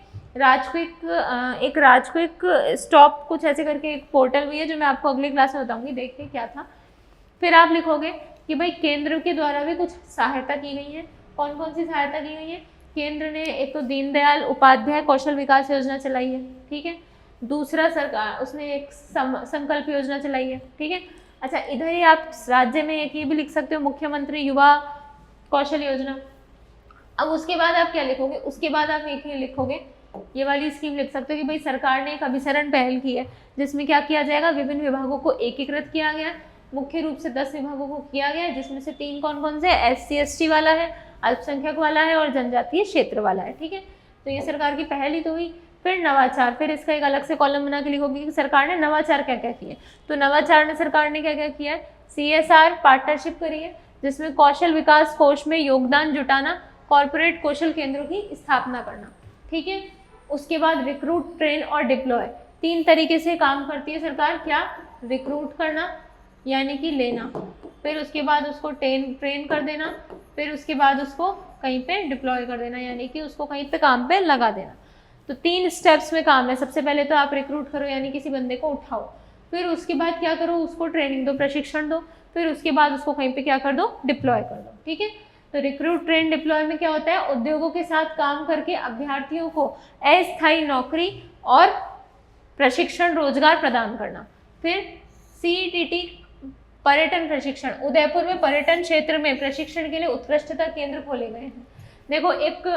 Speaker 1: एक राजक्विक स्टॉप कुछ ऐसे करके एक पोर्टल भी है जो मैं आपको अगली क्लास में बताऊंगी, देखिए क्या था। फिर आप लिखोगे कि भाई केंद्र के द्वारा भी कुछ सहायता की गई है। कौन कौन सी सहायता की गई है, केंद्र ने एक तो दीनदयाल उपाध्याय कौशल विकास योजना चलाई है। ठीक है, दूसरा सरकार उसने एक संकल्प योजना चलाई है। ठीक है, अच्छा इधर ही आप राज्य में एक ये भी लिख सकते हो, मुख्यमंत्री युवा कौशल योजना। अब उसके बाद आप क्या लिखोगे, उसके बाद आप एक ही लिखोगे, ये वाली स्कीम लिख सकते हो कि भाई सरकार ने एक अभिसरण पहल की है, जिसमें क्या किया जाएगा, विभिन्न विभागों को एकीकृत किया गया। मुख्य रूप से 10 विभागों को किया गया है, जिसमें से 3 कौन कौन से, SC ST वाला है, अल्पसंख्यक वाला है और जनजातीय क्षेत्र वाला है। ठीक है, तो ये सरकार की पहल ही तो हुई। फिर नवाचार, फिर इसका एक अलग से कॉलम बना के लिखोगे कि सरकार ने नवाचार क्या क्या किए। तो नवाचार में सरकार ने क्या क्या किया है, CSR पार्टनरशिप करी है, जिसमें कौशल विकास कोष में योगदान जुटाना, कॉर्पोरेट कौशल केंद्रों की स्थापना करना। ठीक है, उसके बाद रिक्रूट ट्रेन और डिप्लॉय, 3 तरीके से काम करती है सरकार। क्या, रिक्रूट करना यानी कि लेना, फिर उसके बाद उसको ट्रेन कर देना, फिर उसके बाद उसको कहीं पे डिप्लॉय कर देना यानी कि उसको कहीं पे काम पे लगा देना। तो 3 स्टेप्स में काम है। सबसे पहले तो आप रिक्रूट करो यानी किसी बंदे को उठाओ, फिर उसके बाद क्या करो, उसको ट्रेनिंग दो, प्रशिक्षण दो, फिर उसके बाद उसको कहीं पे क्या कर दो, डिप्लॉय कर दो। ठीक है, तो रिक्रूट ट्रेन डिप्लॉय में क्या होता है, उद्योगों के साथ काम करके अभ्यर्थियों को अस्थायी नौकरी और प्रशिक्षण रोजगार प्रदान करना। फिर CETT पर्यटन प्रशिक्षण, उदयपुर में पर्यटन क्षेत्र में प्रशिक्षण के लिए उत्कृष्टता केंद्र खोले गए हैं। देखो एक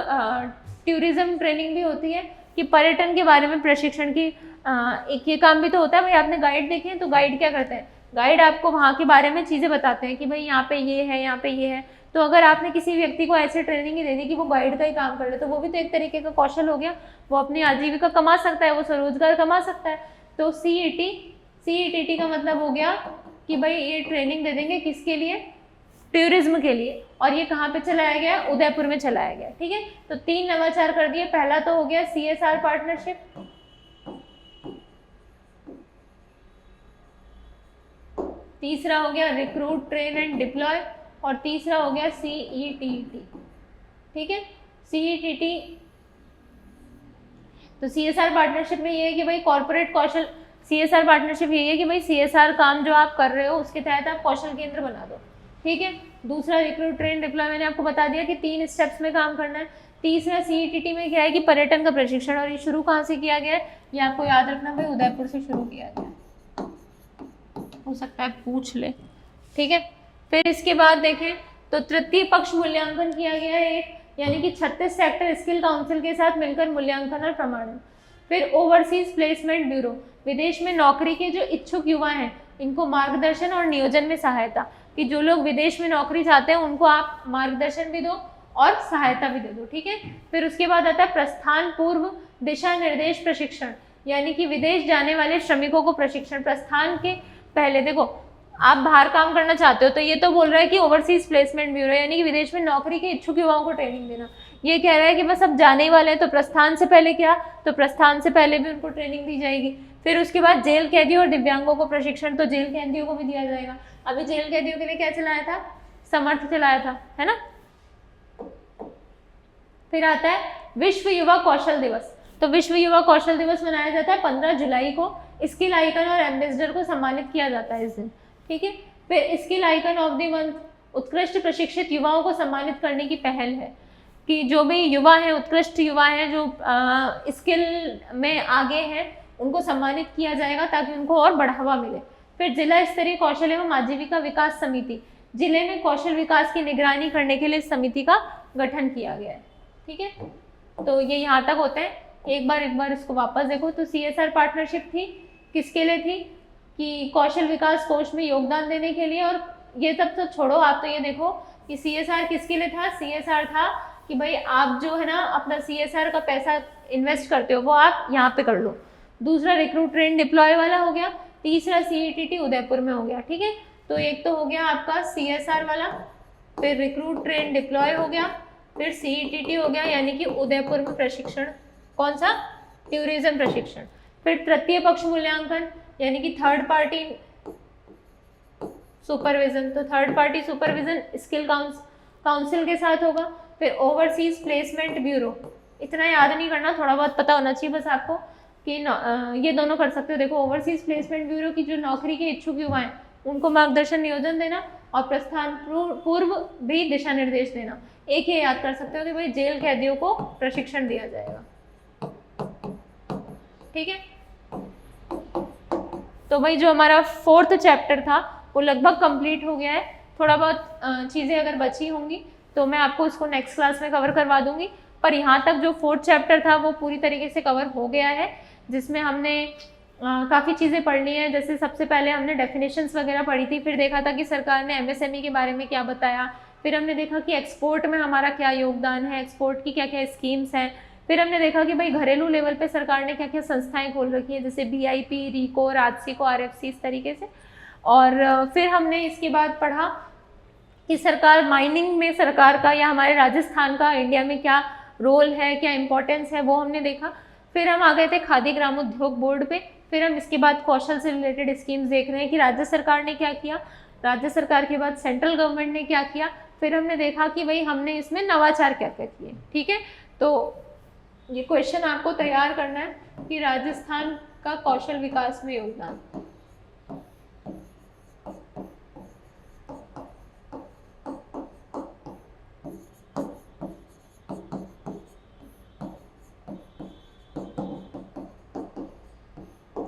Speaker 1: टूरिज्म ट्रेनिंग भी होती है कि पर्यटन के बारे में प्रशिक्षण की, एक ये काम भी तो होता है। भाई आपने गाइड देखे हैं, तो गाइड क्या करते हैं, गाइड आपको वहाँ के बारे में चीज़ें बताते हैं कि भाई यहाँ पे ये है, यहाँ पे ये है। तो अगर आपने किसी व्यक्ति को ऐसे ट्रेनिंग ही दे दी कि वो गाइड का ही काम कर ले, तो वो भी तो एक तरीके का कौशल हो गया, वो अपनी आजीविका कमा सकता है, वो स्वरोजगार कमा सकता है। तो CETT का मतलब हो गया कि भाई ये ट्रेनिंग दे देंगे किसके लिए, टूरिज्म के लिए, और ये कहाँ पे चलाया गया? उदयपुर में चलाया गया। ठीक है, तो 3 नवाचार कर दिए। पहला तो हो गया CSR पार्टनरशिप, तीसरा हो गया रिक्रूट ट्रेन एंड डिप्लॉय, और तीसरा हो गया CETT। ठीक है, CETT। तो CSR पार्टनरशिप में ये है कि भाई कॉर्पोरेट कौशल, CSR पार्टनरशिप ये है कि भाई CSR काम जो आप कर रहे हो उसके तहत आप कौशल केंद्र बना दो। ठीक है, दूसरा रिक्रूट ट्रेन डिप्लॉय मैंने आपको बता दिया कि 3 स्टेप्स में काम करना है। तीसरा CETT में क्या है कि पर्यटन का प्रशिक्षण, और ये शुरू कहाँ से किया गया है? ये आपको याद रखना भाई, उदयपुर से शुरू किया गया, हो सकता है पूछ ले। ठीक है, फिर इसके बाद देखें तो तृतीय पक्ष मूल्यांकन किया गया है एक, यानी कि 36 सेक्टर स्किल काउंसिल के साथ मिलकर मूल्यांकन और प्रमाणन। फिर ओवरसीज प्लेसमेंट ब्यूरो, विदेश में नौकरी के जो इच्छुक युवा हैं इनको मार्गदर्शन और नियोजन में सहायता, कि जो लोग विदेश में नौकरी चाहते हैं उनको आप मार्गदर्शन भी दो और सहायता भी दे दो। ठीक है, फिर उसके बाद आता है प्रस्थान पूर्व दिशा निर्देश प्रशिक्षण, यानी कि विदेश जाने वाले श्रमिकों को प्रशिक्षण। प्रस्थान के पहले देखो, आप बाहर काम करना चाहते हो तो ये तो बोल रहा है कि ओवरसीज प्लेसमेंट ब्यूरो, यानी कि विदेश में नौकरी के इच्छुक युवाओं को ट्रेनिंग देना। ये कह रहा है कि बस अब जाने ही वाले हैं, तो प्रस्थान से पहले क्या? तो प्रस्थान से पहले भी उनको ट्रेनिंग दी जाएगी। फिर उसके बाद जेल कैदियों और दिव्यांगों को प्रशिक्षण, तो जेल कैदियों को भी दिया जाएगा। अभी जेल कैदियों के लिए क्या चलाया था? समर्थ चलाया था, है ना। फिर आता है विश्व युवा कौशल दिवस, तो विश्व युवा कौशल दिवस मनाया जाता है 15 जुलाई को। स्किल आइकन और एम्बेसडर को सम्मानित किया जाता है इस दिन। ठीक है, फिर skill icon of the month, उत्कृष्ट प्रशिक्षित युवाओं को सम्मानित करने की पहल है, कि जो भी युवा हैं, उत्कृष्ट युवा हैं जो स्किल में आगे हैं, उनको सम्मानित किया जाएगा ताकि उनको और बढ़ावा मिले। फिर जिला स्तरीय कौशल एवं आजीविका विकास समिति, जिले में कौशल विकास की निगरानी करने के लिए समिति का गठन किया गया है। ठीक है, तो ये यहाँ तक होते हैं। एक बार इसको वापस देखो, तो CSR पार्टनरशिप थी, किसके लिए थी? कि कौशल विकास कोष में योगदान देने के लिए। और ये सब तो छोड़ो, आप तो ये देखो कि CSR किसके लिए था? CSR था कि भाई आप जो है ना अपना CSR का पैसा इन्वेस्ट करते हो वो आप यहाँ पे कर लो। दूसरा रिक्रूट ट्रेन डिप्लॉय वाला हो गया, तीसरा CETT उदयपुर में हो गया। ठीक है, तो एक तो हो गया आपका CSR वाला, फिर रिक्रूट ट्रेन डिप्लॉय हो गया, फिर CETT हो गया, यानी कि उदयपुर में प्रशिक्षण, कौन सा? टूरिज्म प्रशिक्षण। फिर तृतीय पक्ष मूल्यांकन, यानी कि थर्ड पार्टी सुपरविजन, तो third party supervision skill council के साथ होगा। फिर ओवरसीज प्लेसमेंट ब्यूरो, इतना याद नहीं करना, थोड़ा बहुत पता होना चाहिए बस आपको कि ये दोनों कर सकते हो। देखो, ओवरसीज प्लेसमेंट ब्यूरो की जो नौकरी के इच्छुक युवा हैं उनको मार्गदर्शन नियोजन देना, और प्रस्थान पूर्व भी दिशा निर्देश देना। एक ये याद कर सकते हो कि भाई जेल कैदियों को प्रशिक्षण दिया जाएगा। ठीक है, तो भाई जो हमारा 4th चैप्टर था वो लगभग कंप्लीट हो गया है। थोड़ा बहुत चीज़ें अगर बची होंगी तो मैं आपको इसको नेक्स्ट क्लास में कवर करवा दूंगी, पर यहाँ तक जो 4th चैप्टर था वो पूरी तरीके से कवर हो गया है, जिसमें हमने काफ़ी चीज़ें पढ़ ली हैं। जैसे सबसे पहले हमने डेफिनेशंस वगैरह पढ़ी थी, फिर देखा था कि सरकार ने MSME के बारे में क्या बताया, फिर हमने देखा कि एक्सपोर्ट में हमारा क्या योगदान है, एक्सपोर्ट की क्या क्या स्कीम्स हैं, फिर हमने देखा कि भाई घरेलू लेवल पे सरकार ने क्या क्या संस्थाएं खोल रखी हैं, जैसे BIP, RICO, RAJCO, RFC, इस तरीके से। और फिर हमने इसके बाद पढ़ा कि सरकार माइनिंग में सरकार का या हमारे राजस्थान का इंडिया में क्या रोल है, क्या इंपॉर्टेंस है, वो हमने देखा। फिर हम आ गए थे खादी ग्रामोद्योग बोर्ड पे। फिर हम इसके बाद कौशल से रिलेटेड स्कीम्स देख रहे हैं कि राज्य सरकार ने क्या किया, राज्य सरकार के बाद सेंट्रल गवर्नमेंट ने क्या किया। फिर हमने देखा कि भाई हमने इसमें नवाचार क्या क्या किए। ठीक है, तो ये क्वेश्चन आपको तैयार करना है कि राजस्थान का कौशल विकास में योगदान।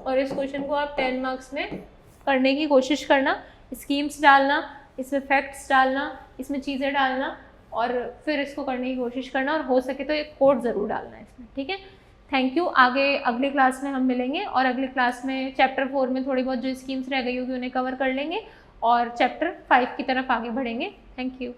Speaker 1: और इस क्वेश्चन को आप 10 मार्क्स में करने की कोशिश करना, स्कीम्स डालना, इसमें फैक्ट्स डालना, इसमें चीज़ें डालना, और फिर इसको करने की कोशिश करना, और हो सके तो एक कोड ज़रूर डालना है इसमें। ठीक है, थैंक यू। आगे अगली क्लास में हम मिलेंगे, और अगली क्लास में चैप्टर 4 में थोड़ी बहुत जो स्कीम्स रह गई होगी उन्हें कवर कर लेंगे, और चैप्टर 5 की तरफ आगे बढ़ेंगे। Thank you.